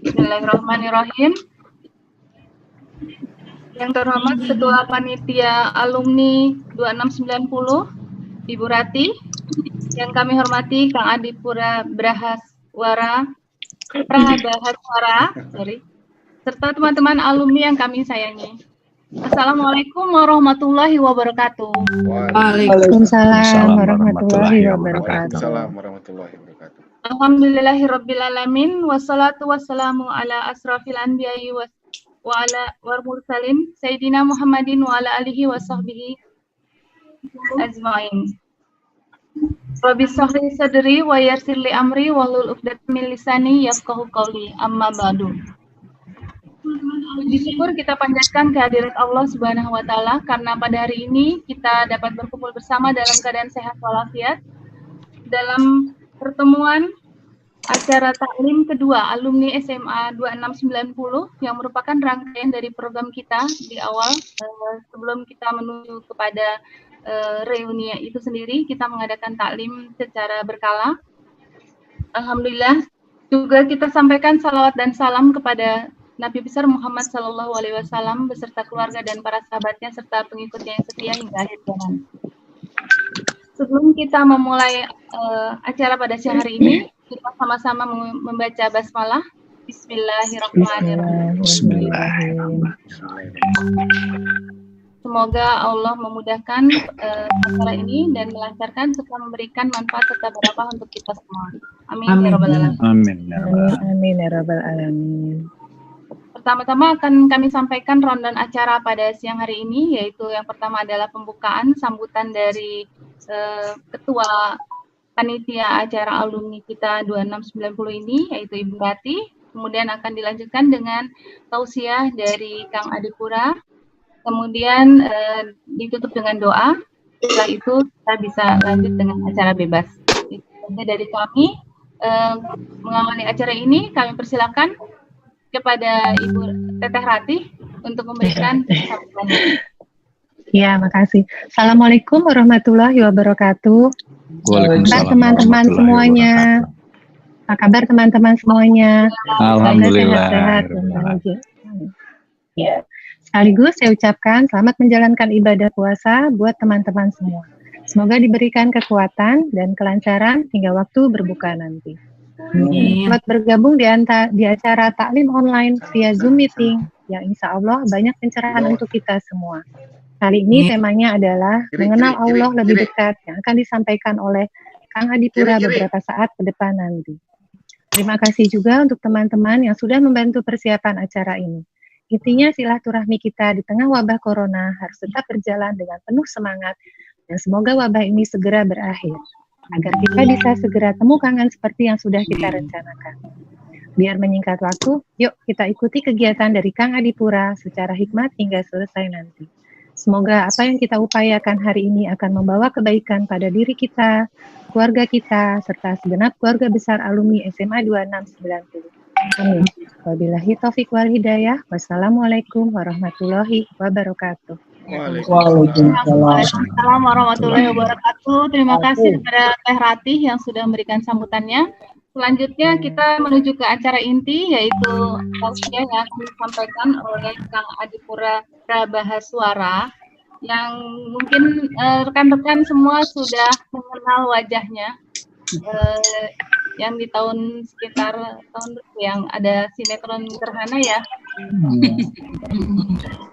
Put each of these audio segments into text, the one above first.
Bismillahirrahmanirrahim. Yang terhormat Ketua Panitia Alumni 2690, Ibu Rati. Yang kami hormati Kang Adipura Prahaswara, serta teman-teman alumni yang kami sayangi. Assalamualaikum warahmatullahi wabarakatuh. Waalaikumsalam warahmatullahi wabarakatuh. Alhamdulillahirrabbilalamin. Wassalatu wassalamu ala asrafil anbiya'i wa ala mursalin Sayyidina Muhammadin wa ala alihi wa sahbihi ajma'in. Rabbi shrah sadri wa yassir li amri wahlul 'uqdatam min lisani yafqahu qawli. Amma ba'du. Puji syukur kita panjatkan kehadirat Allah Subhanahu wa taala karena pada hari ini kita dapat berkumpul bersama dalam keadaan sehat walafiat dalam pertemuan acara taklim kedua alumni SMA 2690 yang merupakan rangkaian dari program kita di awal sebelum kita menuju kepada reuni itu sendiri. Kita mengadakan taklim secara berkala. Alhamdulillah juga kita sampaikan salawat dan salam kepada Nabi besar Muhammad SAW beserta keluarga dan para sahabatnya serta pengikutnya yang setia hingga akhir zaman. Sebelum kita memulai acara pada siang hari ini, kita sama-sama membaca basmalah. Bismillahirrahmanirrahim. Semoga Allah memudahkan acara ini dan melancarkan serta memberikan manfaat serta berkah untuk kita semua. Amin ya rabbal alamin. Amin ya rabbal alamin. Pertama-tama akan kami sampaikan rundown acara pada siang hari ini, yaitu yang pertama adalah pembukaan sambutan dari Ketua Panitia Acara Alumni kita 2690 ini, yaitu Ibu Rati. Kemudian akan dilanjutkan dengan tausiah dari Kang Adipura. Kemudian ditutup dengan doa. Setelah itu kita bisa lanjut dengan acara bebas. Itu dari kami. Mengawali acara ini, kami persilakan kepada Ibu Teteh Ratih untuk memberikan sambutan. Ya, makasih. Assalamualaikum warahmatullahi wabarakatuh. Waalaikumsalam teman-teman semuanya. Apa kabar teman-teman semuanya? Alhamdulillah. Sehat-sehat dan bahagia. Ya. Sekaligus saya ucapkan selamat menjalankan ibadah puasa buat teman-teman semua. Semoga diberikan kekuatan dan kelancaran hingga waktu berbuka nanti. Selamat bergabung di acara taklim online via Zoom meeting yang insya Allah banyak pencerahan untuk kita semua. Kali ini temanya adalah mengenal Allah lebih dekat yang akan disampaikan oleh Kang Adipura beberapa saat ke depan nanti. Terima kasih juga untuk teman-teman yang sudah membantu persiapan acara ini. Intinya silaturahmi kita di tengah wabah corona harus tetap berjalan dengan penuh semangat dan semoga wabah ini segera berakhir agar kita bisa segera temu kangen seperti yang sudah kita rencanakan. Biar menyingkat waktu, yuk kita ikuti kegiatan dari Kang Adipura secara hikmat hingga selesai nanti. Semoga apa yang kita upayakan hari ini akan membawa kebaikan pada diri kita, keluarga kita, serta segenap keluarga besar alumni SMA 2690. Amin. Wabillahi taufiq wal hidayah. Wassalamualaikum warahmatullahi wabarakatuh. Waalaikumsalam warahmatullahi wabarakatuh. Terima kasih kepada Teh Ratih yang sudah memberikan sambutannya. Selanjutnya kita menuju ke acara inti, yaitu tausiah yang akan disampaikan oleh Kang Adipura Prahaswara, yang mungkin rekan-rekan semua sudah mengenal wajahnya. Yang di sekitar tahun yang ada sinetron Gerhana ya.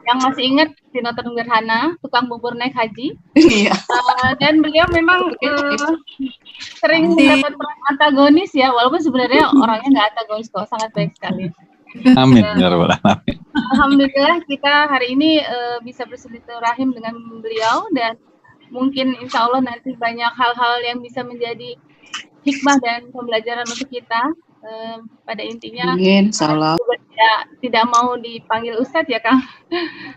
Yang masih ingat sinetron Gerhana, tukang bubur naik haji. Dan beliau memang sering mendapat peran antagonis ya, walaupun sebenarnya orangnya nggak antagonis kok, sangat baik sekali. Amin ya rabbal alamin. Alhamdulillah kita hari ini bisa bersilaturahim dengan beliau dan mungkin insya Allah nanti banyak hal-hal yang bisa menjadi hikmah dan pembelajaran untuk kita. Pada intinya tidak mau dipanggil Ustadz ya Kang.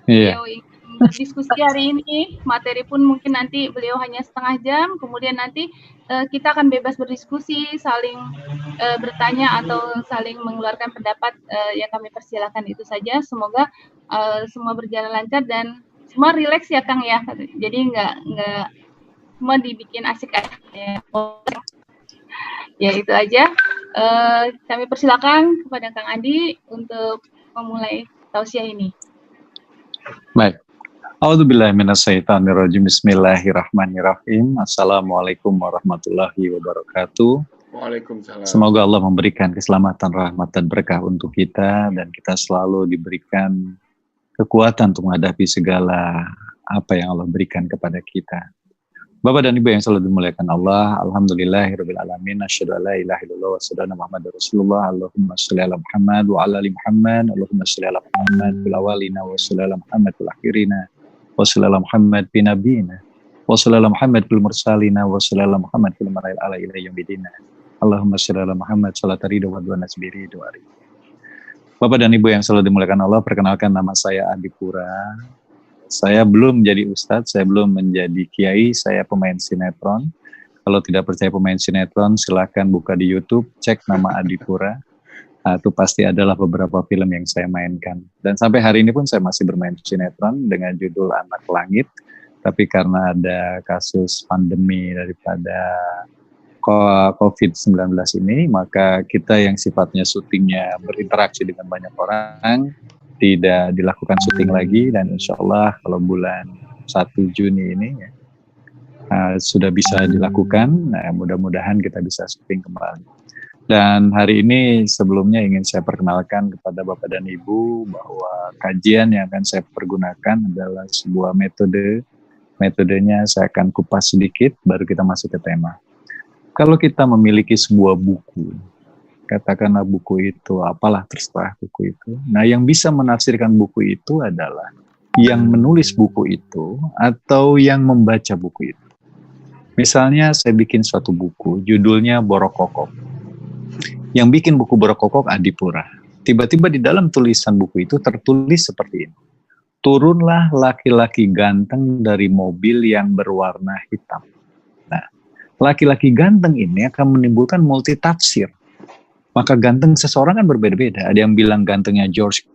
Iya. Beliau ingin berdiskusi hari ini, materi pun mungkin nanti beliau hanya setengah jam, kemudian nanti kita akan bebas berdiskusi, saling bertanya atau saling mengeluarkan pendapat. Yang kami persilakan itu saja. Semoga semua berjalan lancar dan semua rileks ya Kang ya. Jadi nggak semua dibikin asik aja. Ya itu aja. Kami persilakan kepada Kang Andi untuk memulai tausiah ini. Baik. A'udzubillahi minasyaitonirrajim. Bismillahirrahmanirrahim. Assalamualaikum warahmatullahi wabarakatuh. Waalaikumsalam. Semoga Allah memberikan keselamatan, rahmat, dan berkah untuk kita, dan kita selalu diberikan kekuatan untuk menghadapi segala apa yang Allah berikan kepada kita. Bapak dan Ibu yang selalu dimuliakan Allah, alhamdulillahirabbil alamin, asyhadu an la ilaha illallah wa asyhadu anna Muhammadar Rasulullah. Allahumma shalli ala Muhammad wa ala ali Muhammad. Allahumma shalli ala Muhammad fil awwalina wa shalli ala Muhammad fil akhirina wa shalli ala Muhammad fi nabiyina wa shalli ala Muhammad fil mursalina wa shalli ala Muhammad fil mara'il ala ila yaumidina. Allahumma shalli ala Muhammad salata ridha wa du'a nasbiri du'a. Bapak dan Ibu yang selalu dimuliakan Allah, perkenalkan nama saya Adi Pura. Saya belum menjadi ustadz, saya belum menjadi kiai, saya pemain sinetron. Kalau tidak percaya pemain sinetron, silakan buka di YouTube, cek nama Adi Pura. Itu pasti adalah beberapa film yang saya mainkan. Dan sampai hari ini pun saya masih bermain sinetron dengan judul Anak Langit. Tapi karena ada kasus pandemi daripada COVID-19 ini, maka kita yang sifatnya syutingnya berinteraksi dengan banyak orang, tidak dilakukan syuting lagi, dan insya Allah kalau bulan 1 Juni ini sudah bisa dilakukan. Mudah-mudahan kita bisa syuting kembali. Dan hari ini sebelumnya ingin saya perkenalkan kepada Bapak dan Ibu bahwa kajian yang akan saya pergunakan adalah sebuah metode. Metodenya saya akan kupas sedikit, baru kita masuk ke tema. Kalau kita memiliki sebuah buku, katakanlah buku itu, apalah terserah buku itu. Nah, yang bisa menafsirkan buku itu adalah yang menulis buku itu atau yang membaca buku itu. Misalnya saya bikin suatu buku, judulnya Borokokok. Yang bikin buku Borokokok Adi Pura. Tiba-tiba di dalam tulisan buku itu tertulis seperti ini. Turunlah laki-laki ganteng dari mobil yang berwarna hitam. Nah, laki-laki ganteng ini akan menimbulkan multitafsir. Maka ganteng seseorang kan berbeda-beda. Ada yang bilang gantengnya George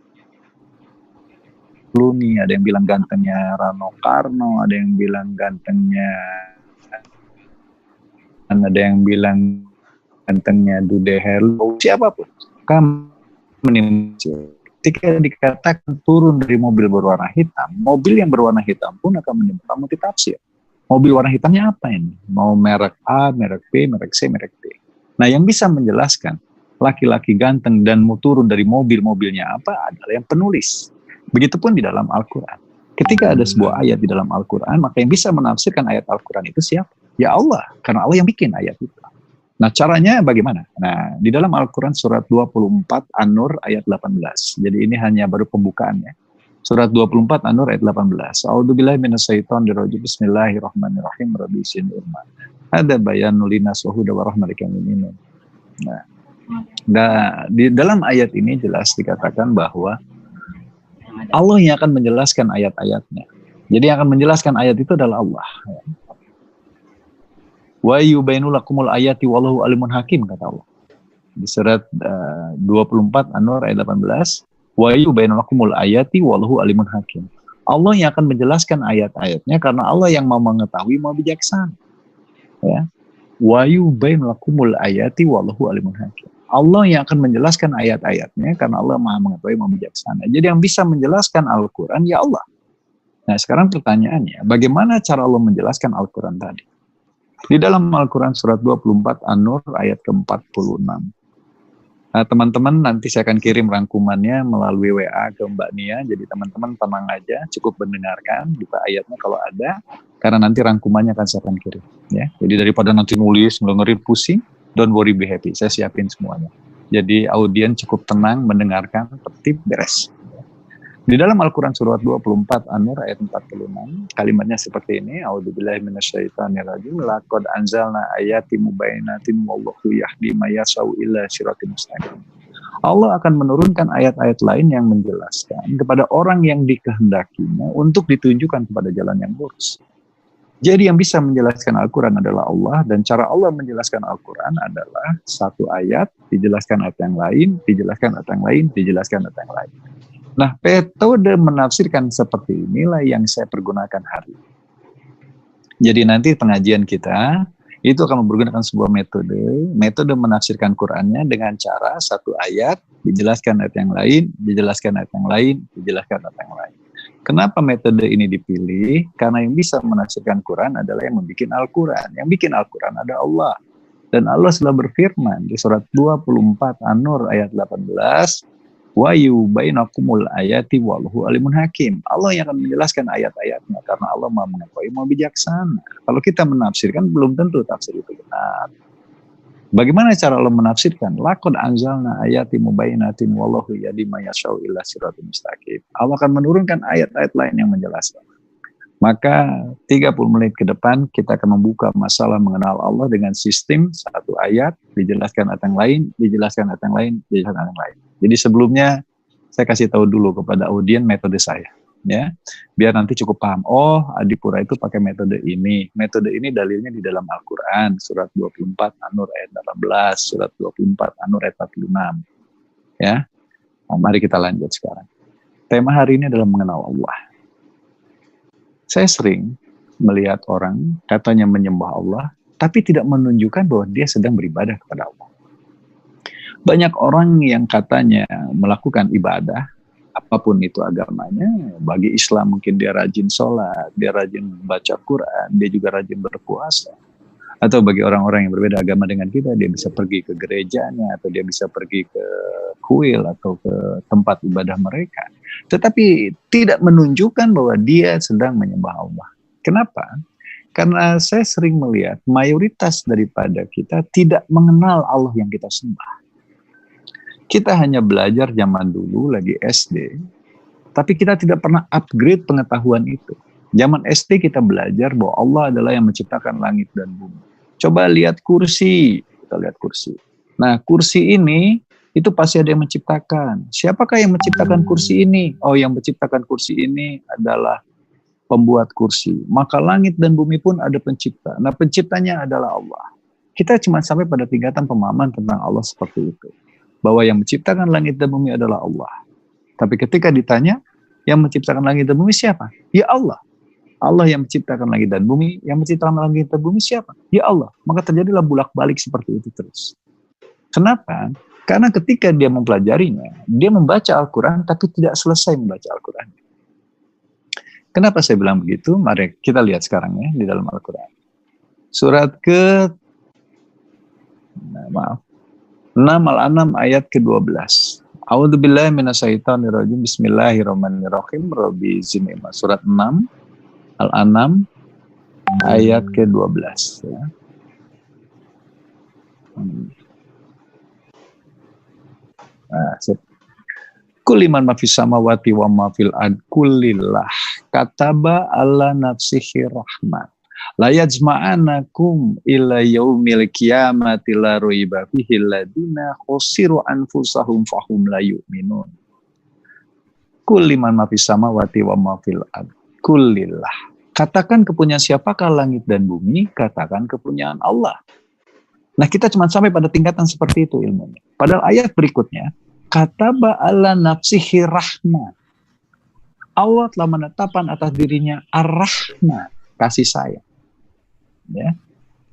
Clooney, ada yang bilang gantengnya Rano Karno, ada yang bilang gantengnya, dan ada yang bilang gantengnya Dude Herlino, siapapun. Ketika dikatakan turun dari mobil berwarna hitam, mobil yang berwarna hitam pun akan menimbulkan multitafsir. Mobil warna hitamnya apa ini? Mau merek A, merek B, merek C, merek D. Nah, yang bisa menjelaskan laki-laki ganteng dan mau turun dari mobilnya apa adalah yang penulis. Begitupun di dalam Al-Quran. Ketika ada sebuah ayat di dalam Al-Quran, maka yang bisa menafsirkan ayat Al-Quran itu siapa? Ya Allah, karena Allah yang bikin ayat itu. Nah, caranya bagaimana? Nah, di dalam Al-Quran surat 24 An-Nur ayat 18. Jadi ini hanya baru pembukaannya. Surat 24 An-Nur ayat 18. A'udzubillahi minasyaitonirrajim. Bismillahirrahmanirrahim. Rabbi sinirma. Ada bayanul linas wa huda wa rahmatil mu'minin. Nah, di dalam ayat ini jelas dikatakan bahwa Allah yang akan menjelaskan ayat-ayatnya. Jadi yang akan menjelaskan ayat itu adalah Allah. Wa yubainu lakumul ayati wallahu alimun hakim, kata Allah. Di surat 24 An-Nur ayat 18, wa yubainu lakumul ayati wallahu alimun hakim. Allah yang akan menjelaskan ayat-ayatnya karena Allah yang mau mengetahui, mau bijaksana. Ya. Wa yubainu lakumul ayati wallahu alimun hakim. Allah yang akan menjelaskan ayat-ayatnya karena Allah Maha mengetahui, Maha bijaksana. Jadi yang bisa menjelaskan Al-Quran ya Allah. Nah, sekarang pertanyaannya, bagaimana cara Allah menjelaskan Al-Quran tadi? Di dalam Al-Quran surat 24 An-Nur ayat ke-46. Nah, teman-teman nanti saya akan kirim rangkumannya melalui WA ke Mbak Nia. Jadi teman-teman tenang aja, cukup mendengarkan buka ayatnya kalau ada, karena nanti rangkumannya akan saya akan kirim. Ya, jadi daripada nanti nulis ngedengerin pusing, don't worry, be happy. Saya siapin semuanya. Jadi audiens cukup tenang mendengarkan, tertib, beres. Di dalam Al-Quran surat 24 An-Nur ayat 46, kalimatnya seperti ini, A'udzubillahi minasyaitonirrajim, laqad anzalna ayatin mubayyinatin wallahu yahdi may yasha'u ila siratal mustaqim. Allah akan menurunkan ayat-ayat lain yang menjelaskan kepada orang yang dikehendakinya untuk ditunjukkan kepada jalan yang lurus. Jadi yang bisa menjelaskan Al-Quran adalah Allah, dan cara Allah menjelaskan Al-Quran adalah satu ayat, dijelaskan ayat yang lain, dijelaskan ayat yang lain, dijelaskan ayat yang lain. Nah, metode menafsirkan seperti inilah yang saya pergunakan hari ini. Jadi nanti pengajian kita itu akan menggunakan sebuah metode menafsirkan Qur'annya dengan cara satu ayat dijelaskan ayat yang lain, dijelaskan ayat yang lain, dijelaskan ayat yang lain. Kenapa metode ini dipilih? Karena yang bisa menafsirkan Quran adalah yang membuat Al-Quran. Yang bikin Al-Quran ada Allah. Dan Allah sudah berfirman di surat 24 An-Nur ayat 18, wa yubainakumul ayati wallahu alimun hakim. Allah yang akan menjelaskan ayat-ayatnya karena Allah Maha mengetahui, Maha bijaksana. Kalau kita menafsirkan belum tentu tafsir itu benar. Bagaimana cara Allah menafsirkan? Laqad anzalna ayati mubayyinatin wallahu yahdi may yasha'u ila siratal mustaqim. Allah akan menurunkan ayat-ayat lain yang menjelaskan. Maka 30 menit ke depan kita akan membuka masalah mengenal Allah dengan sistem satu ayat, dijelaskan ayat yang lain, dijelaskan ayat yang lain, dijelaskan ayat yang lain. Jadi sebelumnya saya kasih tahu dulu kepada audien metode saya, ya, biar nanti cukup paham. Oh, Adipura itu pakai metode ini. Metode ini dalilnya di dalam Al-Quran, surat 24 An-Nur ayat 18, surat 24 An-Nur ayat 46. Ya, nah, mari kita lanjut sekarang. Tema hari ini adalah mengenal Allah. Saya sering melihat orang katanya menyembah Allah, tapi tidak menunjukkan bahwa dia sedang beribadah kepada Allah. Banyak orang yang katanya melakukan ibadah, apapun itu agamanya, bagi Islam mungkin dia rajin sholat, dia rajin baca Quran, dia juga rajin berpuasa. Atau bagi orang-orang yang berbeda agama dengan kita, dia bisa pergi ke gerejanya, atau dia bisa pergi ke kuil, atau ke tempat ibadah mereka. Tetapi tidak menunjukkan bahwa dia sedang menyembah Allah. Kenapa? Karena saya sering melihat mayoritas daripada kita tidak mengenal Allah yang kita sembah. Kita hanya belajar zaman dulu lagi SD, tapi kita tidak pernah upgrade pengetahuan itu. Zaman SD kita belajar bahwa Allah adalah yang menciptakan langit dan bumi. Coba lihat kursi, kita lihat kursi. Nah, kursi ini itu pasti ada yang menciptakan. Siapakah yang menciptakan kursi ini? Oh, yang menciptakan kursi ini adalah pembuat kursi. Maka langit dan bumi pun ada pencipta. Nah, penciptanya adalah Allah. Kita cuma sampai pada tingkatan pemahaman tentang Allah seperti itu. Bahwa yang menciptakan langit dan bumi adalah Allah. Tapi ketika ditanya, yang menciptakan langit dan bumi siapa? Ya Allah. Allah yang menciptakan langit dan bumi, yang menciptakan langit dan bumi siapa? Ya Allah. Maka terjadilah bolak-balik seperti itu terus. Kenapa? Karena ketika dia mempelajarinya, dia membaca Al-Quran tapi tidak selesai membaca Al-Quran. Kenapa saya bilang begitu? Mari kita lihat sekarang ya di dalam Al-Quran. Surat 6 Al-An'am ayat ke-12. A'udzubillahi minasyaitonirrajim. Bismillahirrahmanirrahim. Rabbi zidni. Surat 6 Al-An'am ayat ke-12 ya. Kuliman mafis samawati wa mafil ad kulillah kataba ala nafsihi rahmat la yajma'anakum ila yaumil qiyamati la raiba fihi alladziina khasiru anfusahum fahum la yu'minun. Kuliman mafis samawati wa mafil ad kulillah. Katakan kepunyaan siapakah langit dan bumi? Katakan kepunyaan Allah. Nah, kita cuma sampai pada tingkatan seperti itu ilmunya. Padahal ayat berikutnya, kataba ala nafsihi rahmat. Allah telah menetapkan atas dirinya ar-rahmat, kasih sayang. Ya.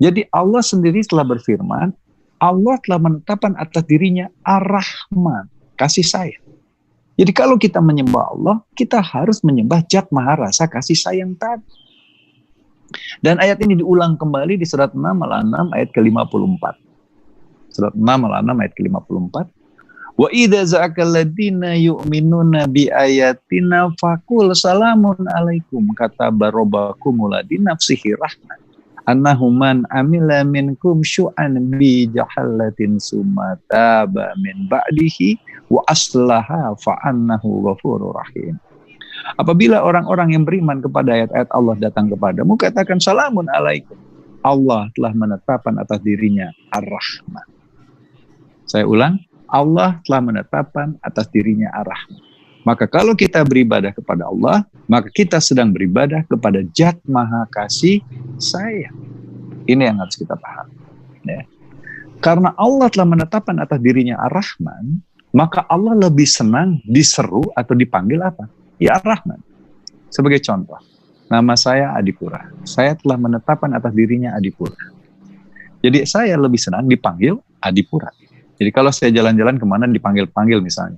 Jadi Allah sendiri telah berfirman, Allah telah menetapkan atas dirinya ar-rahmat, kasih sayang. Jadi kalau kita menyembah Allah, kita harus menyembah Zat Maha Rasa kasih sayang tadi. Dan ayat ini diulang kembali di surat 6 Al-An'am ayat ke-54. Surat 6 Al-An'am ayat ke-54. Wa idza za'akal ladina yu'minuna bi ayatina faqul salamun alaikum kataba rabbakum ladzi nafsihi rahmah annahu man amila minkum syu'an bi jahalatin sumataba min ba'dihi wa aslaha fa annahu ghafurur rahim. Apabila orang-orang yang beriman kepada ayat-ayat Allah datang kepadamu, katakan salamun alaikum. Allah telah menetapkan atas dirinya ar-rahman. Saya ulang, Allah telah menetapkan atas dirinya ar-rahman. Maka kalau kita beribadah kepada Allah, maka kita sedang beribadah kepada Zat Maha Kasih Sayang. Ini yang harus kita paham. Ya. Karena Allah telah menetapkan atas dirinya ar-rahman, maka Allah lebih senang diseru atau dipanggil apa? Ya ar-Rahman. Sebagai contoh, nama saya Adipura. Saya telah menetapkan atas dirinya Adipura. Jadi saya lebih senang dipanggil Adipura. Jadi kalau saya jalan-jalan kemana dipanggil-panggil misalnya,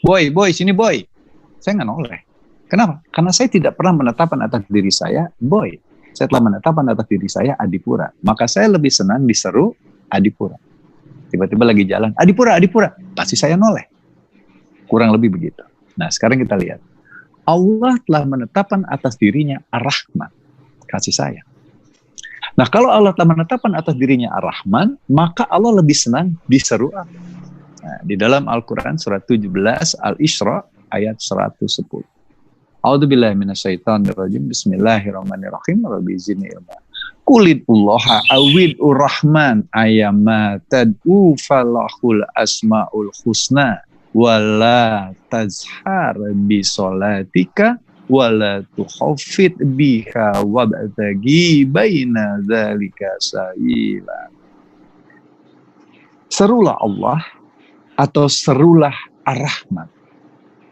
boy, sini boy. Saya nggak noleh. Kenapa? Karena saya tidak pernah menetapkan atas diri saya boy. Saya telah menetapkan atas diri saya Adipura. Maka saya lebih senang diseru Adipura. Tiba-tiba lagi jalan, Adipura, pasti saya noleh. Kurang lebih begitu. Nah, sekarang kita lihat. Allah telah menetapkan atas dirinya Ar-Rahman, kasih sayang. Nah, kalau Allah telah menetapkan atas dirinya Ar-Rahman, maka Allah lebih senang diseru apa? Nah, di dalam Al-Quran surat 17 Al-Isra ayat 110. A'udzubillahi minasyaitonirrajim. Bismillahirrahmanirrahim. Rabbi zidni ilma. Qulillaha awid'ur rahman ayyama tad'u falahul asmaul husna wala tazhar bi sholatika wala tukhafid biha wabtagi baina dzalika sabila. Serulah Allah atau serulah Ar-Rahman.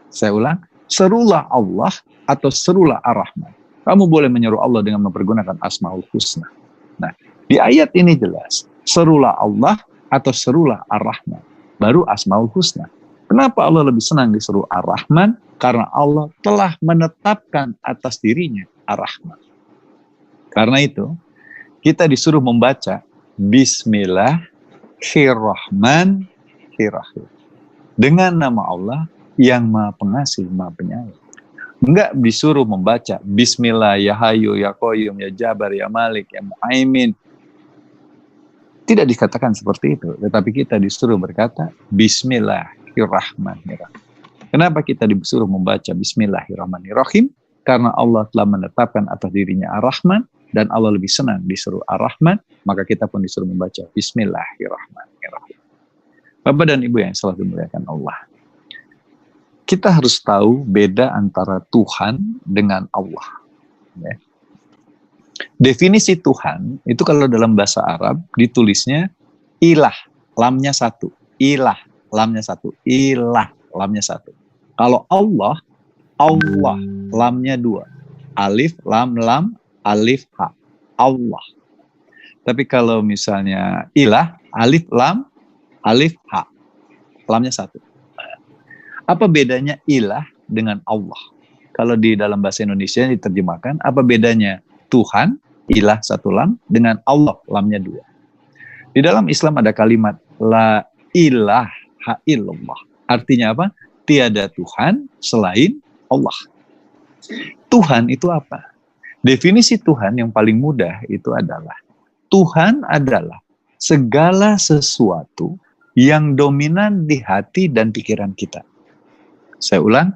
Saya ulang, serulah Allah atau serulah Ar-Rahman. Kamu boleh menyeru Allah dengan mempergunakan Asmaul Husna. Nah, di ayat ini jelas, serulah Allah atau serulah Ar-Rahman. Baru Asmaul Husna. Kenapa Allah lebih senang diseru Ar-Rahman? Karena Allah telah menetapkan atas dirinya Ar-Rahman. Karena itu, kita disuruh membaca Bismillahirrahmanirrahim. Dengan nama Allah yang Maha Pengasih, Maha Penyayang. Enggak disuruh membaca Bismillah, ya Hayyu, ya Qayyum, ya Jabar, ya Malik, ya Mu'aimin. Tidak dikatakan seperti itu. Tetapi kita disuruh berkata Bismillahirrahmanirrahim. Kenapa kita disuruh membaca Bismillahirrahmanirrahim? Karena Allah telah menetapkan atas dirinya Ar-Rahman, dan Allah lebih senang disuruh Ar-Rahman, maka kita pun disuruh membaca Bismillahirrahmanirrahim. Bapak dan Ibu yang selalu dimuliakan Allah, kita harus tahu beda antara Tuhan dengan Allah. Ya. Definisi Tuhan, itu kalau dalam bahasa Arab, ditulisnya ilah, lamnya satu. Ilah, lamnya satu. Ilah, lamnya satu. Kalau Allah, Allah, lamnya dua. Alif, lam, alif, ha. Allah. Tapi kalau misalnya ilah, alif, lam, alif, ha. Lamnya satu. Apa bedanya ilah dengan Allah? Kalau di dalam bahasa Indonesia diterjemahkan, apa bedanya Tuhan, ilah satu lam, dengan Allah, lamnya dua? Di dalam Islam ada kalimat la ilaha illallah. Artinya apa? Tiada Tuhan selain Allah. Tuhan itu apa? Definisi Tuhan yang paling mudah itu adalah Tuhan adalah segala sesuatu yang dominan di hati dan pikiran kita. Saya ulang,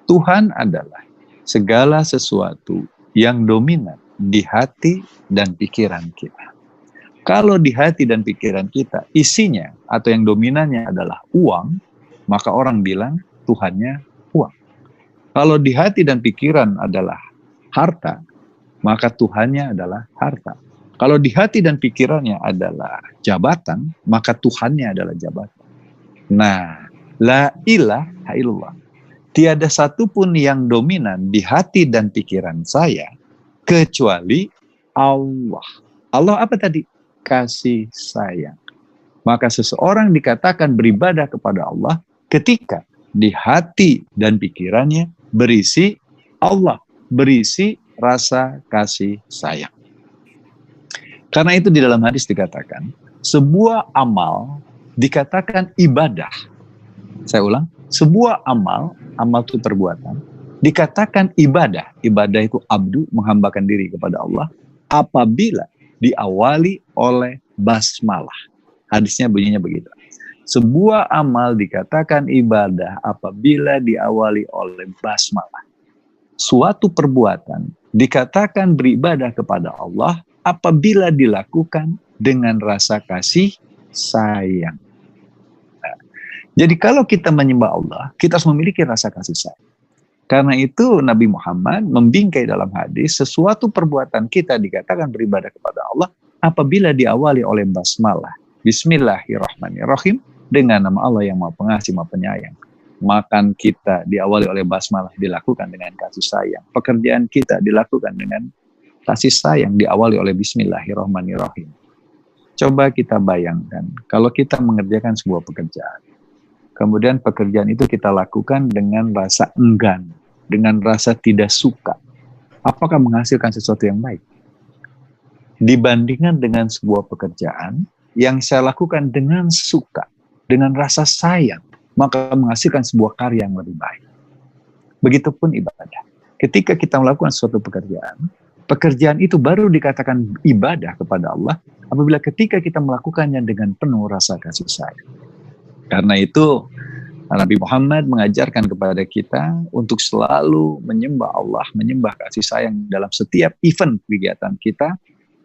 Tuhan adalah segala sesuatu yang dominan di hati dan pikiran kita. Kalau di hati dan pikiran kita isinya atau yang dominannya adalah uang, maka orang bilang Tuhannya uang. Kalau di hati dan pikiran adalah harta, maka Tuhannya adalah harta. Kalau di hati dan pikirannya adalah jabatan, maka Tuhannya adalah jabatan. Nah, la ilaha illallah. Tiada satupun yang dominan di hati dan pikiran saya kecuali Allah. Allah apa tadi? Kasih sayang. Maka seseorang dikatakan beribadah kepada Allah ketika di hati dan pikirannya berisi Allah, berisi rasa kasih sayang. Karena itu di dalam hadis dikatakan, sebuah amal dikatakan ibadah. Saya ulang, sebuah amal itu perbuatan, dikatakan ibadah. Ibadah itu abdu, menghambakan diri kepada Allah, apabila diawali oleh basmalah. Hadisnya bunyinya begitu. Sebuah amal dikatakan ibadah apabila diawali oleh basmalah. Suatu perbuatan dikatakan beribadah kepada Allah apabila dilakukan dengan rasa kasih sayang. Nah, jadi kalau kita menyembah Allah, kita harus memiliki rasa kasih sayang. Karena itu Nabi Muhammad membingkai dalam hadis, sesuatu perbuatan kita dikatakan beribadah kepada Allah apabila diawali oleh basmalah. Bismillahirrahmanirrahim, dengan nama Allah yang Maha Pengasih, Maha Penyayang. Makan kita diawali oleh basmalah, dilakukan dengan kasih sayang. Pekerjaan kita dilakukan dengan kasih sayang diawali oleh Bismillahirrahmanirrahim. Coba kita bayangkan, kalau kita mengerjakan sebuah pekerjaan, kemudian pekerjaan itu kita lakukan dengan rasa enggan, dengan rasa tidak suka, apakah menghasilkan sesuatu yang baik? Dibandingkan dengan sebuah pekerjaan yang saya lakukan dengan suka, dengan rasa sayang, maka menghasilkan sebuah karya yang lebih baik. Begitupun ibadah. Ketika kita melakukan suatu pekerjaan itu baru dikatakan ibadah kepada Allah apabila ketika kita melakukannya dengan penuh rasa kasih sayang. Karena itu Nabi Muhammad mengajarkan kepada kita untuk selalu menyembah Allah, menyembah kasih sayang dalam setiap event kegiatan kita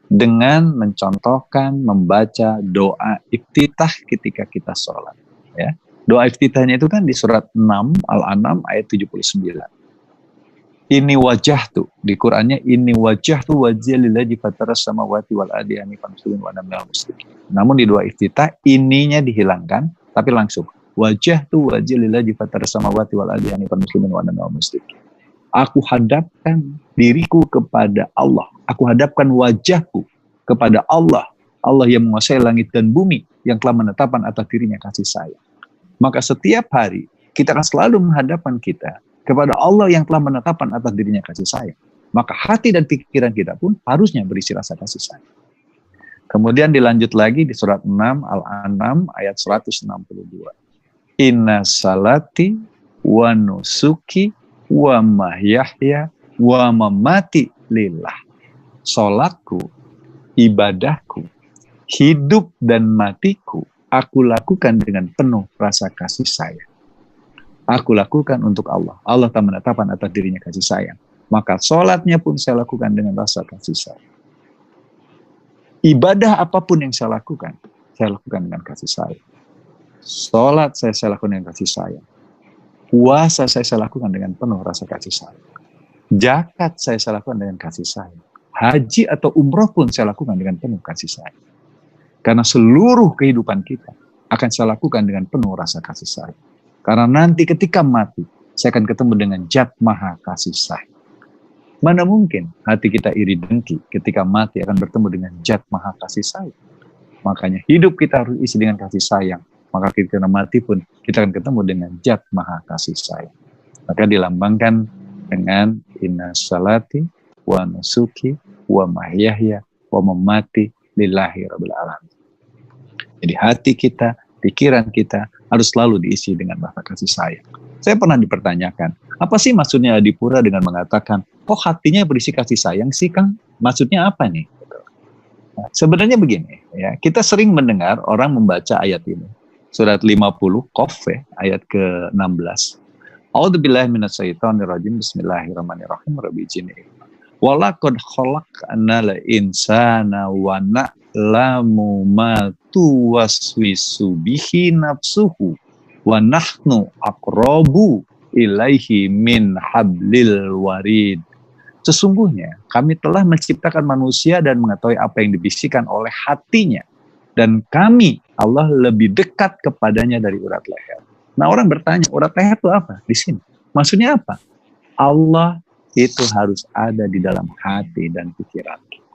dengan mencontohkan membaca doa iftitah ketika kita sholat. Ya. Doa iftitahnya itu kan di surat 6 Al-An'am ayat 79. Ini wajah tuh di Qur'annya, ini wajah tuh wajah lillahi fataras samawati wal ardi hanifan muslimin wa ana minal musyrikin. Namun di doa iftitah ininya dihilangkan tapi langsung wajah tuh wajah lillahi fataras samawati wal ardi hanifan muslimin wa ana minal musyrikin. Aku hadapkan diriku kepada Allah. Aku hadapkan wajahku kepada Allah. Allah yang menguasai langit dan bumi, yang telah menetapkan atas dirinya kasih sayang. Maka setiap hari kita akan selalu menghadapkan kita kepada Allah yang telah menetapkan atas dirinya kasih sayang. Maka hati dan pikiran kita pun harusnya berisi rasa kasih sayang. Kemudian dilanjut lagi di surat 6 Al-An'am ayat 162. Inna salati wa nusuki wa mahyahya wa mamati lillah. Salatku, ibadahku, hidup dan matiku aku lakukan dengan penuh rasa kasih sayang. Aku lakukan untuk Allah. Allah telah menetapkan atas dirinya kasih sayang. Maka sholatnya pun saya lakukan dengan rasa kasih sayang. Ibadah apapun yang saya lakukan dengan kasih sayang. Sholat saya lakukan dengan kasih sayang. Puasa saya lakukan dengan penuh rasa kasih sayang. Zakat saya lakukan dengan kasih sayang. Haji atau umroh pun saya lakukan dengan penuh kasih sayang. Karena seluruh kehidupan kita akan saya lakukan dengan penuh rasa kasih sayang. Karena nanti ketika mati, saya akan ketemu dengan Zat Maha Kasih Sayang. Mana mungkin hati kita iri dengki ketika mati akan bertemu dengan Zat Maha Kasih Sayang. Makanya hidup kita harus isi dengan kasih sayang. Maka ketika mati pun kita akan ketemu dengan Zat Maha Kasih Sayang. Maka dilambangkan dengan inna salati wa nusuki wa mahyahya wa mamati lillahi rabbil alamin. Jadi hati kita, pikiran kita harus selalu diisi dengan rasa kasih sayang. Saya pernah dipertanyakan, apa sih maksudnya Adipura dengan mengatakan, kok hatinya berisi kasih sayang sih Kang? Maksudnya apa nih? Nah, sebenarnya begini, ya, kita sering mendengar orang membaca ayat ini. Surat 50, Qaf, ayat ke-16. A'udzubillahi minasyaitonirrajim, bismillahirrahmanirrahim, rabbi jinni. Walaqad khalaqnal insana wa na'lamu ma tuwaswisu bihi nafsuhu wa nahnu aqrabu ilaihi min hablil warid. Sesungguhnya kami telah menciptakan manusia dan mengetahui apa yang dibisikkan oleh hatinya, dan kami Allah lebih dekat kepadanya dari urat leher. Nah, orang bertanya, urat leher itu apa? Di sini. Maksudnya apa? Allah itu harus ada di dalam hati dan pikiran kita.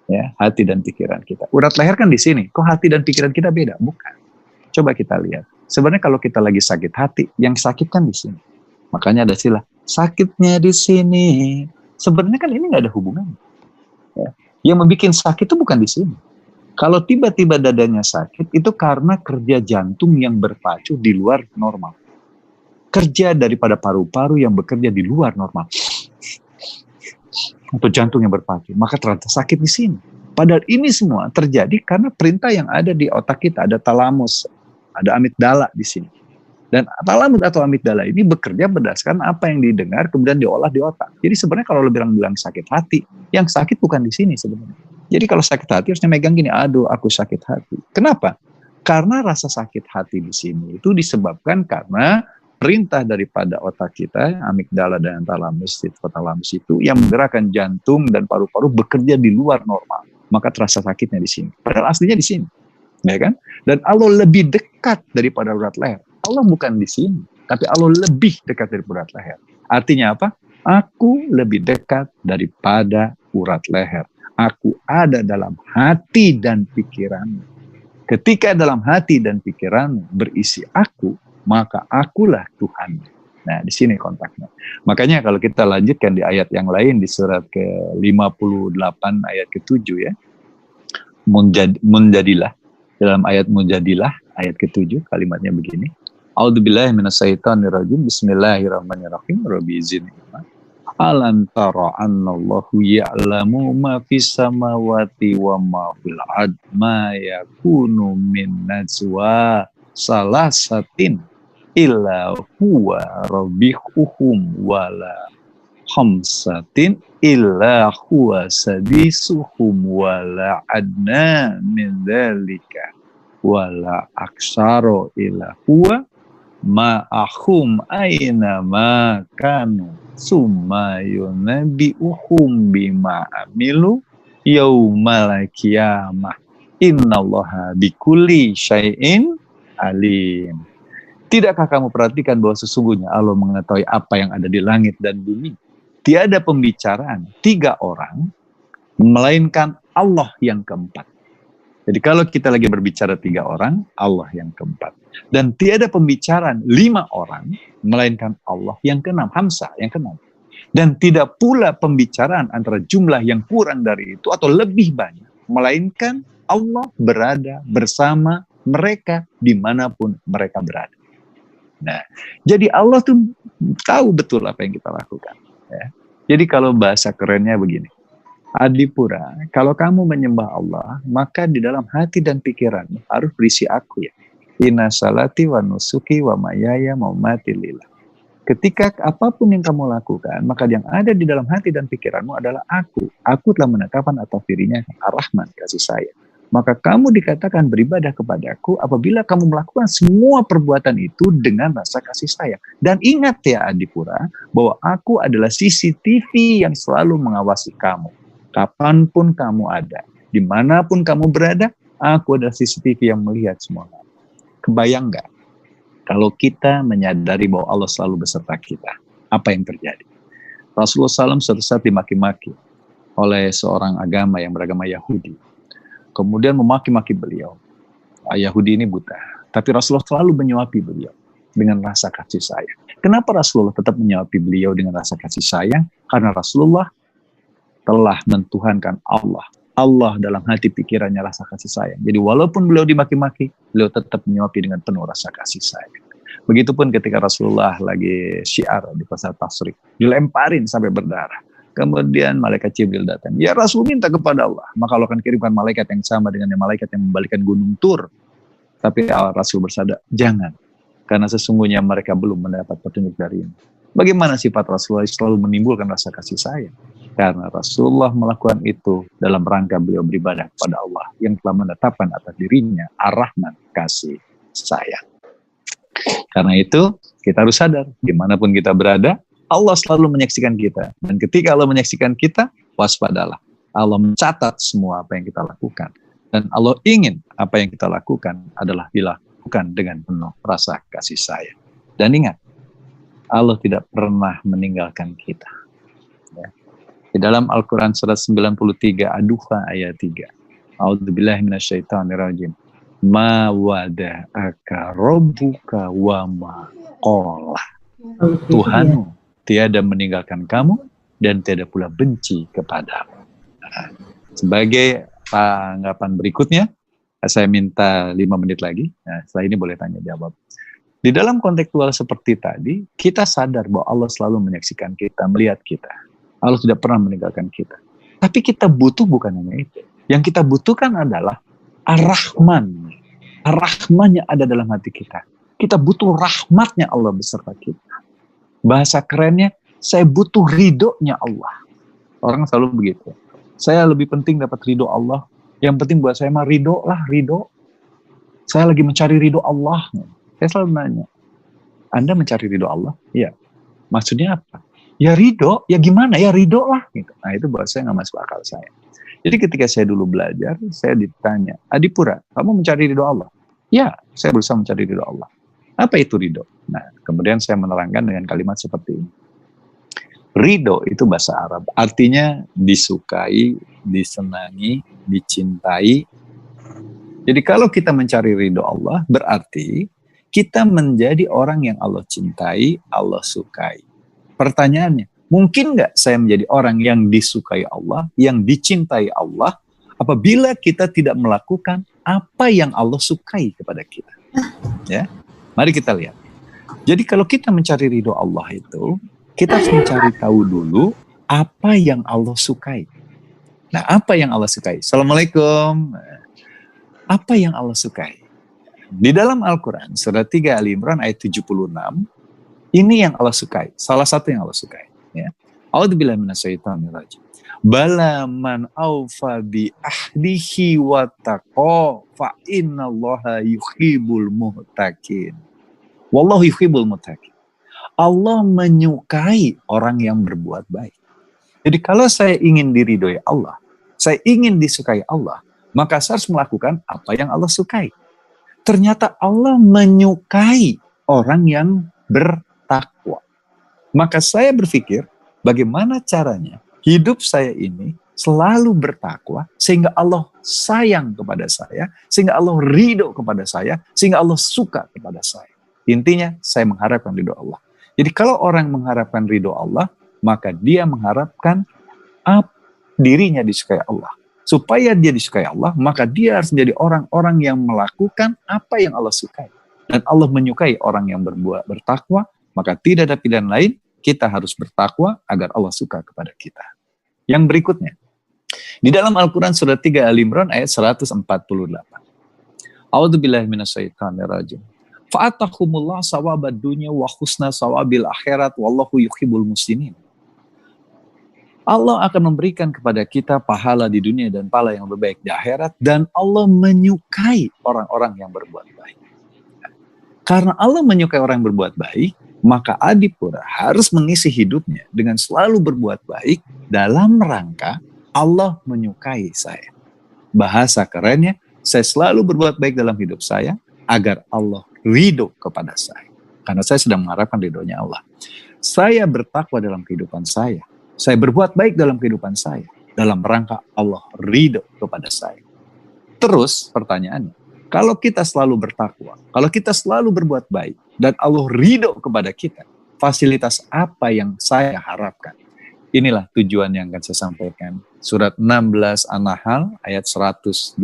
Ya, hati dan pikiran kita. Urat leher kan di sini. Kok hati dan pikiran kita beda? Bukan. Coba kita lihat. Sebenarnya kalau kita lagi sakit hati, yang sakit kan di sini. Makanya ada istilah sakitnya di sini. Sebenarnya kan ini nggak ada hubungannya. Ya. Yang membuat sakit itu bukan di sini. Kalau tiba-tiba dadanya sakit, itu karena kerja jantung yang berpacu di luar normal. Kerja daripada paru-paru yang bekerja di luar normal. Atau jantung yang berpacu. Maka ternyata sakit di sini. Padahal ini semua terjadi karena perintah yang ada di otak kita. Ada talamus, ada amigdala di sini. Dan talamus atau amigdala ini bekerja berdasarkan apa yang didengar kemudian diolah di otak. Jadi sebenarnya kalau lo bilang sakit hati, yang sakit bukan di sini sebenarnya. Jadi kalau sakit hati harusnya megang gini, aduh aku sakit hati. Kenapa? Karena rasa sakit hati di sini itu disebabkan karena perintah daripada otak kita, amigdala dan talamus itu yang menggerakkan jantung dan paru-paru bekerja di luar normal. Maka terasa sakitnya di sini. Padahal aslinya di sini. Ya kan? Dan Allah lebih dekat daripada urat leher. Allah bukan di sini, tapi Allah lebih dekat dari urat leher. Artinya apa? Aku lebih dekat daripada urat leher. Aku ada dalam hati dan pikiranmu. Ketika dalam hati dan pikiranmu berisi aku, maka akulah Tuhan. Nah, di sini kontaknya. Makanya kalau kita lanjutkan di ayat yang lain, di surat ke-58 ayat ke-7 ya. Munjadilah. Dalam ayat Munjadilah, ayat ke-7, kalimatnya begini. A'udzubillahi minasyaitonirrajim. Bismillahirrahmanirrahim. Rabbi izinni. Alam tara annallahu ya'lamu ma fis samawati wa ma fil ard ma yakunu min najwa salasatin illa huwa rabihuhum wala khamsatin illa huwa sadisuhum wala adna min dzalika wala aksaro illa huwa ma'ahum aina ma kanu summa yunabbi'uhum bima amilu yaumal qiyamah innallaha bikulli syai'in alim. Tidakkah kamu perhatikan bahwa sesungguhnya Allah mengetahui apa yang ada di langit dan bumi? Tiada pembicaraan 3 orang melainkan Allah yang keempat. Jadi kalau kita lagi berbicara 3 orang, Allah yang keempat. Dan tiada pembicaraan 5 orang, melainkan Allah yang keenam, Hamzah yang keenam. Dan tidak pula pembicaraan antara jumlah yang kurang dari itu atau lebih banyak, melainkan Allah berada bersama mereka dimanapun mereka berada. Nah, jadi Allah tuh tahu betul apa yang kita lakukan. Ya. Jadi kalau bahasa kerennya begini, Adipura, kalau kamu menyembah Allah, maka di dalam hati dan pikiranmu harus berisi aku ya. Inna salati wa nusuki wa mayaya wa mamati lillah. Ketika apapun yang kamu lakukan, maka yang ada di dalam hati dan pikiranmu adalah aku. Aku telah menetapkan atas dirinya Ar-Rahman, kasih sayang. Maka kamu dikatakan beribadah kepadaku apabila kamu melakukan semua perbuatan itu dengan rasa kasih sayang. Dan ingat ya Adipura, bahwa aku adalah CCTV yang selalu mengawasi kamu. Kapanpun kamu ada, dimanapun kamu berada, aku adalah CCTV yang melihat semua. Kebayang nggak? Kalau kita menyadari bahwa Allah selalu beserta kita, apa yang terjadi? Rasulullah SAW suatu saat dimaki-maki oleh seorang agama yang beragama Yahudi. Kemudian memaki-maki beliau. Yahudi ini buta. Tapi Rasulullah selalu menyuapi beliau dengan rasa kasih sayang. Kenapa Rasulullah tetap menyuapi beliau dengan rasa kasih sayang? Karena Rasulullah telah mentuhankan Allah. Allah dalam hati pikirannya rasa kasih sayang. Jadi walaupun beliau dimaki-maki, beliau tetap menyuapi dengan penuh rasa kasih sayang. Begitupun ketika Rasulullah lagi syiar di pasar Tasrik, dilemparin sampai berdarah. Kemudian malaikat Jibril datang. Ya Rasul minta kepada Allah. Maka Allah akan kirimkan malaikat yang sama dengan malaikat yang membalikan gunung Tur. Tapi Rasul bersabda, jangan. Karena sesungguhnya mereka belum mendapat petunjuk dari ini. Bagaimana sifat Rasulullah selalu menimbulkan rasa kasih sayang? Karena Rasulullah melakukan itu dalam rangka beliau beribadah kepada Allah yang telah menetapkan atas dirinya Ar-Rahman, kasih sayang. Karena itu kita harus sadar dimanapun kita berada, Allah selalu menyaksikan kita. Dan ketika Allah menyaksikan kita, waspadalah. Allah mencatat semua apa yang kita lakukan. Dan Allah ingin apa yang kita lakukan adalah dilakukan dengan penuh rasa kasih sayang. Dan ingat, Allah tidak pernah meninggalkan kita. Ya. Di dalam Al-Quran surat 93, Ad-Duha ayat 3. A'udzubillahi minasyaitonirrajim. Ma wada'aka rabbuka wa ma qala. Tuhanmu tiada meninggalkan kamu dan tiada pula benci kepadamu. Nah, sebagai tanggapan berikutnya, saya minta 5 menit lagi. Nah, setelah ini boleh tanya jawab. Di dalam kontekstual seperti tadi, kita sadar bahwa Allah selalu menyaksikan kita, melihat kita. Allah tidak pernah meninggalkan kita. Tapi kita butuh bukan hanya itu. Yang kita butuhkan adalah Ar-Rahman. Ar-Rahman yang ada dalam hati kita. Kita butuh rahmatnya Allah beserta kita. Bahasa kerennya, saya butuh ridhonya Allah. Orang selalu begitu. Saya lebih penting dapat ridho Allah. Yang penting buat saya mah ridho lah, ridho. Saya lagi mencari ridho Allah. Saya selalu nanya, Anda mencari ridho Allah? Iya. Maksudnya apa? Ya ridho, ya gimana? Ya ridho lah. Gitu. Nah itu buat saya nggak masuk akal saya. Jadi ketika saya dulu belajar, saya ditanya, Adipura, kamu mencari ridho Allah? Ya, saya berusaha mencari ridho Allah. Apa itu ridho? Nah, kemudian saya menerangkan dengan kalimat seperti ini. Ridho itu bahasa Arab, artinya disukai, disenangi, dicintai. Jadi kalau kita mencari ridho Allah, berarti kita menjadi orang yang Allah cintai, Allah sukai. Pertanyaannya, mungkin nggak saya menjadi orang yang disukai Allah, yang dicintai Allah, apabila kita tidak melakukan apa yang Allah sukai kepada kita? Ya, mari kita lihat. Jadi kalau kita mencari ridho Allah itu, kita harus mencari tahu dulu apa yang Allah sukai. Nah, apa yang Allah sukai? Assalamualaikum. Apa yang Allah sukai? Di dalam Al-Quran, surat 3 Ali Imran ayat 76, ini yang Allah sukai. Salah satu yang Allah sukai. Ya. A'udzubillahi minasyaitonirrajim. Bala man aufa bi ahdihi wa taqa fa innallaha yuhibbul muttaqin. Wallahu yuhibbul muttaqin. Allah menyukai orang yang berbuat baik. Jadi kalau saya ingin diridhoi Allah, saya ingin disukai Allah, maka saya harus melakukan apa yang Allah sukai. Ternyata Allah menyukai orang yang bertakwa. Maka saya berpikir, bagaimana caranya hidup saya ini selalu bertakwa, sehingga Allah sayang kepada saya, sehingga Allah ridho kepada saya, sehingga Allah suka kepada saya. Intinya, saya mengharapkan ridho Allah. Jadi kalau orang mengharapkan ridho Allah, maka dia mengharapkan dirinya disukai Allah. Supaya dia disukai Allah, maka dia harus menjadi orang-orang yang melakukan apa yang Allah sukai. Dan Allah menyukai orang yang bertakwa, maka tidak ada pilihan lain, kita harus bertakwa agar Allah suka kepada kita. Yang berikutnya, di dalam Al-Quran surat 3 Ali Imran ayat 148. A'udzubillahi minasyaitonirrajim. Fa'atahumullah sawabad dunya wa husna sawabil akhirat wallahu yuhibbul muslimin. Allah akan memberikan kepada kita pahala di dunia dan pahala yang lebih baik di akhirat, dan Allah menyukai orang-orang yang berbuat baik. Karena Allah menyukai orang yang berbuat baik, maka Adipura harus mengisi hidupnya dengan selalu berbuat baik dalam rangka Allah menyukai saya. Bahasa kerennya, saya selalu berbuat baik dalam hidup saya agar Allah ridho kepada saya. Karena saya sedang mengharapkan ridhonya Allah. Saya bertakwa dalam kehidupan saya. Saya berbuat baik dalam kehidupan saya, dalam rangka Allah ridho kepada saya. Terus pertanyaannya, kalau kita selalu bertakwa, kalau kita selalu berbuat baik, dan Allah ridho kepada kita, fasilitas apa yang saya harapkan? Inilah tujuan yang akan saya sampaikan. Surat 16 An-Nahl ayat 128.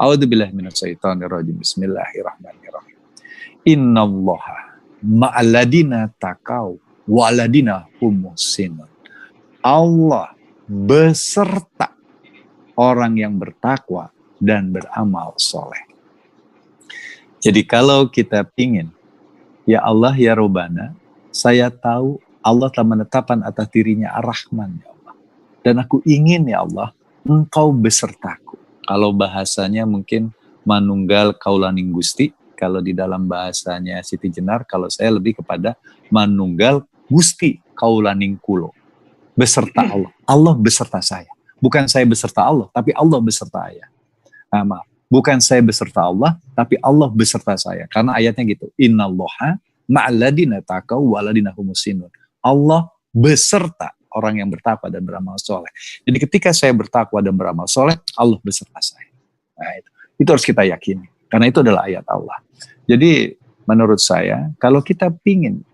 A'udzubillahi minasyaitonirrajim. Bismillahirrahmanirrahim. Innallaha ma'alladina taqaw waladina humusinun. Allah beserta orang yang bertakwa dan beramal soleh. Jadi kalau kita ingin, ya Allah ya Rabbana, saya tahu Allah telah menetapkan atas dirinya Ar-Rahman ya Allah. Dan aku ingin ya Allah, Engkau besertaku. Kalau bahasanya mungkin manunggal kaulaning Gusti, kalau di dalam bahasanya Siti Jenar, kalau saya lebih kepada manunggal Gusti kaulaning kulo, beserta Allah. Allah beserta saya. Bukan saya beserta Allah, tapi Allah beserta saya. Nah, maaf. Bukan saya beserta Allah, tapi Allah beserta saya. Karena ayatnya gitu. Innallaha ma'alladina taqaw waladina humusinun. Allah beserta orang yang bertakwa dan beramal soleh. Jadi ketika saya bertakwa dan beramal soleh, Allah beserta saya. Nah, itu harus kita yakini. Karena itu adalah ayat Allah. Jadi menurut saya, kalau kita pingin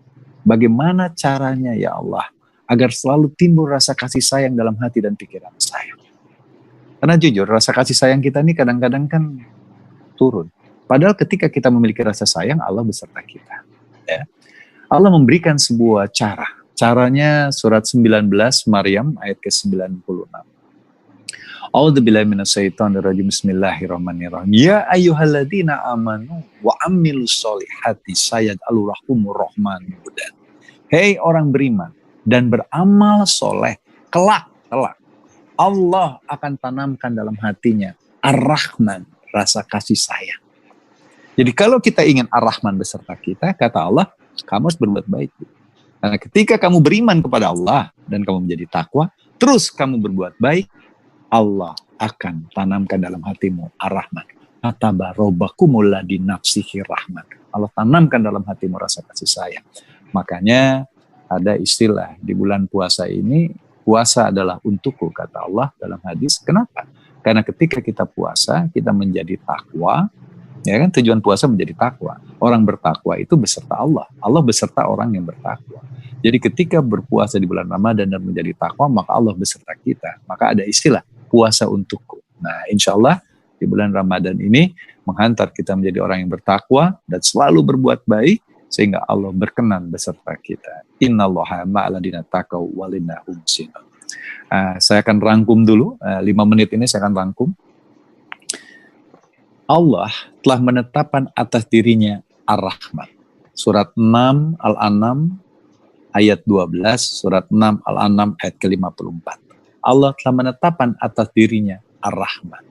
bagaimana caranya ya Allah agar selalu timbul rasa kasih sayang dalam hati dan pikiran saya. Karena jujur rasa kasih sayang kita ini kadang-kadang kan turun. Padahal ketika kita memiliki rasa sayang, Allah beserta kita. Ya. Allah memberikan sebuah cara. Caranya surat 19 Maryam ayat ke-96. A'udzubillahi minasyaitonirrajim. Bismillahirrahmanirrahim. Ya ayyuhalladzina amanu wa amilus solihati sayad'alur rahumur rahmanur rahim. Hei orang beriman dan beramal soleh, kelak Allah akan tanamkan dalam hatinya Ar-Rahman, rasa kasih sayang. Jadi kalau kita ingin Ar-Rahman beserta kita, kata Allah, kamu harus berbuat baik. Karena ketika kamu beriman kepada Allah dan kamu menjadi takwa, terus kamu berbuat baik, Allah akan tanamkan dalam hatimu Ar-Rahman. Atabarobakumul ladzi nafsihi rahman. Allah tanamkan dalam hatimu rasa kasih sayang. Makanya ada istilah di bulan puasa ini, puasa adalah untukku, kata Allah dalam hadis. Kenapa? Karena ketika kita puasa, kita menjadi takwa. Ya kan, tujuan puasa menjadi takwa. Orang bertakwa itu beserta Allah. Allah beserta orang yang bertakwa. Jadi ketika berpuasa di bulan Ramadan dan menjadi takwa, maka Allah beserta kita. Maka ada istilah puasa untukku. Nah, insya Allah di bulan Ramadan ini menghantar kita menjadi orang yang bertakwa dan selalu berbuat baik, sehingga Allah berkenan beserta kita. Innallaha ma'aladina taqaw walina humsin. Saya akan rangkum dulu, 5 menit ini saya akan rangkum. Allah telah menetapkan atas dirinya Ar-Rahman. Surat 6 Al-An'am ayat 12, surat 6 Al-An'am ayat ke-54. Allah telah menetapkan atas dirinya Ar-Rahman.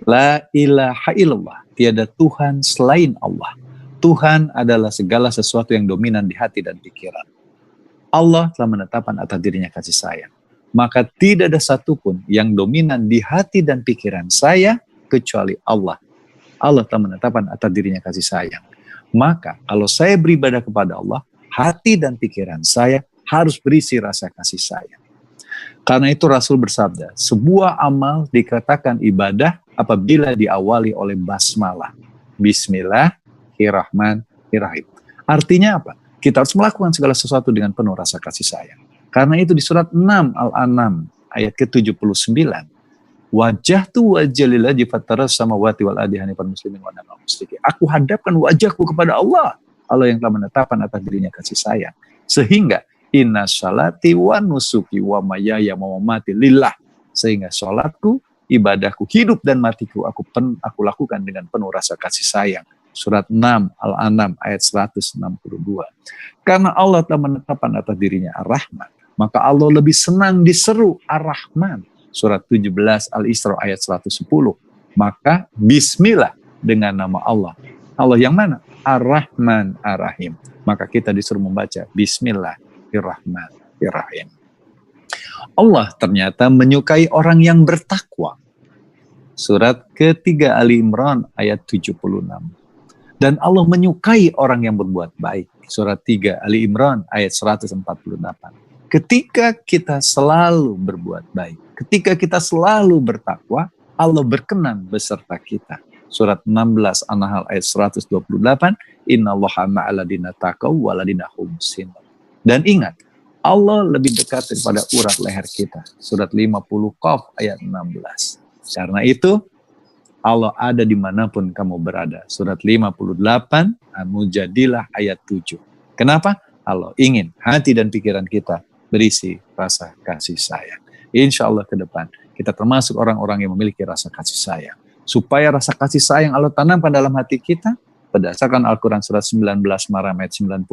La ilaha illallah, tiada Tuhan selain Allah. Tuhan adalah segala sesuatu yang dominan di hati dan pikiran. Allah telah menetapkan atas dirinya kasih sayang. Maka tidak ada satupun yang dominan di hati dan pikiran saya kecuali Allah. Allah telah menetapkan atas dirinya kasih sayang. Maka kalau saya beribadah kepada Allah, hati dan pikiran saya harus berisi rasa kasih sayang. Karena itu Rasul bersabda, sebuah amal dikatakan ibadah apabila diawali oleh basmalah. Bismillahirrahmanirrahim. Artinya apa? Kita harus melakukan segala sesuatu dengan penuh rasa kasih sayang. Karena itu di surat 6 Al-An'am ayat ke-79, wajahtu wajah lillahi fattaras samawati wal ardi hanifan muslimin wa ana musyrikin. Aku hadapkan wajahku kepada Allah. Allah yang telah menetapkan atas dirinya kasih sayang. Sehingga inna salati wa nusuki wa mayaya wa mamati lillah. Sehingga salatku, ibadahku, hidup dan matiku aku lakukan dengan penuh rasa kasih sayang. Surat 6 Al-An'am ayat 162. Karena Allah telah menetapkan atas dirinya Ar-Rahman, maka Allah lebih senang diseru Ar-Rahman. Surat 17 Al-Isra ayat 110. Maka bismillah dengan nama Allah. Allah yang mana? Ar-Rahman Ar-Rahim. Maka kita disuruh membaca Bismillahirrahmanirrahim. Allah ternyata menyukai orang yang bertakwa. Surat ketiga Ali Imran ayat 76. Dan Allah menyukai orang yang berbuat baik. Surat 3 Ali Imran ayat 148. Ketika kita selalu berbuat baik, ketika kita selalu bertakwa, Allah berkenan beserta kita. Surat 16 An-Nahl ayat 128, innallaha ma'aladina taqaw waladina humsin. Dan ingat, Allah lebih dekat daripada urat leher kita. Surat 50 Qaf ayat 16. Karena itu, Allah ada dimanapun kamu berada. Surat 58 Al-Mujadilah ayat 7. Kenapa? Allah ingin hati dan pikiran kita berisi rasa kasih sayang. Insya Allah ke depan kita termasuk orang-orang yang memiliki rasa kasih sayang. Supaya rasa kasih sayang Allah tanamkan dalam hati kita, berdasarkan Al-Quran surat 19 Maryam ayat 96,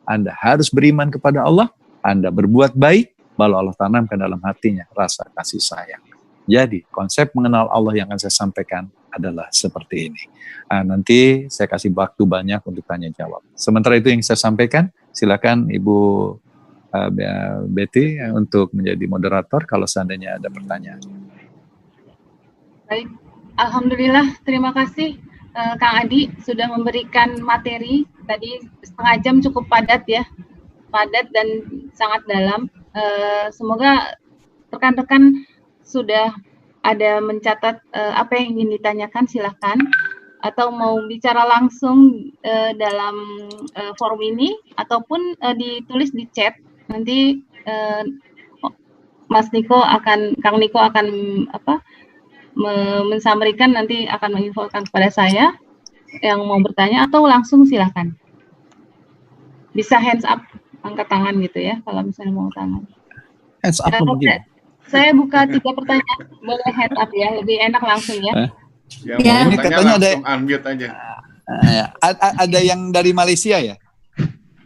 Anda harus beriman kepada Allah, Anda berbuat baik, lalu Allah tanamkan dalam hatinya rasa kasih sayang. Jadi konsep mengenal Allah yang akan saya sampaikan adalah seperti ini. Nanti saya kasih waktu banyak untuk tanya jawab. Sementara itu yang saya sampaikan, silakan Ibu Betty untuk menjadi moderator kalau seandainya ada pertanyaan. Baik, alhamdulillah, terima kasih Kang Adi sudah memberikan materi tadi setengah jam, cukup padat ya, padat dan sangat dalam. Semoga rekan-rekan sudah ada mencatat apa yang ingin ditanyakan, silahkan. Atau mau bicara langsung dalam forum ini, ataupun ditulis di chat. Nanti Kang Niko akan mensummarikan, nanti akan menginfokan kepada saya yang mau bertanya, atau langsung silahkan. Bisa hands up, angkat tangan gitu ya, kalau misalnya mau tangan. Hands up begini. Saya buka 3 pertanyaan, boleh head up ya, lebih enak langsung ya. Ya, ini katanya ada unmute aja. Ada yang dari Malaysia ya?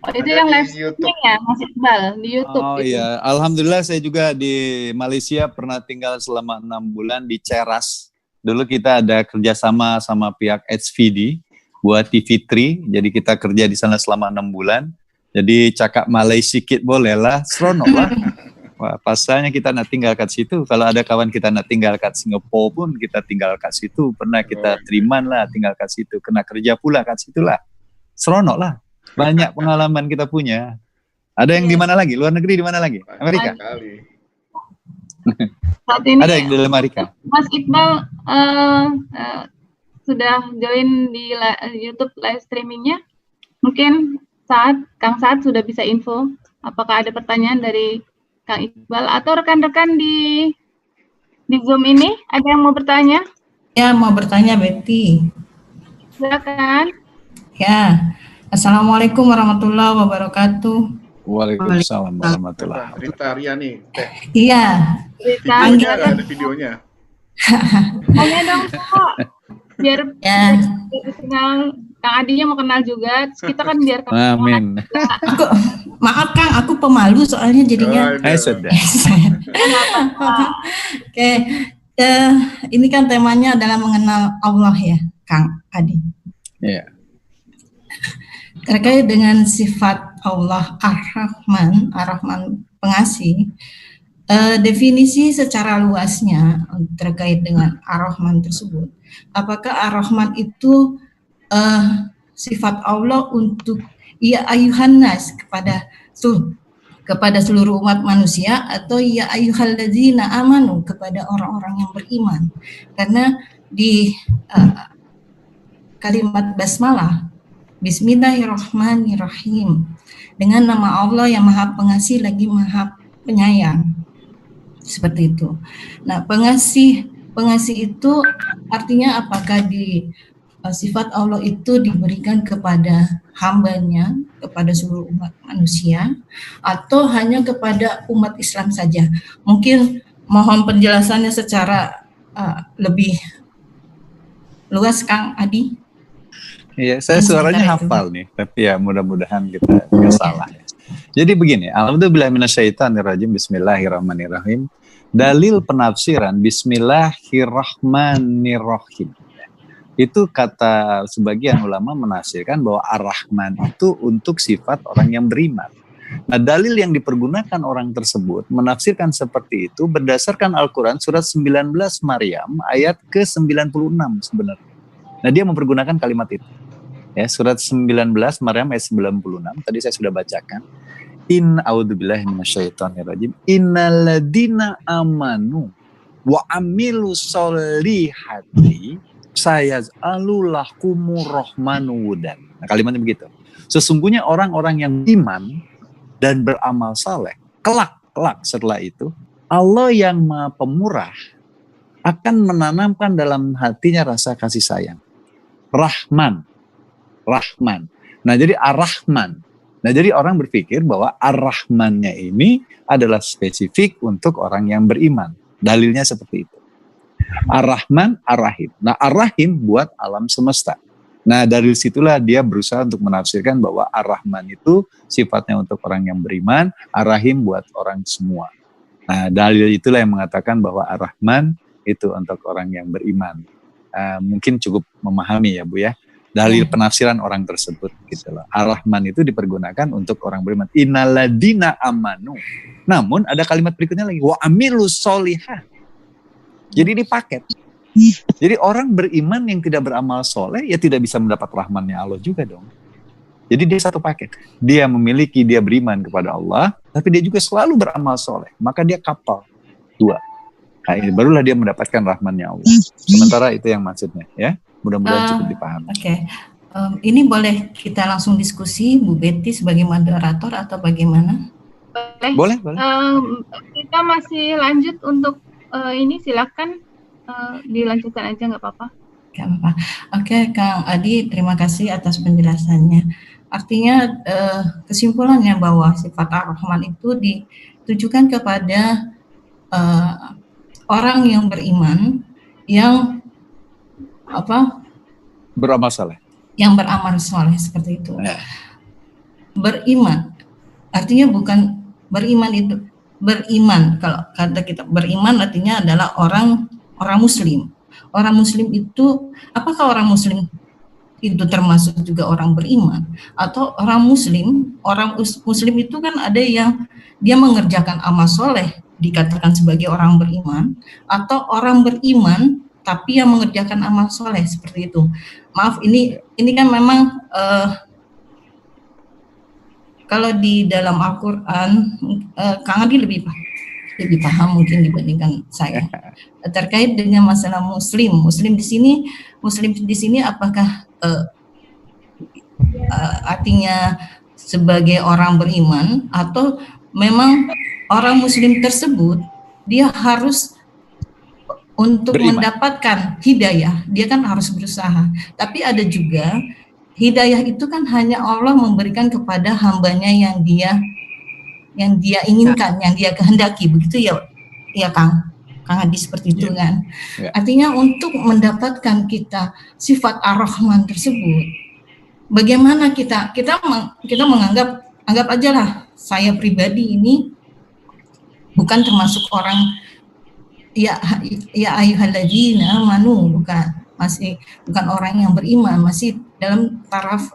Oh, itu yang live streaming ya, Mas Iqbal, di YouTube. Oh gitu. Iya, alhamdulillah saya juga di Malaysia pernah tinggal selama 6 bulan di Ceras. Dulu kita ada kerjasama sama pihak HVD buat TV3, jadi kita kerja di sana selama 6 bulan. Jadi cakap Malaysia sikit boleh lah, seronok lah. Wah, pasalnya kita nak tinggal kat situ. Kalau ada kawan kita nak tinggal kat Singapura pun kita tinggal kat situ. Pernah kita teriman lah tinggal kat situ. Kena kerja pula kat situ lah. Seronok lah. Banyak pengalaman kita punya. Ada yang di mana lagi? Luar negeri di mana lagi? Amerika? Saat ini ada yang di Amerika. Mas Iqbal sudah join di YouTube live streamingnya. Mungkin Kang Saad sudah bisa info apakah ada pertanyaan dari Kang Iqbal atau rekan-rekan di Zoom ini ada yang mau bertanya? Ya, mau bertanya Betty. Silakan. Ya. Assalamualaikum warahmatullahi wabarakatuh. Waalaikumsalam warahmatullahi wabarakatuh. Rita Riani. Iya. Ada videonya. Tanya dong, Kak. Biar kenal, Kang Adinya mau kenal juga. Kita kan biar kenal. Amin. Maaf Kang, aku pemalu soalnya jadinya. Sudah. Oke. Ini kan temanya adalah mengenal Allah ya, Kang Adi. Iya. Terkait dengan sifat Allah Ar-Rahman pengasih, definisi secara luasnya terkait dengan Ar-Rahman tersebut. Apakah Ar-Rahman itu sifat Allah untuk ya ayuhan nas kepada seluruh umat manusia, atau ya ayyuhalladzina amanu kepada orang-orang yang beriman? Karena di kalimat basmalah, Bismillahirrahmanirrahim, dengan nama Allah yang Maha Pengasih lagi Maha Penyayang, seperti itu. Nah, pengasih itu artinya apakah di sifat Allah itu diberikan kepada hambanya, kepada seluruh umat manusia, atau hanya kepada umat Islam saja? Mungkin mohon penjelasannya secara lebih luas, Kang Adi. Iya, saya suaranya hafal nih, tapi ya mudah-mudahan kita nggak salah ya. Jadi begini, alhamdulillah minasyaitonirrajim, bismillahirrahmanirrahim. Dalil penafsiran bismillahirrahmanirrahim. Itu kata sebagian ulama menafsirkan bahwa Ar-Rahman itu untuk sifat orang yang beriman. Nah, dalil yang dipergunakan orang tersebut menafsirkan seperti itu berdasarkan Al-Quran surat 19 Maryam ayat ke-96 sebenarnya. Nah, dia mempergunakan kalimat itu. Ya, surat 19 Maryam ayat 96 tadi saya sudah bacakan. A'udzubillahi minasyaitonirrajim. Innaladina amanu wa amilu sholihati sayaz'alulahkumur rahmanu wudan. Nah, kalimatnya begitu. Sesungguhnya orang-orang yang iman dan beramal saleh, kelak setelah itu Allah yang Maha Pemurah akan menanamkan dalam hatinya rasa kasih sayang. Rahman. Nah, jadi Ar-Rahman. Nah, jadi orang berpikir bahwa Ar-Rahmannya ini adalah spesifik untuk orang yang beriman. Dalilnya seperti itu. Ar-Rahman, Ar-Rahim. Nah, Ar-Rahim buat alam semesta. Nah, dari situlah dia berusaha untuk menafsirkan bahwa Ar-Rahman itu sifatnya untuk orang yang beriman, Ar-Rahim buat orang semua. Nah, dalil itulah yang mengatakan bahwa Ar-Rahman itu untuk orang yang beriman. Mungkin cukup memahami ya Bu ya. Dalil penafsiran orang tersebut gitu loh. Ar-Rahman itu dipergunakan untuk orang beriman. Innaladina amanu. Namun ada kalimat berikutnya lagi, wa amilus sholihah. Jadi dipaket. Jadi orang beriman yang tidak beramal soleh ya tidak bisa mendapat rahmannya Allah juga dong. Jadi dia satu paket. Dia memiliki, dia beriman kepada Allah, tapi dia juga selalu beramal soleh. Maka dia kapal dua. Nah, ini barulah dia mendapatkan rahmannya Allah. Sementara itu yang maksudnya ya. Mudah-mudahan cukup dipahami. Oke. Ini boleh kita langsung diskusi Bu Betty sebagai moderator atau bagaimana? Boleh. Kita masih lanjut untuk ini, silakan dilanjutkan aja, nggak apa-apa. Nggak apa-apa. Oke, Kang Adi, terima kasih atas penjelasannya. Artinya kesimpulannya bahwa sifat Ar-Rahman itu ditujukan kepada orang yang beriman, yang beramal saleh. Yang beramal saleh seperti itu. Ya. Beriman, artinya bukan beriman itu beriman. Kalau kata kita beriman artinya adalah orang Muslim. Orang Muslim itu, apakah orang Muslim itu termasuk juga orang beriman? Atau orang Muslim itu kan ada yang dia mengerjakan amal soleh dikatakan sebagai orang beriman, atau orang beriman tapi yang mengerjakan amal soleh seperti itu. Maaf, ini kan memang kalau di dalam Al-Qur'an Kang Adi lebih paham mungkin dibandingkan saya terkait dengan masalah muslim di sini apakah artinya sebagai orang beriman atau memang orang muslim tersebut dia harus untuk mendapatkan hidayah, dia kan harus berusaha. Tapi ada juga hidayah itu kan hanya Allah memberikan kepada hambanya yang dia inginkan, yang dia kehendaki, begitu ya Kang Adi, seperti itu kan. Artinya untuk mendapatkan kita sifat Ar-Rahman tersebut, bagaimana kita anggap aja lah, saya pribadi ini bukan termasuk orang ya ayyuhalladzina amanu, bukan orang yang beriman, masih dalam taraf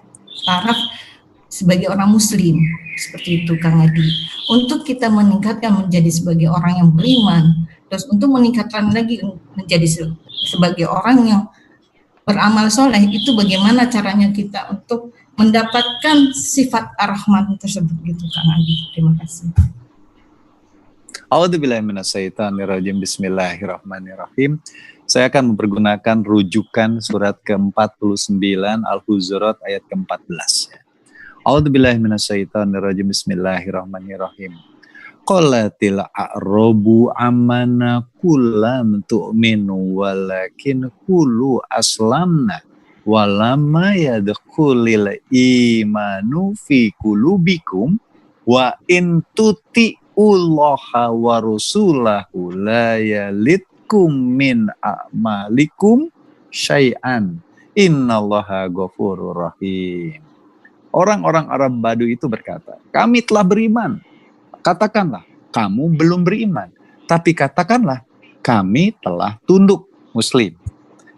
sebagai orang muslim, seperti itu Kang Adi. Untuk kita meningkatkan menjadi sebagai orang yang beriman, terus untuk meningkatkan lagi menjadi sebagai orang yang beramal soleh, itu bagaimana caranya kita untuk mendapatkan sifat Ar-Rahman tersebut, gitu Kang Adi. Terima kasih. A'udzubillahiminasyaitonirrajim. Bismillahirrahmanirrahim. Saya akan mempergunakan rujukan surat ke-49 Al-Hujurat ayat ke-14. A'udzubillahiminasyaitonirrajim. Bismillahirrahmanirrahim. Qalatil a'rabu amana kullam tu'minu walakin qulu aslamna walamma yadkhulil imanu fi qulubikum wa in tuti'ullaha wa rasulahu la yalitkum min a'malikum syai'an innallaha ghafurur rahim. Orang-orang Arab Badu itu berkata, kami telah beriman. Katakanlah, kamu belum beriman. Tapi katakanlah, kami telah tunduk, muslim.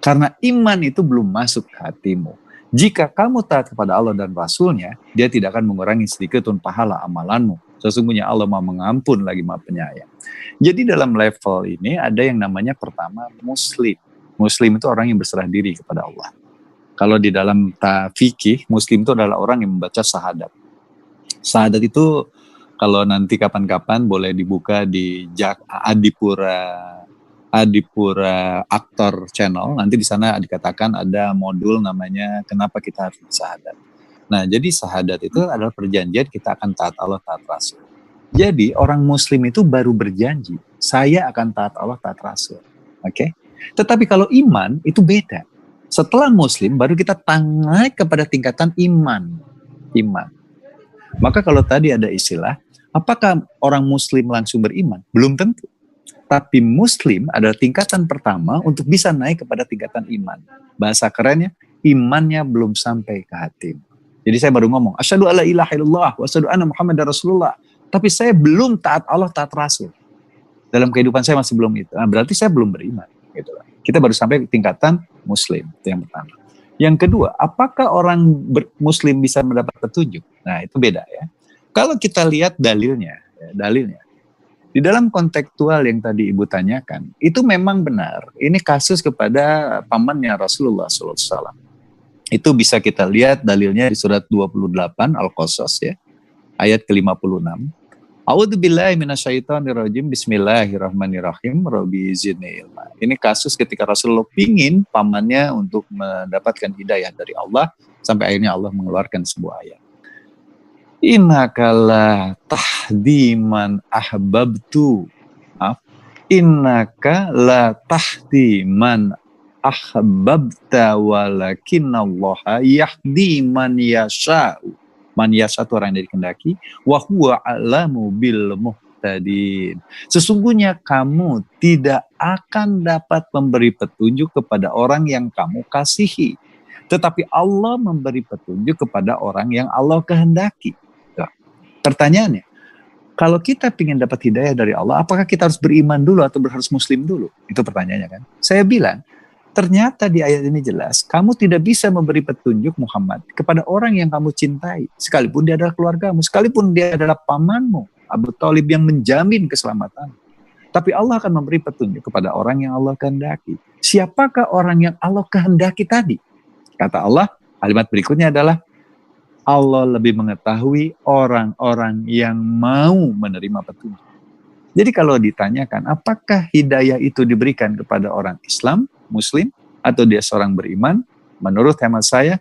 Karena iman itu belum masuk ke hatimu. Jika kamu taat kepada Allah dan Rasulnya, dia tidak akan mengurangi sedikit pun pahala amalanmu. Sesungguhnya Allah Maha Mengampun lagi Maha Penyayang. Jadi dalam level ini ada yang namanya pertama muslim. Muslim itu orang yang berserah diri kepada Allah. Kalau di dalam fikih, muslim itu adalah orang yang membaca syahadat. Syahadat itu kalau nanti kapan-kapan boleh dibuka di Adipura Aktor Channel. Nanti di sana dikatakan ada modul namanya kenapa kita harus bersyahadat. Nah, jadi syahadat itu adalah perjanjian kita akan taat Allah, taat Rasul. Jadi orang muslim itu baru berjanji, saya akan taat Allah, taat Rasul. Oke? Tetapi kalau iman itu beda. Setelah muslim baru kita naik kepada tingkatan iman. Maka kalau tadi ada istilah, apakah orang muslim langsung beriman? Belum tentu. Tapi muslim adalah tingkatan pertama untuk bisa naik kepada tingkatan iman. Bahasa kerennya, imannya belum sampai ke hati. Jadi saya baru ngomong, asyhadu alla ilaha illallah wa asyhadu anna muhammadar rasulullah. Tapi saya belum taat Allah, taat Rasul. Dalam kehidupan saya masih belum itu. Nah, berarti saya belum beriman. Gitu. Kita baru sampai tingkatan muslim, itu yang pertama. Yang kedua, apakah orang muslim bisa mendapat petunjuk? Nah, itu beda ya. Kalau kita lihat dalilnya, di dalam kontekstual yang tadi Ibu tanyakan, itu memang benar. Ini kasus kepada pamannya Rasulullah SAW. Itu bisa kita lihat dalilnya di surat 28 Al-Qasas ya, ayat ke-56. A'udzubillahi minasyaitonirrajim. Bismillahirrahmanirrahim. Rabbi zidni ilma. Ini kasus ketika Rasulullah pingin pamannya untuk mendapatkan hidayah dari Allah, sampai akhirnya Allah mengeluarkan sebuah ayat. Innaka la tahdi man ahbabtu. Innaka la tahdi man ahbabta walakinallaha yahdi man yasha'u. Man yasha itu orang yang dikehendaki, wa huwa a'lamu bil muhtadin. Sesungguhnya kamu tidak akan dapat memberi petunjuk kepada orang yang kamu kasihi, tetapi Allah memberi petunjuk kepada orang yang Allah kehendaki. Tuh. Pertanyaannya, kalau kita ingin dapat hidayah dari Allah, apakah kita harus beriman dulu atau harus muslim dulu? Itu pertanyaannya kan. Saya bilang, ternyata di ayat ini jelas, kamu tidak bisa memberi petunjuk Muhammad kepada orang yang kamu cintai, sekalipun dia adalah keluargamu, sekalipun dia adalah pamanmu, Abu Thalib yang menjamin keselamatan. Tapi Allah akan memberi petunjuk kepada orang yang Allah kehendaki. Siapakah orang yang Allah kehendaki tadi? Kata Allah, kalimat berikutnya adalah, Allah lebih mengetahui orang-orang yang mau menerima petunjuk. Jadi kalau ditanyakan apakah hidayah itu diberikan kepada orang Islam, Muslim, atau dia seorang beriman, menurut hemat saya,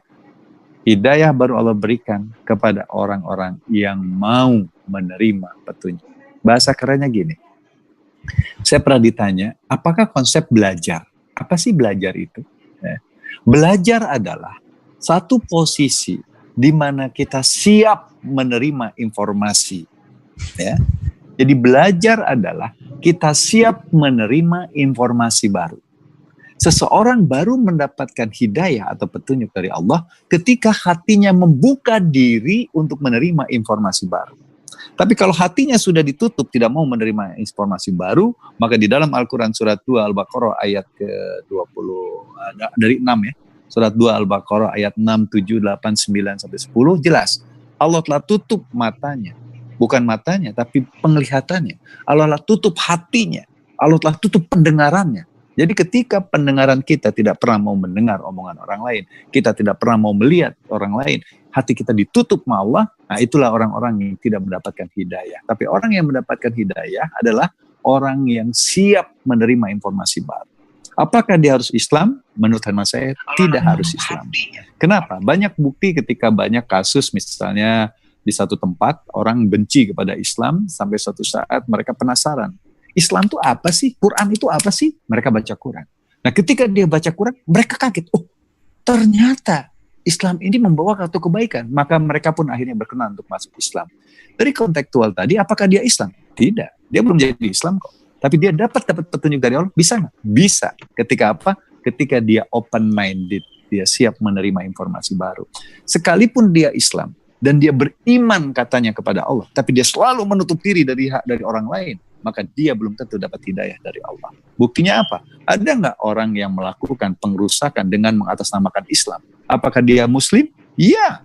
hidayah baru Allah berikan kepada orang-orang yang mau menerima petunjuk. Bahasa kerennya gini, saya pernah ditanya, apakah konsep belajar? Apa sih belajar itu? Belajar adalah satu posisi di mana kita siap menerima informasi. Ya. Jadi belajar adalah kita siap menerima informasi baru. Seseorang baru mendapatkan hidayah atau petunjuk dari Allah ketika hatinya membuka diri untuk menerima informasi baru. Tapi kalau hatinya sudah ditutup, tidak mau menerima informasi baru, maka di dalam Al-Quran surat 2 Al-Baqarah ayat ke-20, dari 6 ya, surat 2 Al-Baqarah ayat 6, 7, 8, 9, sampai 10, jelas. Allah telah tutup matanya, bukan matanya, tapi penglihatannya. Allah telah tutup hatinya, Allah telah tutup pendengarannya. Jadi ketika pendengaran kita tidak pernah mau mendengar omongan orang lain, kita tidak pernah mau melihat orang lain, hati kita ditutup sama Allah, nah itulah orang-orang yang tidak mendapatkan hidayah. Tapi orang yang mendapatkan hidayah adalah orang yang siap menerima informasi baru. Apakah dia harus Islam? Menurut hemat saya, tidak harus Islam. Kenapa? Banyak bukti ketika banyak kasus, misalnya di satu tempat, orang benci kepada Islam, sampai suatu saat mereka penasaran. Islam itu apa sih? Quran itu apa sih? Mereka baca Quran. Nah ketika dia baca Quran, mereka kaget. Oh, ternyata Islam ini membawa satu kebaikan. Maka mereka pun akhirnya berkenan untuk masuk Islam. Dari kontekstual tadi, apakah dia Islam? Tidak. Dia belum jadi Islam kok. Tapi dia dapat petunjuk dari Allah. Bisa nggak? Bisa. Ketika apa? Ketika dia open-minded. Dia siap menerima informasi baru. Sekalipun dia Islam, dan dia beriman katanya kepada Allah, tapi dia selalu menutup diri dari orang lain, maka dia belum tentu dapat hidayah dari Allah. Buktinya apa? Ada nggak orang yang melakukan pengrusakan dengan mengatasnamakan Islam? Apakah dia Muslim? Iya.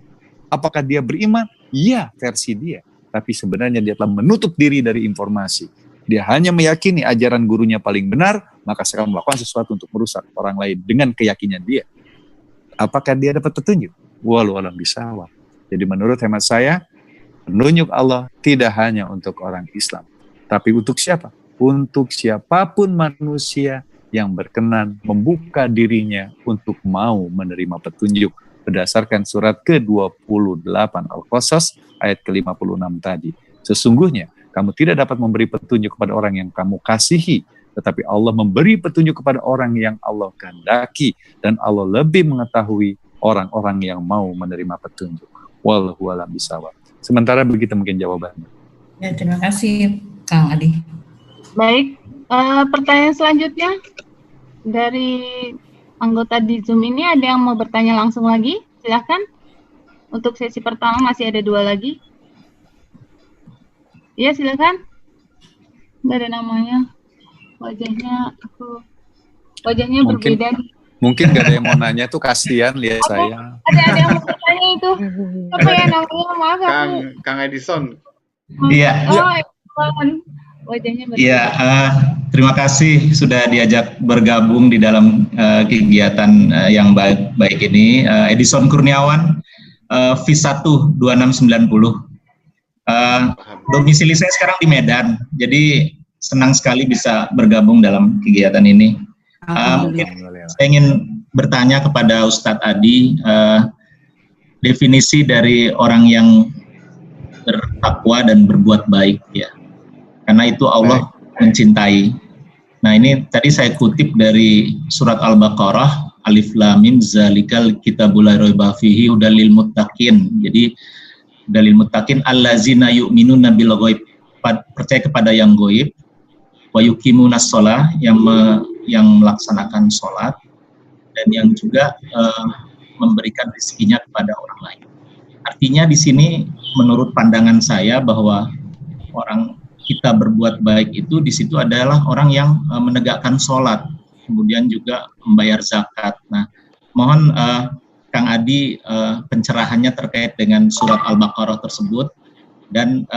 Apakah dia beriman? Iya, versi dia. Tapi sebenarnya dia telah menutup diri dari informasi. Dia hanya meyakini ajaran gurunya paling benar, maka sekarang melakukan sesuatu untuk merusak orang lain dengan keyakinan dia. Apakah dia dapat petunjuk? Wallahu a'lam bishawab. Jadi menurut hemat saya, petunjuk Allah tidak hanya untuk orang Islam. Tapi untuk siapa? Untuk siapapun manusia yang berkenan membuka dirinya untuk mau menerima petunjuk. Berdasarkan surat ke-28 Al-Qasas ayat ke-56 tadi. Sesungguhnya kamu tidak dapat memberi petunjuk kepada orang yang kamu kasihi. Tetapi Allah memberi petunjuk kepada orang yang Allah kehendaki. Dan Allah lebih mengetahui orang-orang yang mau menerima petunjuk. Wallahu a'lam bishawab. Sementara begitu mungkin jawabannya. Ya, terima kasih Kang Adi. Baik, pertanyaan selanjutnya dari anggota di Zoom ini, ada yang mau bertanya langsung lagi? Silakan. Untuk sesi pertama masih ada 2 lagi. Ya, silakan. Nggak ada namanya. Wajahnya berbeda. Mungkin gak ada yang mau nanya tuh, kasihan lihat saya. Ada yang mau bertanya itu. Apa ya namanya? Maaf aku. Kang Edison. Iya. Wajahnya berbeda. Iya, terima kasih sudah diajak bergabung di dalam kegiatan yang baik ini. Edison Kurniawan, V1 2690. Domisili saya sekarang di Medan, jadi senang sekali bisa bergabung dalam kegiatan ini. Mungkin saya ingin bertanya kepada Ustadz Adi, definisi dari orang yang bertakwa dan berbuat baik, ya. Karena itu Allah mencintai. Nah, ini tadi saya kutip dari surat Al-Baqarah, Alif Lam Mim zalikal kitabul la raiba fihi hudal lil muttaqin. Jadi dalil muttaqin allazina yu'minuna bil ghaib, percaya kepada yang gaib, wa yuqimunas shalah, yang melaksanakan sholat, dan yang juga memberikan rezekinya kepada orang lain. Artinya di sini menurut pandangan saya bahwa orang kita berbuat baik itu di situ adalah orang yang menegakkan sholat, kemudian juga membayar zakat. Nah, mohon Kang Adi pencerahannya terkait dengan surat Al-Baqarah tersebut, dan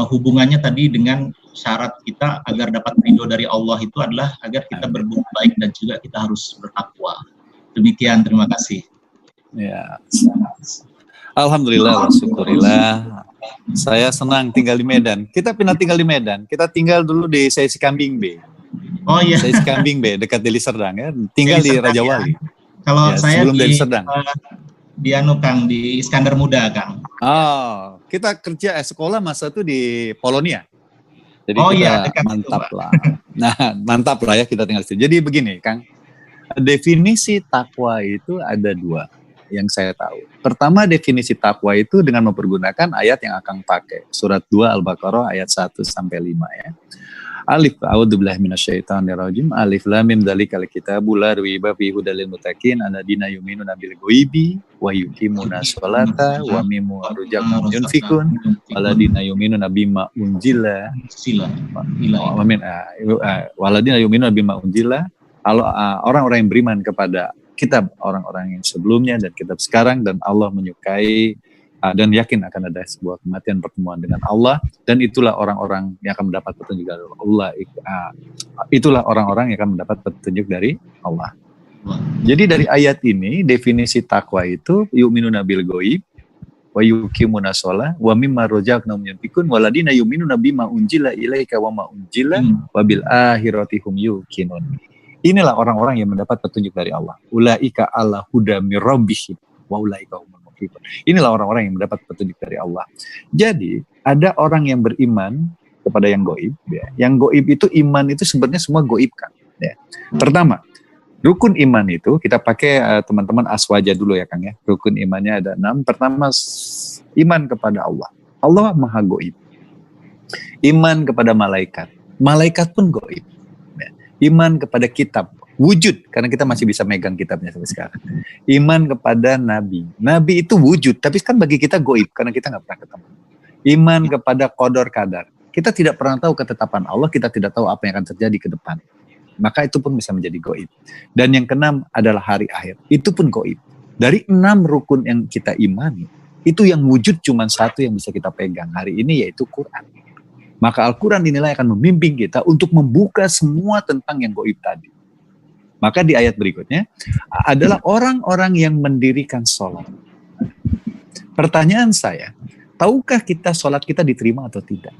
hubungannya tadi dengan syarat kita agar dapat ridho dari Allah itu adalah agar kita berbuat baik dan juga kita harus bertakwa. Demikian, terima kasih. Ya. Alhamdulillah, syukurillah. Saya senang tinggal di Medan. Kita pindah tinggal di Medan. Kita tinggal dulu di Seisi Kambing B. Oh iya. Seisi Kambing B, dekat Deli Serdang ya. Tinggal di Raja Wali. Kalau Ya, saya sebelum Deli di Serdang. di Kang, di Iskandar Muda, Kang. Oh, kita kerja sekolah masa itu di Polonia. Jadi Oh kita iya, dekat mantap itu, Pak. lah. Nah, mantap lah ya kita tinggal di situ. Jadi begini, Kang. Definisi takwa itu ada dua yang saya tahu. Pertama, definisi takwa itu dengan mempergunakan ayat yang akan pakai. Surat 2 Al-Baqarah ayat 1 sampai 5 ya. Alif a'udzubillahi minasyaitonirrajim. Alif lam mim dzalikal kitabul la raiba fihi hudal lil muttaqin alladzina yu'minuna bil ghaibi wa yuqimuna sholata wa mimma razaqnahum yunfikun alladzina yu'minuna bima unzila waladina yu'minuna bima unzila. Orang-orang yang beriman kepada kitab orang-orang yang sebelumnya dan kitab sekarang, dan Allah menyukai dan yakin akan ada sebuah kematian pertemuan dengan Allah, dan itulah orang-orang yang akan mendapat petunjuk dari Allah. Itulah orang-orang yang akan mendapat petunjuk dari Allah. Jadi dari ayat ini definisi takwa itu yu'minuna bil ghaib wa yuqimuna shalah wa mimma razaqnahum yunfikun waladina yu'minuna bima unzila ilaika wa ma unzila wa bil akhirati hum yuqinun. Inilah orang-orang yang mendapat petunjuk dari Allah. Ulaika ala huda mir rabbihim wa ulaika humul muflihun. Inilah orang-orang yang mendapat petunjuk dari Allah. Jadi, ada orang yang beriman kepada yang gaib ya. Yang gaib itu iman itu sebenarnya semua gaib kan ya. Pertama, rukun iman itu kita pakai teman-teman aswaja dulu ya Kang ya. Rukun imannya ada 6. Pertama, iman kepada Allah. Allah Maha gaib. Iman kepada malaikat. Malaikat pun gaib. Iman kepada kitab, wujud, karena kita masih bisa megang kitabnya sampai sekarang. Iman kepada nabi. Nabi itu wujud, tapi kan bagi kita gaib, karena kita nggak pernah ketemu. Iman kepada qadar kadar. Kita tidak pernah tahu ketetapan Allah, kita tidak tahu apa yang akan terjadi ke depan. Maka itu pun bisa menjadi gaib. Dan yang keenam adalah hari akhir. Itu pun gaib. Dari 6 rukun yang kita imani, itu yang wujud cuma satu yang bisa kita pegang hari ini, yaitu Quran. Maka Al-Quran inilah yang akan membimbing kita untuk membuka semua tentang yang gaib tadi. Maka di ayat berikutnya adalah orang-orang yang mendirikan sholat. Pertanyaan saya, tahukah kita sholat kita diterima atau tidak?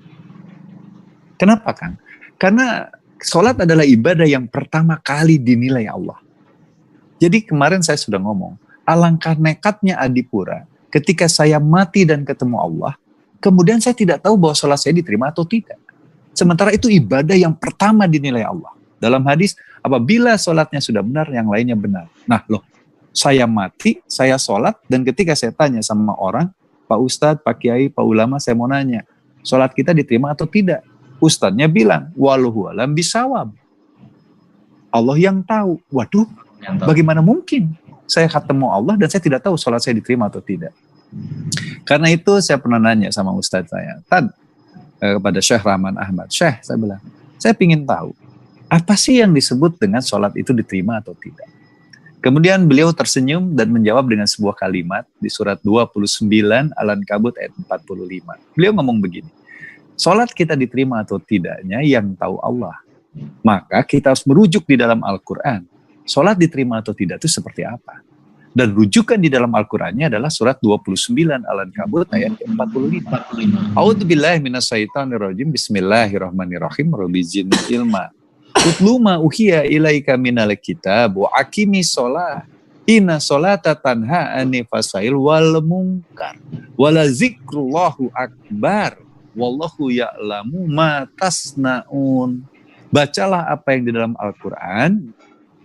Kenapa Kang? Karena sholat adalah ibadah yang pertama kali dinilai Allah. Jadi kemarin saya sudah ngomong, alangkah nekatnya Adipura ketika saya mati dan ketemu Allah, kemudian saya tidak tahu bahwa sholat saya diterima atau tidak. Sementara itu ibadah yang pertama dinilai Allah. Dalam hadis, apabila sholatnya sudah benar, yang lainnya benar. Nah loh, saya mati, saya sholat, dan ketika saya tanya sama orang, Pak Ustadz, Pak Kiai, Pak Ulama, saya mau nanya, sholat kita diterima atau tidak? Ustadznya bilang, wallahu alam bisawab. Allah yang tahu. Waduh, bagaimana mungkin saya ketemu Allah dan saya tidak tahu sholat saya diterima atau tidak? Karena itu saya pernah nanya sama Ustadz saya, kepada Syekh Rahman Ahmad, Syekh, saya bilang, saya ingin tahu, apa sih yang disebut dengan sholat itu diterima atau tidak? Kemudian beliau tersenyum dan menjawab dengan sebuah kalimat di surat 29 Al-Ankabut ayat 45. Beliau ngomong begini, sholat kita diterima atau tidaknya yang tahu Allah. Maka kita harus merujuk di dalam Al-Quran. Sholat diterima atau tidak itu seperti apa? Dan rujukan di dalam Al-Qur'annya adalah surat 29 Al-Ankabut ayat 45. A'udzubillahi minasyaitonirrajim. Bismillahirrahmanirrahim. Rabbi zidni ilma. Utlu ma uhiya ilaika minal kitab wa aqimis shalah. Inna sholata tanha 'anil fahsya'i wal munkar. Wala zikrullahu akbar. Wallahu ya'lamu ma tasnaun. Bacalah apa yang di dalam Al-Qur'an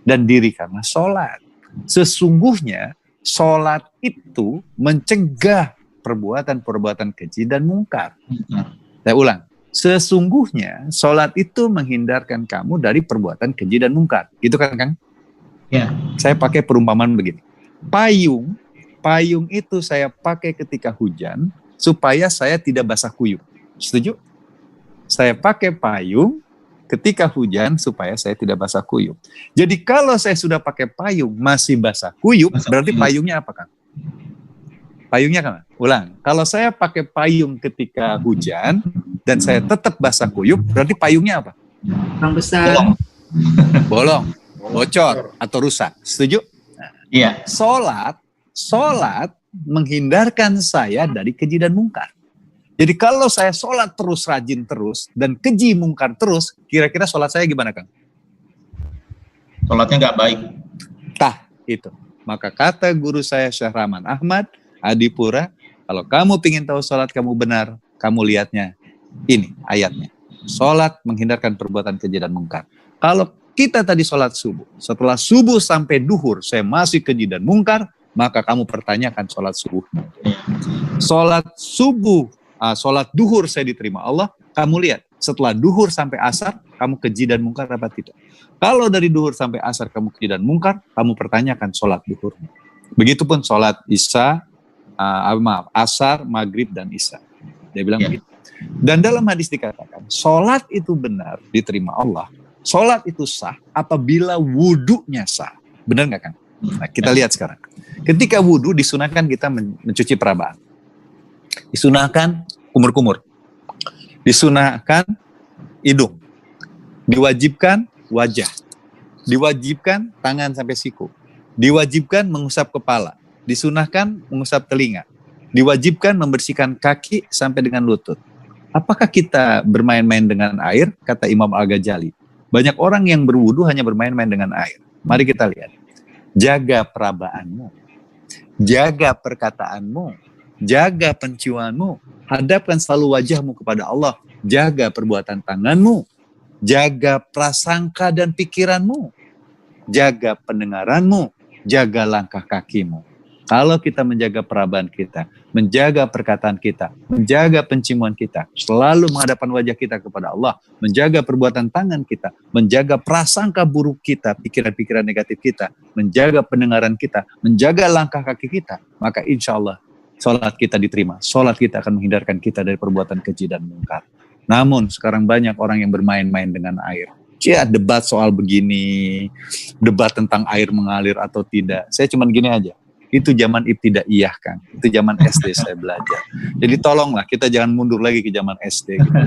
dan dirikanlah sholat. Sesungguhnya sholat itu mencegah perbuatan-perbuatan keji dan mungkar. Saya ulang, sesungguhnya sholat itu menghindarkan kamu dari perbuatan keji dan mungkar. Gitu kan Kang? Ya. Saya pakai perumpamaan begini. Payung itu saya pakai ketika hujan supaya saya tidak basah kuyup. Setuju? Saya pakai payung ketika hujan supaya saya tidak basah kuyup. Jadi kalau saya sudah pakai payung masih basah kuyup, berarti payungnya apa Kang? Payungnya kan? Ulang. Kalau saya pakai payung ketika hujan dan saya tetap basah kuyup, berarti payungnya apa? Yang besar. Bolong, bocor atau rusak. Setuju? Iya. Sholat menghindarkan saya dari keji dan mungkar. Jadi kalau saya sholat terus, rajin terus, dan keji mungkar terus, kira-kira sholat saya gimana, Kang? Sholatnya nggak baik. Tah, itu. Maka kata guru saya Syekh Rahman Ahmad, Adipura, kalau kamu ingin tahu sholat kamu benar, kamu lihatnya ini ayatnya. Sholat menghindarkan perbuatan keji dan mungkar. Kalau kita tadi sholat subuh, setelah subuh sampai duhur, saya masih keji dan mungkar, maka kamu pertanyakan sholat subuh. Sholat subuh, sholat duhur saya diterima Allah, kamu lihat, setelah duhur sampai asar, kamu keji dan mungkar apa tidak? Kalau dari duhur sampai asar kamu keji dan mungkar, kamu pertanyakan sholat duhur. Begitupun sholat isya, asar, maghrib, dan isya. Dia bilang begitu. Dan dalam hadis dikatakan, sholat itu benar diterima Allah. Sholat itu sah apabila wudunya sah. Benar nggak, Kang? Nah, kita lihat sekarang. Ketika wudu disunahkan kita mencuci perabaan. Disunahkan kumur-kumur. Disunahkan hidung. Diwajibkan wajah. Diwajibkan tangan sampai siku. Diwajibkan mengusap kepala. Disunahkan mengusap telinga. Diwajibkan membersihkan kaki sampai dengan lutut. Apakah kita bermain-main dengan air? Kata Imam Al-Ghazali. Banyak orang yang berwudu hanya bermain-main dengan air. Mari kita lihat. Jaga perabaanmu. Jaga perkataanmu. Jaga penciumanmu. Hadapkan selalu wajahmu kepada Allah. Jaga perbuatan tanganmu. Jaga prasangka dan pikiranmu. Jaga pendengaranmu. Jaga langkah kakimu. Kalau kita menjaga perabaan kita, menjaga perkataan kita, menjaga penciuman kita, selalu menghadapkan wajah kita kepada Allah, menjaga perbuatan tangan kita, menjaga prasangka buruk kita, pikiran-pikiran negatif kita, menjaga pendengaran kita, menjaga langkah kaki kita, maka insya Allah sholat kita diterima. Sholat kita akan menghindarkan kita dari perbuatan keji dan mungkar. Namun sekarang banyak orang yang bermain-main dengan air. Debat soal begini, debat tentang air mengalir atau tidak. Saya cuma gini aja. Itu zaman ibtidaiyah, Kang. Itu zaman SD saya belajar. Jadi tolonglah kita jangan mundur lagi ke zaman SD. Gitu.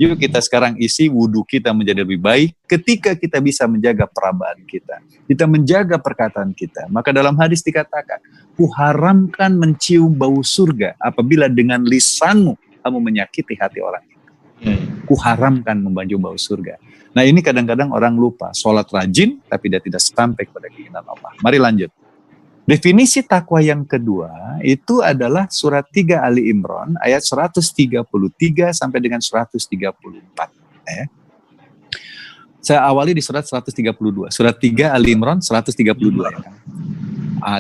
Yuk kita sekarang isi wudhu kita menjadi lebih baik ketika kita bisa menjaga perabaan kita. Kita menjaga perkataan kita. Maka dalam hadis dikatakan, kuharamkan mencium bau surga apabila dengan lisanmu kamu menyakiti hati orang itu. Kuharamkan membanjung bau surga. Nah ini kadang-kadang orang lupa. Sholat rajin tapi dia tidak sampai kepada keinginan Allah. Mari lanjut. Definisi takwa yang kedua itu adalah surat 3 Ali Imran ayat 133 sampai dengan 134. Ya. Saya awali di surat 132. Surat 3 Ali Imran 132. Ya kan?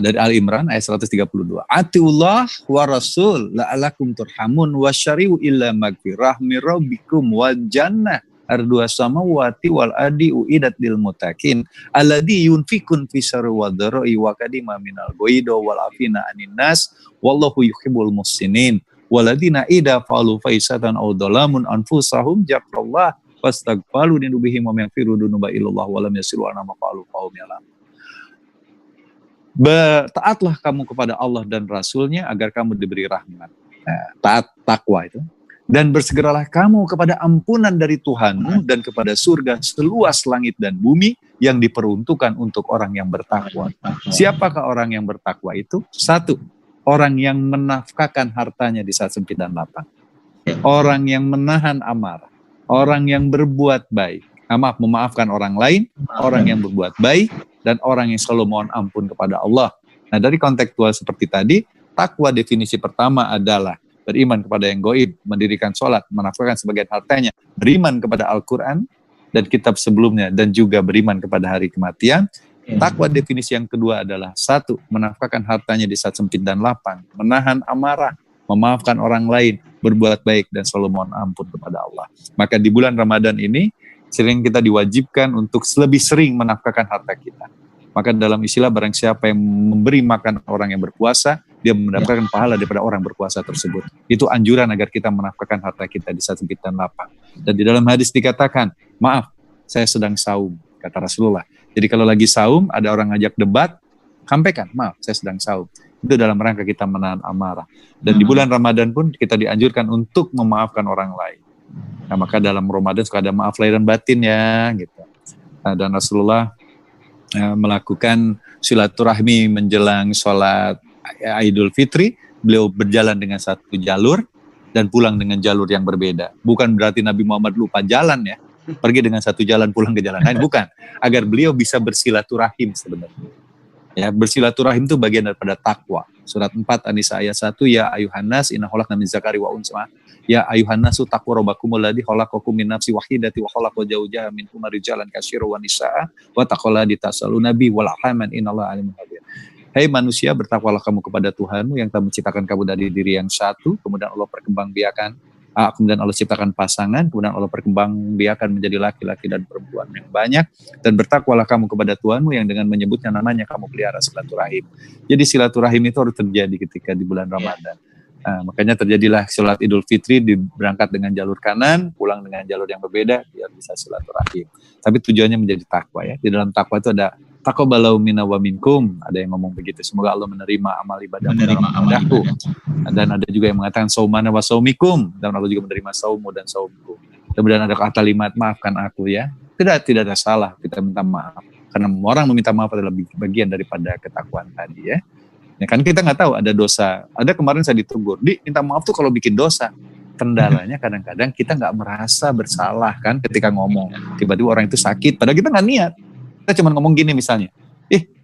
Dari Ali Imran ayat 132. Atiullah wa rasul la'alakum turhamun wa syari'u illa magfirah min rabbikum wa jannah ardua samawati wal ardi uidat lil muttaqin alladzi yunfikun fi syarri wa dharri wa kadima minal goido wal afina anin nas wallahu yuhibbul muhsinin waladina idza falu faisatan aw dalamun anfusahum jaqallah fastaghfaru dinubihim wa yaghfiru dunuba illallah wa lam yasiru ana ma falu qaum yalam. Taatlah kamu kepada Allah dan Rasulnya agar kamu diberi rahmat. Taat takwa itu. Dan bersegeralah kamu kepada ampunan dari Tuhanmu dan kepada surga seluas langit dan bumi yang diperuntukkan untuk orang yang bertakwa. Siapakah orang yang bertakwa itu? 1. Orang yang menafkahkan hartanya di saat sempit dan lapang. Orang yang menahan amarah. Orang yang berbuat baik. Memaafkan orang lain. Orang yang berbuat baik. Dan orang yang selalu mohon ampun kepada Allah. Nah dari kontekstual seperti tadi, takwa definisi pertama adalah beriman kepada yang gaib, mendirikan sholat, menafkahkan sebagian hartanya, beriman kepada Al-Quran dan kitab sebelumnya, dan juga beriman kepada hari kematian. Takwa definisi yang kedua adalah 1. Menafkahkan hartanya di saat sempit dan lapang, menahan amarah, memaafkan orang lain, berbuat baik, dan selalu mohon ampun kepada Allah. Maka di bulan Ramadan ini, sering kita diwajibkan untuk lebih sering menafkahkan harta kita. Maka dalam istilah barang siapa yang memberi makan orang yang berpuasa, dia mendapatkan pahala daripada orang berpuasa tersebut. Itu anjuran agar kita menafkahkan harta kita di saat sempit dan lapang. Dan di dalam hadis dikatakan, maaf, saya sedang saum, kata Rasulullah. Jadi kalau lagi saum, ada orang ngajak debat, sampaikan, maaf, saya sedang saum. Itu dalam rangka kita menahan amarah. Dan di bulan Ramadan pun kita dianjurkan untuk memaafkan orang lain. Nah, maka dalam Ramadan suka ada maaf lahir dan batin ya, gitu. Nah, dan Rasulullah melakukan silaturahmi menjelang sholat Idul Fitri, beliau berjalan dengan satu jalur dan pulang dengan jalur yang berbeda. Bukan berarti Nabi Muhammad lupa jalan ya, pergi dengan satu jalan pulang ke jalan lain, bukan. Agar beliau bisa bersilaturahim sebenarnya. Ya, bersilaturahim itu bagian daripada takwa. Surat 4 An-Nisa ayat 1, ya ayuhannas inna khalaqna min zakari wa unsa. Ya ayuhannasu taqu rabbakumul ladzi khalaqakum min nafsin wahidati wa khalaqa zawjaha minhum rijalan katsiran wa nisaa wa taqullaha tasaluna bi wal arhaman innallaha alimun khabir. Hai manusia, bertakwalah kamu kepada Tuhanmu yang telah menciptakan kamu dari diri yang satu, kemudian Allah perkembangbiakan, kemudian Allah ciptakan pasangan, kemudian Allah perkembangbiakan menjadi laki-laki dan perempuan yang banyak, dan bertakwalah kamu kepada Tuhanmu yang dengan menyebutnya namanya kamu pelihara silaturahim. Jadi silaturahim itu harus terjadi ketika di bulan Ramadan. Makanya terjadilah sholat Idul Fitri berangkat dengan jalur kanan, pulang dengan jalur yang berbeda biar bisa silaturahim. Tapi tujuannya menjadi takwa ya. Di dalam takwa itu ada taqabbalu minna wa minkum, ada yang ngomong begitu. Semoga Allah menerima amal ibadahmu dalam ibadahku. Dan ada juga yang mengatakan saumana wa saumikum, dan Allah juga menerima saummu dan saumku. Kemudian ada kalimat maafkan aku ya. Tidak ada salah kita minta maaf. Karena orang meminta maaf adalah bagian daripada ketakwaan tadi ya. Ya kan kita nggak tahu ada dosa. Ada kemarin saya ditegur, minta maaf tuh kalau bikin dosa. Kendalanya kadang-kadang kita nggak merasa bersalah kan ketika ngomong. Tiba-tiba orang itu sakit, padahal kita nggak niat. Kita cuma ngomong gini misalnya,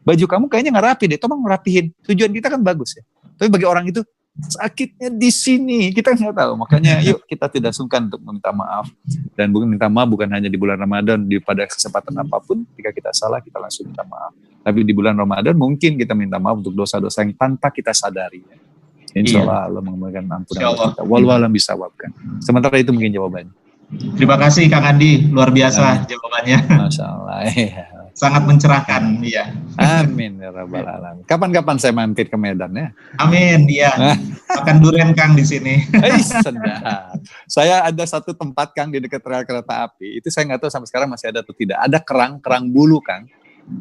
baju kamu kayaknya nggak rapi deh, tolong rapihin. Tujuan kita kan bagus ya. Tapi bagi orang itu sakitnya di sini, kita nggak tahu. Makanya yuk kita tidak sungkan untuk meminta maaf. Dan minta maaf bukan hanya di bulan Ramadan, pada kesempatan apapun. Ketika kita salah kita langsung minta maaf. Tapi di bulan Ramadan mungkin kita minta maaf untuk dosa-dosa yang tanpa kita sadari. Insya Allah Allah memberikan ampunan kita. Wallahu a'lam bishawab kan. Sementara itu mungkin jawabannya. Terima kasih Kang Andi, luar biasa jawabannya. Masya Allah. Ya. Sangat mencerahkan, ya. Amin ya rabbal alamin. Kapan-kapan saya mampir ke Medan ya? Amin, iya. Makan durian Kang di sini. Sedap. Saya ada satu tempat Kang di dekat rel kereta api. Itu saya nggak tahu sampai sekarang masih ada atau tidak. Ada kerang bulu Kang.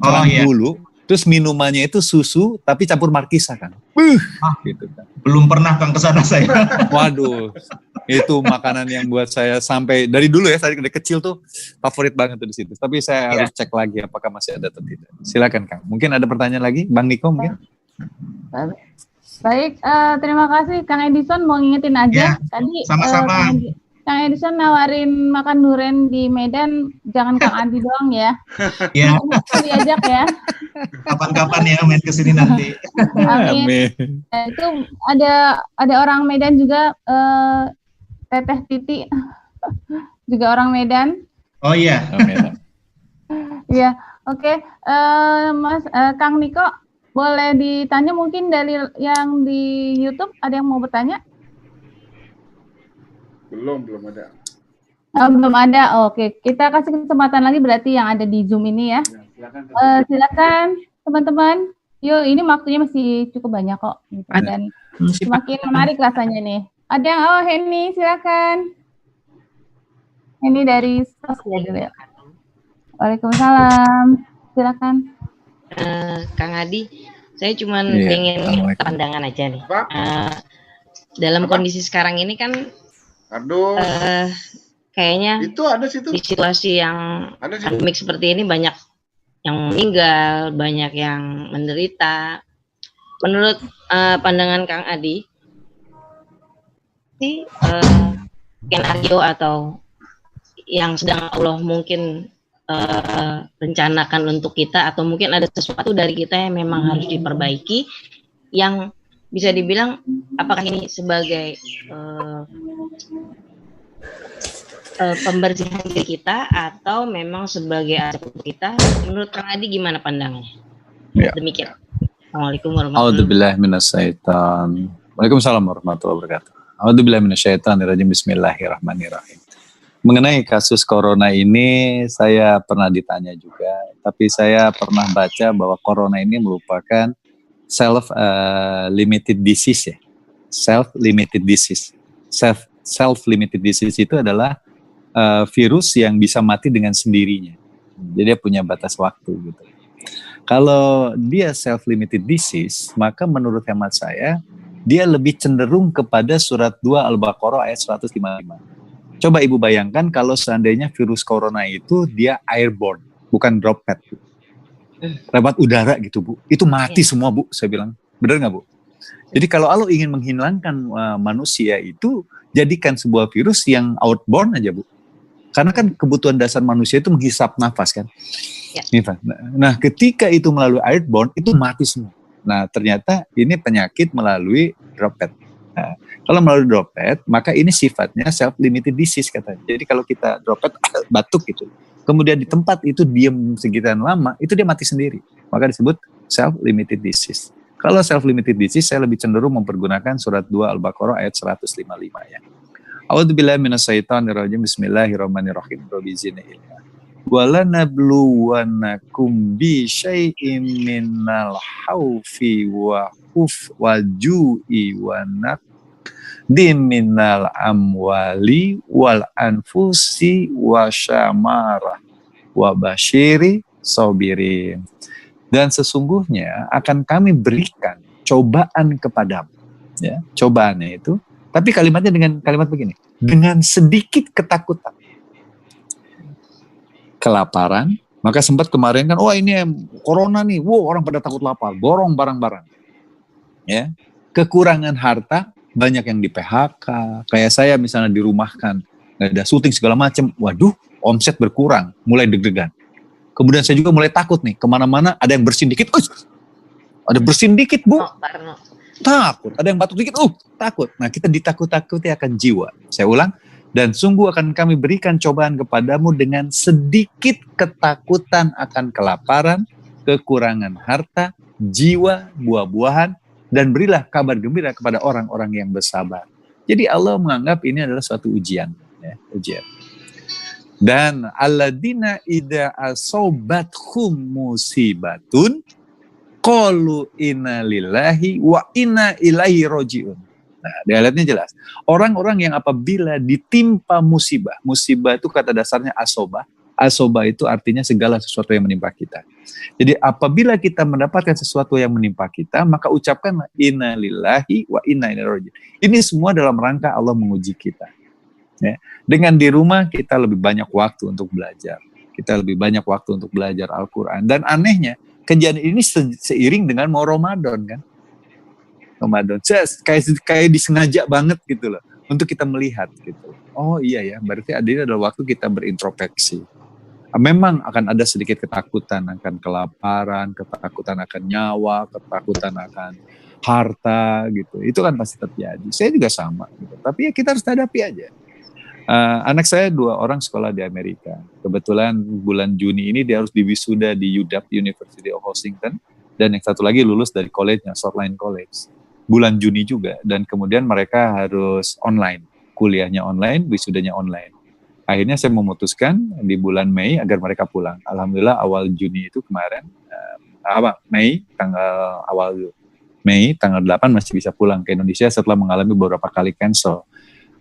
Kerang bulu. Terus minumannya itu susu tapi campur markisa Kang. Gitu kan. Belum pernah Kang kesana saya. Waduh. Itu makanan yang buat saya sampai dari dulu ya, saya dari kecil tuh favorit banget tuh di situ. Tapi saya harus cek lagi apakah masih ada atau tidak. Silakan Kang. Mungkin ada pertanyaan lagi, Bang Niko mungkin. Baik, terima kasih Kang Edison, mau ngingetin aja tadi. Sama-sama. Kang Edison nawarin makan durian di Medan, jangan Kang Andi doang ya. Iya. Diajak ya. Kapan-kapan ya main kesini nanti. Amin. Itu ada orang Medan juga, Teteh Titi juga orang Medan. Oh iya. Iya, oke. Mas Kang Niko, boleh ditanya mungkin dari yang di YouTube, ada yang mau bertanya? Belum ada. Belum ada. Oke, kita kasih kesempatan lagi berarti yang ada di Zoom ini ya. Silakan teman-teman. Yuk, ini waktunya masih cukup banyak kok. Gitu. Dan semakin menarik rasanya nih. Ada yang, Henny, silakan. Henny dari sosial. Waalaikumsalam. Silakan. Kang Adi, saya cuma ingin pandangan aja nih. Dalam kondisi sekarang ini kan kayaknya itu ada situ. Di situasi yang pandemik seperti ini banyak yang meninggal, banyak yang menderita. Menurut pandangan Kang Adi, skenario atau yang sedang Allah mungkin rencanakan untuk kita, atau mungkin ada sesuatu dari kita yang memang harus diperbaiki, yang bisa dibilang apakah ini sebagai pembersihan diri kita atau memang sebagai aset kita? Menurut Kang Adi gimana pandangannya? Ya. Demikian. Assalamualaikum warahmatullahi wabarakatuh. Waalaikumsalam warahmatullahi wabarakatuh. A'udzubillahi minasyaitonirrajim. Bismillahirrahmanirrahim. Mengenai kasus corona ini saya pernah ditanya juga, tapi saya pernah baca bahwa corona ini merupakan self-limited disease ya. Self-limited disease. Self-limited disease itu adalah virus yang bisa mati dengan sendirinya. Jadi dia punya batas waktu gitu. Kalau dia self-limited disease, maka menurut hemat saya, dia lebih cenderung kepada surat 2 Al-Baqarah ayat 155. Coba Ibu bayangkan kalau seandainya virus corona itu dia airborne, bukan droplet. Lewat udara gitu Bu. Itu mati semua Bu, saya bilang. Benar nggak Bu? Jadi kalau Allah ingin menghilangkan manusia itu, jadikan sebuah virus yang outborn aja, Bu. Karena kan kebutuhan dasar manusia itu menghisap nafas kan. Ya. Nah, ketika itu melalui airborne, itu mati semua. Nah, ternyata ini penyakit melalui droplet. Nah, kalau melalui droplet, maka ini sifatnya self-limited disease katanya. Jadi kalau kita droplet, batuk gitu, kemudian di tempat itu diam sekian lama, itu dia mati sendiri. Maka disebut self-limited disease. Kalau self-limited disease, saya lebih cenderung mempergunakan surat 2 Al-Baqarah ayat 155 ya. A'udzubillahi minasyaitonirrajim. Bismillahirrahmanirrahim. Rabbizinillah. Walanabluwannakum bi syai'im minal khaufi wa ju'i wa naqdim minal amwali wal anfusi wa syamarah wa basyiri sabirin. Dan sesungguhnya akan kami berikan cobaan kepadamu. Ya, cobaannya itu. Tapi kalimatnya dengan kalimat begini, dengan sedikit ketakutan, kelaparan. Maka sempat kemarin kan, wah ini corona nih, wah orang pada takut lapar, borong barang-barang. Ya, kekurangan harta, banyak yang di PHK. Kayak saya misalnya dirumahkan, nggak ada syuting segala macam. Waduh, omset berkurang, mulai deg-degan. Kemudian saya juga mulai takut nih, kemana-mana ada yang bersin dikit, ada bersin dikit, Bu. Takut, ada yang batuk dikit, takut. Nah, kita ditakut-takuti akan jiwa. Saya ulang, dan sungguh akan kami berikan cobaan kepadamu dengan sedikit ketakutan akan kelaparan, kekurangan harta, jiwa, buah-buahan, dan berilah kabar gembira kepada orang-orang yang bersabar. Jadi Allah menganggap ini adalah suatu ujian. Ya, ujian. Dan alladzina idza asobathum musibatun qalu inna lillahi wa inna ilaihi raji'un. Nah, di ayatnya jelas. Orang-orang yang apabila ditimpa musibah, musibah itu kata dasarnya asoba. Asoba itu artinya segala sesuatu yang menimpa kita. Jadi apabila kita mendapatkan sesuatu yang menimpa kita, maka ucapkanlah inna lillahi wa inna ilaihi raji'un. Ini semua dalam rangka Allah menguji kita. Ya. Dengan di rumah kita lebih banyak waktu untuk belajar. Kita lebih banyak waktu untuk belajar Al-Quran. Dan anehnya, kejadian ini seiring dengan mau Ramadan kan. Ramadan. Kayak disengaja banget gitu loh. Untuk kita melihat gitu. Oh iya ya, berarti ini adalah waktu kita berintrospeksi. Memang akan ada sedikit ketakutan akan kelaparan, ketakutan akan nyawa, ketakutan akan harta gitu. Itu kan pasti terjadi. Saya juga sama gitu. Tapi ya kita harus hadapi aja. Anak saya 2 orang sekolah di Amerika. Kebetulan bulan Juni ini dia harus diwisuda di UW, University of Washington, dan yang satu lagi lulus dari college-nya, Southline College. Bulan Juni juga, dan kemudian mereka harus online, kuliahnya online, wisudanya online. Akhirnya saya memutuskan di bulan Mei agar mereka pulang. Alhamdulillah awal Juni itu kemarin, awal Mei tanggal 8 masih bisa pulang ke Indonesia setelah mengalami beberapa kali cancel.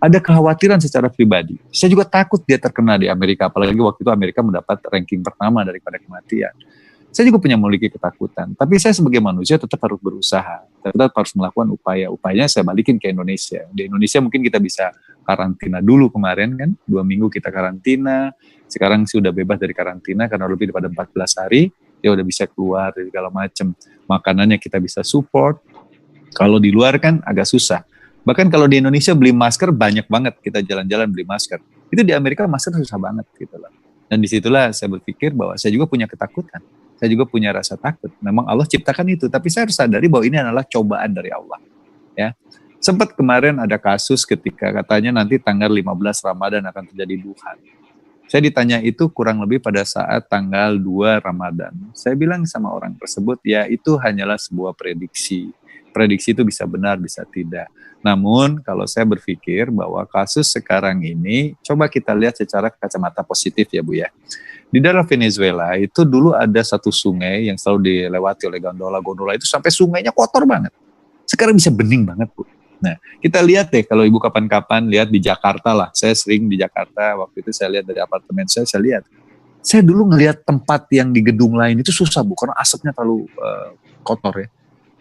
Ada kekhawatiran secara pribadi. Saya juga takut dia terkena di Amerika, apalagi waktu itu Amerika mendapat ranking pertama daripada kematian. Saya juga punya memiliki ketakutan, tapi saya sebagai manusia tetap harus berusaha, tetap harus melakukan upaya-upayanya. Saya balikin ke Indonesia. Di Indonesia mungkin kita bisa karantina dulu kemarin kan, 2 minggu kita karantina, sekarang sih udah bebas dari karantina karena lebih daripada 14 hari, dia udah bisa keluar dari segala macam. Makanannya kita bisa support, kalau di luar kan agak susah. Bahkan kalau di Indonesia beli masker banyak banget, kita jalan-jalan beli masker. Itu di Amerika masker susah banget gitu loh. Dan disitulah saya berpikir bahwa saya juga punya ketakutan. Saya juga punya rasa takut. Memang Allah ciptakan itu, tapi saya harus sadari bahwa ini adalah cobaan dari Allah. Ya. Sempat kemarin ada kasus ketika katanya nanti tanggal 15 Ramadan akan terjadi duhan. Saya ditanya itu kurang lebih pada saat tanggal 2 Ramadan. Saya bilang sama orang tersebut, ya itu hanyalah sebuah prediksi. Prediksi itu bisa benar, bisa tidak. Namun kalau saya berpikir bahwa kasus sekarang ini, coba kita lihat secara kacamata positif ya Bu ya. Di daerah Venezuela itu dulu ada satu sungai yang selalu dilewati oleh gondola-gondola itu sampai sungainya kotor banget. Sekarang bisa bening banget Bu. Nah kita lihat deh kalau Ibu kapan-kapan lihat di Jakarta lah. Saya sering di Jakarta, waktu itu saya lihat dari apartemen saya lihat. Saya dulu ngelihat tempat yang di gedung lain itu susah Bu, karena asapnya terlalu kotor ya.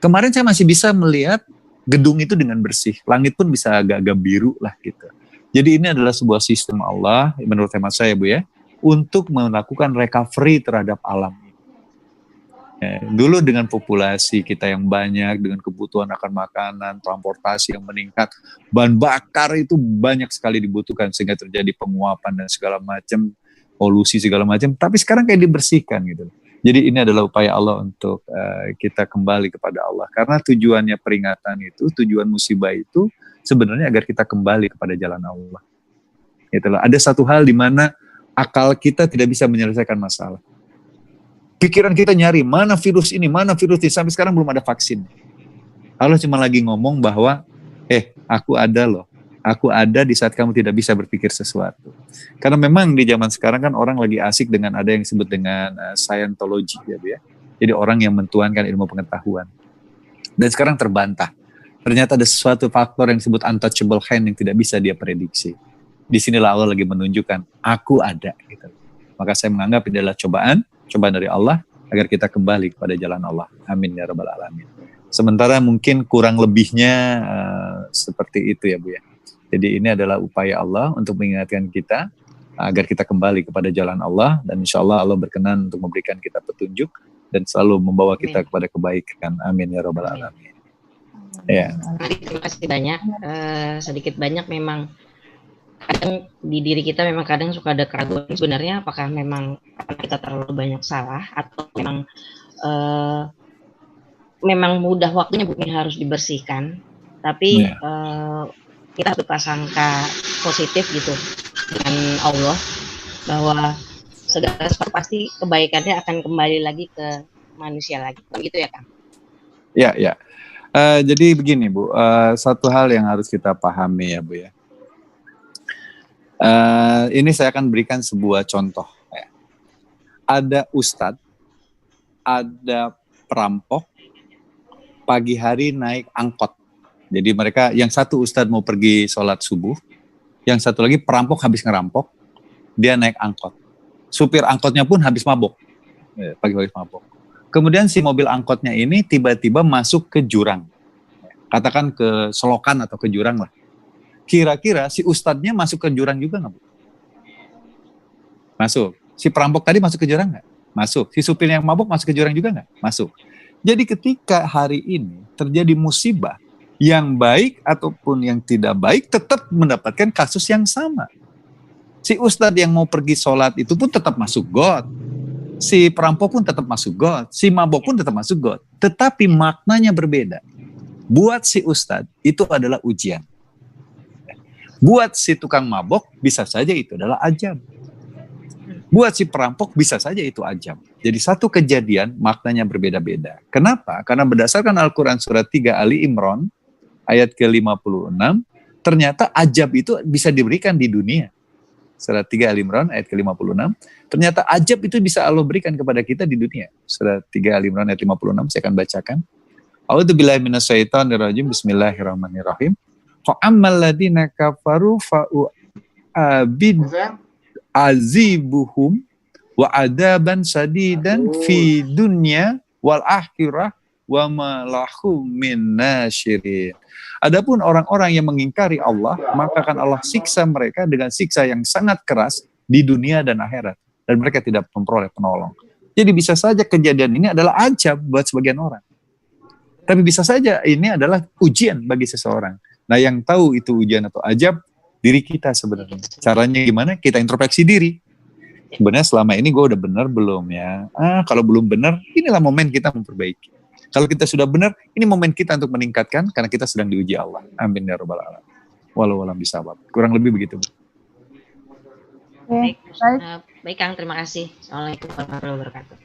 Kemarin saya masih bisa melihat gedung itu dengan bersih. Langit pun bisa agak-agak biru lah gitu. Jadi ini adalah sebuah sistem Allah, menurut hemat saya Bu ya, untuk melakukan recovery terhadap alam. Dulu dengan populasi kita yang banyak, dengan kebutuhan akan makanan, transportasi yang meningkat, bahan bakar itu banyak sekali dibutuhkan sehingga terjadi penguapan dan segala macam, polusi segala macam. Tapi sekarang kayak dibersihkan gitu. Jadi ini adalah upaya Allah untuk kita kembali kepada Allah. Karena tujuannya peringatan itu, tujuan musibah itu sebenarnya agar kita kembali kepada jalan Allah. Itulah. Ada satu hal di mana akal kita tidak bisa menyelesaikan masalah. Pikiran kita nyari, mana virus ini, sampai sekarang belum ada vaksin. Allah cuma lagi ngomong bahwa, aku ada loh. Aku ada di saat kamu tidak bisa berpikir sesuatu. Karena memang di zaman sekarang kan orang lagi asik dengan ada yang disebut dengan Scientology. Ya. Jadi orang yang mentuankan ilmu pengetahuan. Dan sekarang terbantah. Ternyata ada sesuatu faktor yang disebut untouchable hand yang tidak bisa dia prediksi. Disinilah Allah lagi menunjukkan, aku ada. Gitu. Maka saya menganggap ini adalah cobaan dari Allah agar kita kembali kepada jalan Allah. Amin ya rabbal alamin. Sementara mungkin kurang lebihnya seperti itu ya Bu ya. Jadi ini adalah upaya Allah untuk mengingatkan kita agar kita kembali kepada jalan Allah, dan insya Allah Allah berkenan untuk memberikan kita petunjuk dan selalu membawa kita kepada kebaikan. Amin ya rabbal alamin. Ya. Terima kasih banyak. Sedikit banyak memang kadang di diri kita memang kadang suka ada keraguan sebenarnya apakah memang kita terlalu banyak salah atau memang mudah waktunya harus dibersihkan, tapi kita harus berprasangka positif gitu dengan Allah bahwa segala sesuatu pasti kebaikannya akan kembali lagi ke manusia lagi, begitu ya Kang? Ya. Jadi begini Bu, satu hal yang harus kita pahami ya Bu ya. Ini saya akan berikan sebuah contoh. Ada ustadz, ada perampok, pagi hari naik angkot. Jadi mereka, yang satu ustadz mau pergi sholat subuh, yang satu lagi perampok habis ngerampok, dia naik angkot. Supir angkotnya pun habis mabok, pagi-pagi mabok. Kemudian si mobil angkotnya ini tiba-tiba masuk ke jurang. Katakan ke selokan atau ke jurang lah. Kira-kira si ustadznya masuk ke jurang juga nggak Bu? Masuk. Si perampok tadi masuk ke jurang nggak? Masuk. Si supir yang mabuk masuk ke jurang juga nggak? Masuk. Jadi ketika hari ini terjadi musibah, yang baik ataupun yang tidak baik tetap mendapatkan kasus yang sama. Si ustadz yang mau pergi sholat itu pun tetap masuk got. Si perampok pun tetap masuk got. Si mabuk pun tetap masuk got. Tetapi maknanya berbeda. Buat si ustadz itu adalah ujian. Buat si tukang mabok, bisa saja itu adalah ajab. Buat si perampok, bisa saja itu ajab. Jadi satu kejadian, maknanya berbeda-beda. Kenapa? Karena berdasarkan Al-Quran surat 3 Ali Imran, ayat ke-56, ternyata ajab itu bisa diberikan di dunia. Surat 3 Ali Imran, ayat ke-56, ternyata ajab itu bisa Allah berikan kepada kita di dunia. Surat 3 Ali Imran, ayat 56, saya akan bacakan. A'udzubillahi minasyaitonirrajim, bismillahirrahmanirrahim. Fa'ammal ladina kafaru fa'u'abid azibuhum wa adaban sadidan fi dunya wal akhirah wa ma lahum min nasyirin. Adapun orang-orang yang mengingkari Allah, maka akan Allah siksa mereka dengan siksa yang sangat keras di dunia dan akhirat, dan mereka tidak memperoleh penolong. Jadi bisa saja kejadian ini adalah ajab buat sebagian orang. Tapi bisa saja ini adalah ujian bagi seseorang. Nah, yang tahu itu ujian atau ajab, diri kita sebenarnya. Caranya gimana? Kita introspeksi diri. Sebenarnya selama ini gue udah benar belum ya? Kalau belum benar, inilah momen kita memperbaiki. Kalau kita sudah benar, ini momen kita untuk meningkatkan, karena kita sedang diuji Allah. Amin ya rabbal alamin. Walau alam bisawab. Kurang lebih begitu. Baik Kang, terima kasih. Assalamualaikum warahmatullahi wabarakatuh.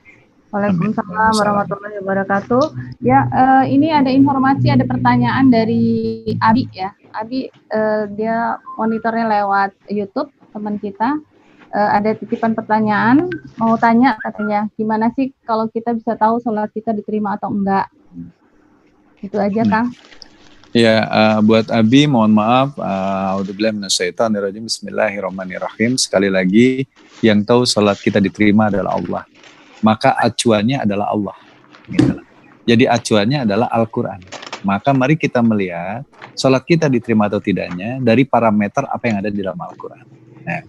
Waalaikumsalam warahmatullahi wabarakatuh. Ya, ini ada informasi, ada pertanyaan dari Abi ya. Abi dia monitornya lewat YouTube, teman kita. Ada titipan pertanyaan, mau tanya katanya, gimana sih kalau kita bisa tahu sholat kita diterima atau enggak? Itu aja Kang. Ya, buat Abi mohon maaf. A'udzubillahi minasyaitonirrajim. Bismillahirrahmanirrahim. Sekali lagi, yang tahu sholat kita diterima adalah Allah. Maka acuannya adalah Allah. Jadi acuannya adalah Al-Quran. Maka mari kita melihat sholat kita diterima atau tidaknya dari parameter apa yang ada di dalam Al-Quran. Nah,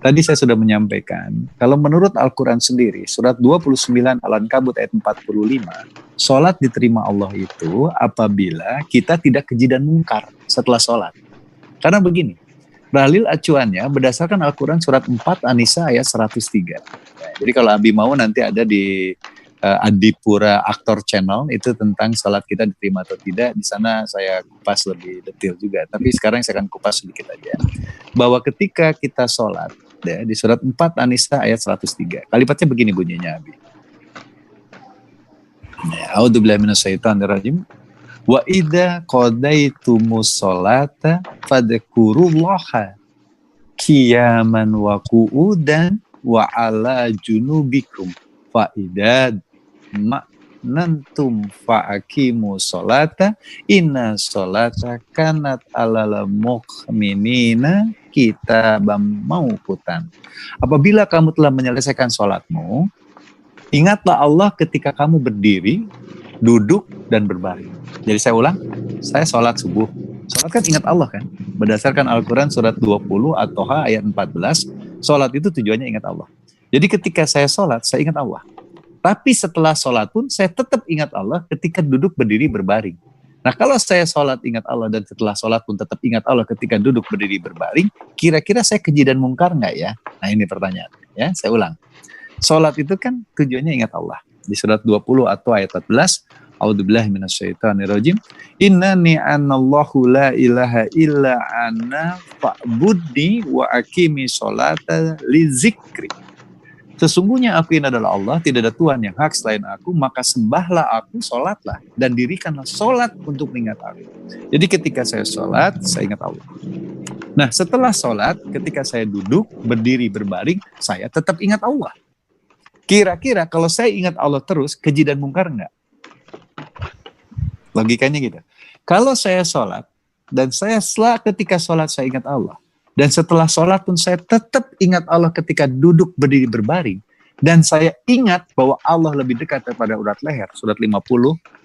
tadi saya sudah menyampaikan, kalau menurut Al-Quran sendiri, surat 29 Al-Ankabut ayat 45, sholat diterima Allah itu apabila kita tidak keji dan mungkar setelah sholat. Karena begini, dalil acuannya berdasarkan Al-Quran surat 4 An-Nisa ayat 103. Jadi kalau Abi mau nanti ada di Adipura Aktor Channel itu tentang salat kita diterima atau tidak. Di sana saya kupas lebih detail juga. Tapi sekarang saya akan kupas sedikit aja. Bahwa ketika kita sholat, ya, di surat 4 An-Nisa ayat 103. Kalimatnya begini bunyinya, Abi. A'udzubillahi minasyaitonirrajim. Wa idza qadaitumus sholata fadhkurullaha qiyaman wa qu'udan wa ala junubikum fa idza ma'nantum fa'aqimu sholata inna sholata kanat alal mu'minina kitabam mauqutan. Apabila kamu telah menyelesaikan sholatmu, ingatlah Allah ketika kamu berdiri, duduk, dan berbaring. Jadi saya ulang, saya sholat subuh. Sholat kan ingat Allah kan? Berdasarkan Al-Quran surat 20 At-Toha ayat 14, sholat itu tujuannya ingat Allah. Jadi ketika saya sholat, saya ingat Allah. Tapi setelah sholat pun saya tetap ingat Allah ketika duduk, berdiri, berbaring. Nah kalau saya sholat ingat Allah dan setelah sholat pun tetap ingat Allah ketika duduk, berdiri, berbaring, kira-kira saya keji dan mungkar nggak ya? Nah ini pertanyaan. Ya, saya ulang. Sholat itu kan tujuannya ingat Allah. Di surat 20 atau ayat 14, A'udzubillahi minasyaitonirrajim. Innani anallahu la ilaha illa ana fa'budni wa aqimi sholata li zikri. Sesungguhnya aku ini adalah Allah, tidak ada Tuhan yang hak selain aku, maka sembahlah aku, sholatlah, dan dirikanlah sholat untuk mengingat aku. Jadi ketika saya sholat, saya ingat Allah. Nah setelah sholat, ketika saya duduk, berdiri, berbaring, saya tetap ingat Allah. Kira-kira kalau saya ingat Allah terus, keji dan mungkar enggak? Logikanya gitu. Kalau saya sholat, dan saya ketika sholat saya ingat Allah, dan setelah sholat pun saya tetap ingat Allah ketika duduk, berdiri, berbaring. Dan saya ingat bahwa Allah lebih dekat daripada urat leher. Surat 50,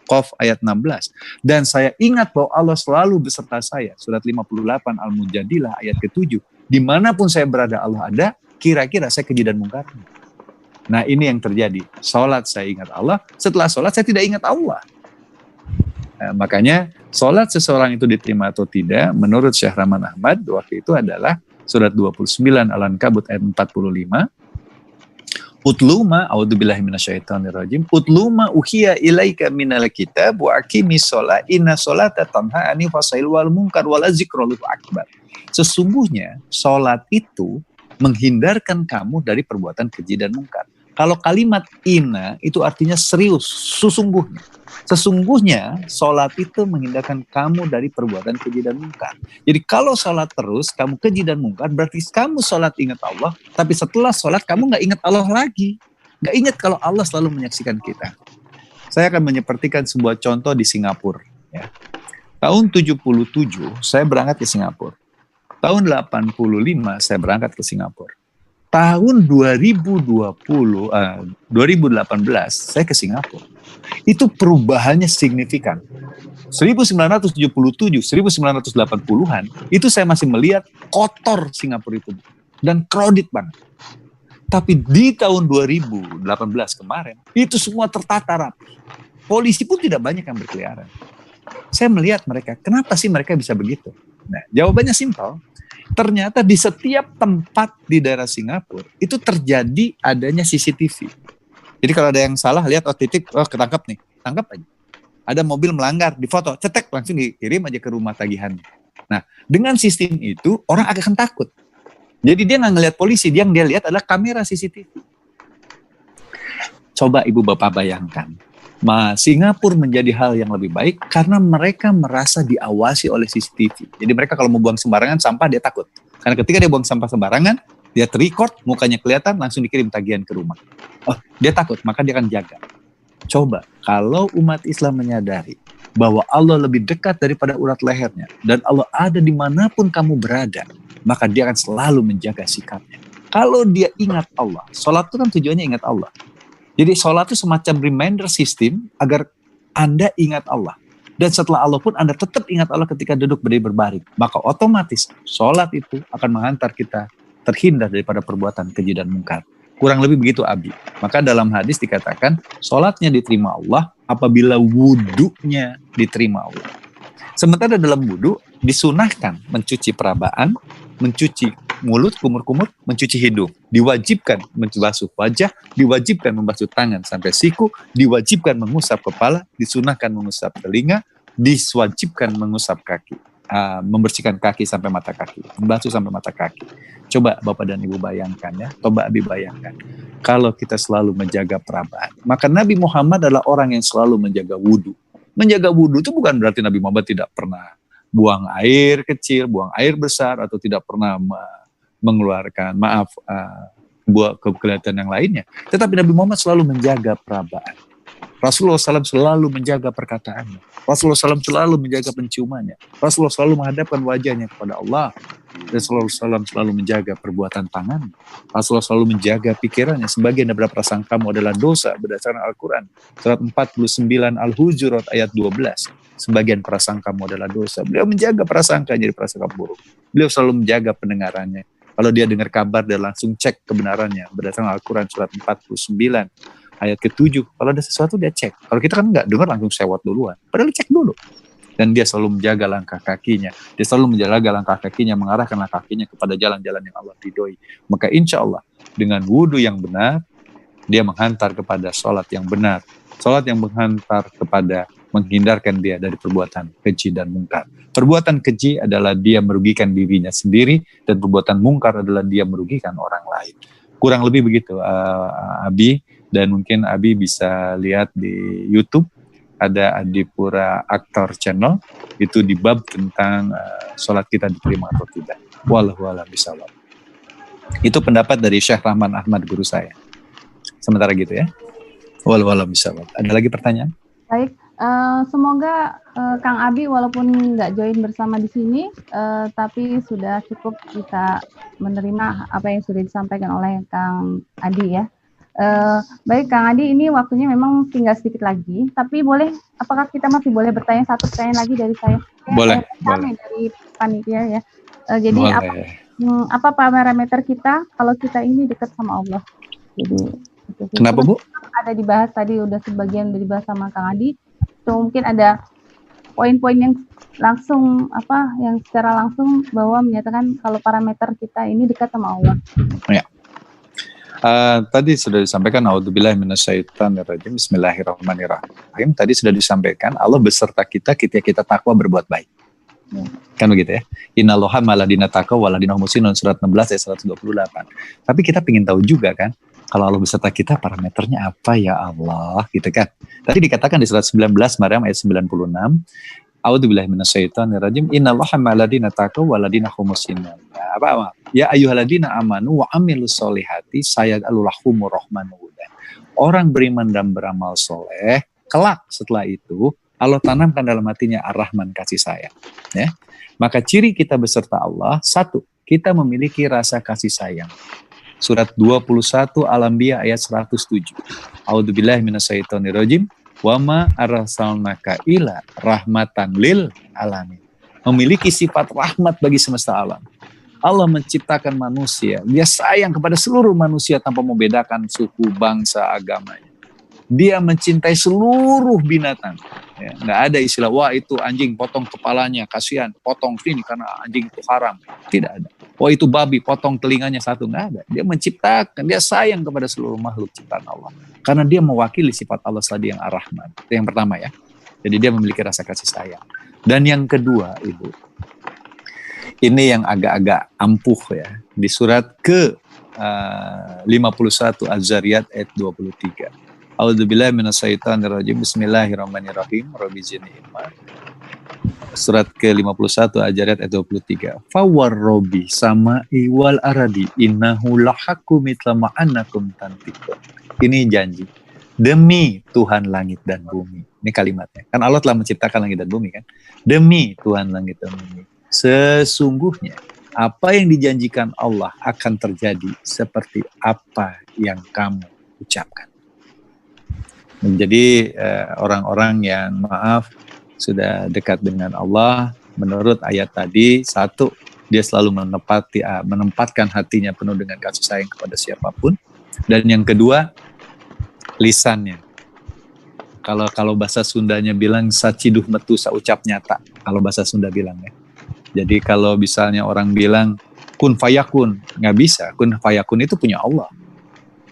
Qaf ayat 16. Dan saya ingat bahwa Allah selalu beserta saya. Surat 58, Al-Mujadilah ayat ke-7. Dimanapun saya berada Allah ada, kira-kira saya keji dan mungkar. Nah ini yang terjadi. Sholat saya ingat Allah, setelah sholat saya tidak ingat Allah. Nah, makanya sholat seseorang itu diterima atau tidak, menurut Syekh Rahman Ahmad waktu itu adalah surat 29 Al-Ankabut ayat 45. Utluma, a'udzubillahi minasyaitonirrajim. Utluma uhiya ilaika minal kitab wa aqimis sholat inna sholata tanha 'anil fahsya'i wal munkar wa la zikrullah akbar. Sesungguhnya sholat itu menghindarkan kamu dari perbuatan keji dan mungkar. Kalau kalimat inna itu artinya serius, sesungguhnya. Sesungguhnya sholat itu menghindarkan kamu dari perbuatan keji dan mungkar. Jadi kalau sholat terus, kamu keji dan mungkar, berarti kamu sholat ingat Allah, tapi setelah sholat kamu nggak ingat Allah lagi. Nggak ingat kalau Allah selalu menyaksikan kita. Saya akan menyepertikan sebuah contoh di Singapura. Ya. Tahun 77 saya berangkat ke Singapura. Tahun 85 saya berangkat ke Singapura. Tahun 2018 saya ke Singapura. Itu perubahannya signifikan. 1977, 1980-an, itu saya masih melihat kotor Singapura itu. Dan crowded banget. Tapi di tahun 2018 kemarin, itu semua tertata rapi. Polisi pun tidak banyak yang berkeliaran. Saya melihat mereka, kenapa sih mereka bisa begitu? Nah, jawabannya simpel. Ternyata di setiap tempat di daerah Singapura itu terjadi adanya CCTV. Jadi kalau ada yang salah lihat titik, ketangkap nih, tangkap aja. Ada mobil melanggar, difoto, cetek langsung dikirim aja ke rumah tagihan. Nah, dengan sistem itu orang akan takut. Jadi dia nggak ngelihat polisi, dia lihat adalah kamera CCTV. Coba ibu bapak bayangkan, Singapura menjadi hal yang lebih baik karena mereka merasa diawasi oleh CCTV. Jadi mereka kalau mau buang sembarangan sampah dia takut. Karena ketika dia buang sampah sembarangan, dia terrecord, mukanya kelihatan, langsung dikirim tagihan ke rumah. Oh, dia takut, maka dia akan jaga. Coba kalau umat Islam menyadari bahwa Allah lebih dekat daripada urat lehernya dan Allah ada dimanapun kamu berada, maka dia akan selalu menjaga sikapnya. Kalau dia ingat Allah, sholat itu kan tujuannya ingat Allah. Jadi sholat itu semacam reminder system agar Anda ingat Allah. Dan setelah Allah pun Anda tetap ingat Allah ketika duduk berdiri berbaring. Maka otomatis sholat itu akan menghantar kita terhindar daripada perbuatan keji dan mungkar. Kurang lebih begitu Abi. Maka dalam hadis dikatakan sholatnya diterima Allah apabila wudunya diterima Allah. Sementara dalam wudu disunahkan mencuci perabaan, mencuci mulut, kumur-kumur, mencuci hidung. Diwajibkan membasuh wajah, diwajibkan membasuh tangan sampai siku, diwajibkan mengusap kepala, disunahkan mengusap telinga, diwajibkan mengusap kaki. Membersihkan kaki sampai mata kaki, membasuh sampai mata kaki. Coba Bapak dan Ibu bayangkan ya, coba Abi bayangkan. Kalau kita selalu menjaga perabaan, maka Nabi Muhammad adalah orang yang selalu menjaga wudhu. Menjaga wudhu itu bukan berarti Nabi Muhammad tidak pernah buang air kecil, buang air besar, atau tidak pernah mengeluarkan, buat kegiatan yang lainnya. Tetapi Nabi Muhammad selalu menjaga perabaan. Rasulullah SAW selalu menjaga perkataannya. Rasulullah SAW selalu menjaga penciumannya. Rasulullah selalu menghadapkan wajahnya kepada Allah. Dan Rasulullah SAW selalu menjaga perbuatan tangan. Rasulullah selalu menjaga pikirannya. Sebagian dari prasangkamu adalah dosa berdasarkan Al-Quran. Surat 49 Al-Hujurat ayat 12. Sebagian prasangkamu adalah dosa. Beliau menjaga prasangka jadi prasangka buruk. Beliau selalu menjaga pendengarannya. Kalau dia dengar kabar, dia langsung cek kebenarannya. Berdasarkan Al-Quran surat 49 ayat ke-7, kalau ada sesuatu dia cek. Kalau kita kan enggak, dengar langsung sewot duluan. Padahal cek dulu. Dan dia selalu menjaga langkah kakinya. Dia selalu menjaga langkah kakinya, mengarahkan langkah kakinya kepada jalan-jalan yang Allah ridhoi. Maka insya Allah, dengan wudhu yang benar, dia menghantar kepada sholat yang benar. Sholat yang menghantar kepada menghindarkan dia dari perbuatan keji dan mungkar. Perbuatan keji adalah dia merugikan dirinya sendiri, dan perbuatan mungkar adalah dia merugikan orang lain. Kurang lebih begitu, Abi. Dan mungkin Abi bisa lihat di YouTube, ada Adipura Aktor Channel, itu di bab tentang sholat kita diterima atau tidak. Wallahu a'lam bishawab. Itu pendapat dari Syekh Rahman Ahmad, guru saya. Sementara gitu ya. Wallahu a'lam bishawab. Ada lagi pertanyaan? Baik, semoga Kang Abi walaupun nggak join bersama di sini, tapi sudah cukup bisa menerima apa yang sudah disampaikan oleh Kang Adi ya. Baik Kang Adi, ini waktunya memang tinggal sedikit lagi, tapi apakah kita masih boleh bertanya satu pertanyaan lagi dari saya? Boleh. Dari panitia ya. Jadi apa parameter kita kalau kita ini dekat sama Allah? Jadi kenapa Bu? Ada dibahas tadi, udah sebagian udah dibahas sama Kang Adi. So mungkin ada poin-poin yang langsung yang secara langsung bahwa menyatakan kalau parameter kita ini dekat sama Allah. Ya. Tadi sudah disampaikan a'udzubillahi minasyaitonirrajim, bismillahirrahmanirrahim. Tadi sudah disampaikan Allah beserta kita ketika kita takwa berbuat baik. Kan begitu ya. Innallaha ma'alladina taqaw waladina muhsinun, surat 16 ayat 128. Tapi kita ingin tahu juga kan, kalau Allah beserta kita parameternya apa ya Allah, gitu kan. Tadi dikatakan di surat 19 Maryam ayat 96, a'udzubillahi minasyaitonirrajim, innallaha ma'alladina taqaw waladina muhsinun. Ya ayyuhalladzina amanu wa amilus solihati sayaj'alul lahumur rahmanu wuddan. Orang beriman dan beramal soleh, kelak setelah itu Allah tanamkan dalam hatinya Ar-Rahman, kasih sayang. Ya. Maka ciri kita beserta Allah, satu, kita memiliki rasa kasih sayang. Surat 21 Al-Anbiya ayat 107. A'udzubillahi minasyaitonirrajim. Wa ma arsalnaka ila rahmatan lil alamin. Memiliki sifat rahmat bagi semesta alam. Allah menciptakan manusia, dia sayang kepada seluruh manusia tanpa membedakan suku, bangsa, agamanya. Dia mencintai seluruh binatang. Ya, nggak ada istilah, wah itu anjing potong kepalanya, kasihan, potong sini karena anjing itu haram. Tidak ada. Wah itu babi, potong telinganya satu. Nggak ada. Dia menciptakan, dia sayang kepada seluruh makhluk ciptaan Allah. Karena dia mewakili sifat Allah tadi yang Ar-Rahman. Itu yang pertama ya. Jadi dia memiliki rasa kasih sayang. Dan yang kedua, Ibu, ini yang agak-agak ampuh ya. Di surat ke 51 Az-Zariyat ayat 23. A'udzubillahi minasyaitonirrajim. Bismillahirrahmanirrahim. Rabbi zidni ilma. Surat ke-51 Az-Zariyat ayat 23. Fawarrobi sama'i wal aradi innahu lahaqqu mithla ma annakum tantiqun. Ini janji. Demi Tuhan langit dan bumi. Ini kalimatnya. Kan Allah telah menciptakan langit dan bumi kan. Demi Tuhan langit dan bumi. Sesungguhnya apa yang dijanjikan Allah akan terjadi seperti apa yang kamu ucapkan. Menjadi orang-orang yang sudah dekat dengan Allah, menurut ayat tadi, satu, dia selalu menempatkan hatinya penuh dengan kasih sayang kepada siapapun. Dan yang kedua, lisannya. Kalau bahasa Sundanya bilang saciduh metu saucap nyata, kalau bahasa Sunda bilang ya. Jadi kalau misalnya orang bilang kun fayakun, nggak bisa. Kun fayakun itu punya Allah.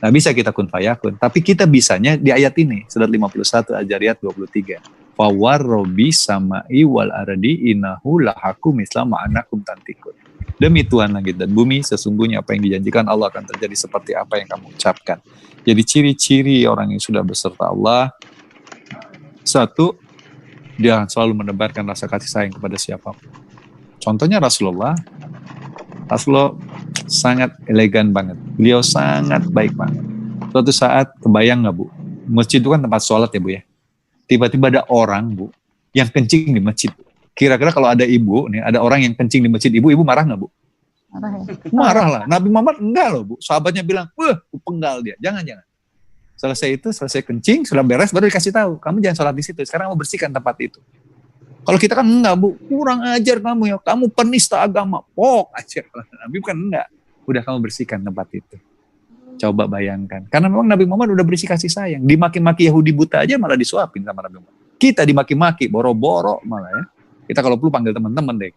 Nggak bisa kita kun fayakun. Tapi kita bisanya di ayat ini, surat 51 Al-Jariyat 23. Fawarrobi sama'i wal ardi innahu lahakum islam ma'anakum tantikun. Demi Tuhan langit dan bumi, sesungguhnya apa yang dijanjikan Allah akan terjadi seperti apa yang kamu ucapkan. Jadi ciri-ciri orang yang sudah beserta Allah, satu, dia akan selalu menebarkan rasa kasih sayang kepada siapapun. Contohnya Rasulullah sangat elegan banget. Beliau sangat baik banget. Suatu saat, kebayang nggak Bu? Masjid itu kan tempat sholat ya Bu ya. Tiba-tiba ada orang Bu yang kencing di masjid. Kira-kira kalau ada ibu nih, ada orang yang kencing di masjid, ibu marah nggak Bu? Marah ya? Marah lah. Nabi Muhammad enggak loh Bu. Sahabatnya bilang, penggal dia. Jangan. Selesai kencing, sudah beres, baru dikasih tahu, kamu jangan sholat di situ. Sekarang mau bersihkan tempat itu. Kalau kita kan enggak Bu, kurang ajar kamu ya. Kamu penista agama, pok aja. Nabi kan enggak. Udah kamu bersihkan tempat itu. Coba bayangkan. Karena memang Nabi Muhammad udah berisi kasih sayang. Dimaki-maki Yahudi buta aja malah disuapin sama Nabi Muhammad. Kita dimaki-maki, boro-boro malah ya. Kita kalau perlu panggil teman-teman deh.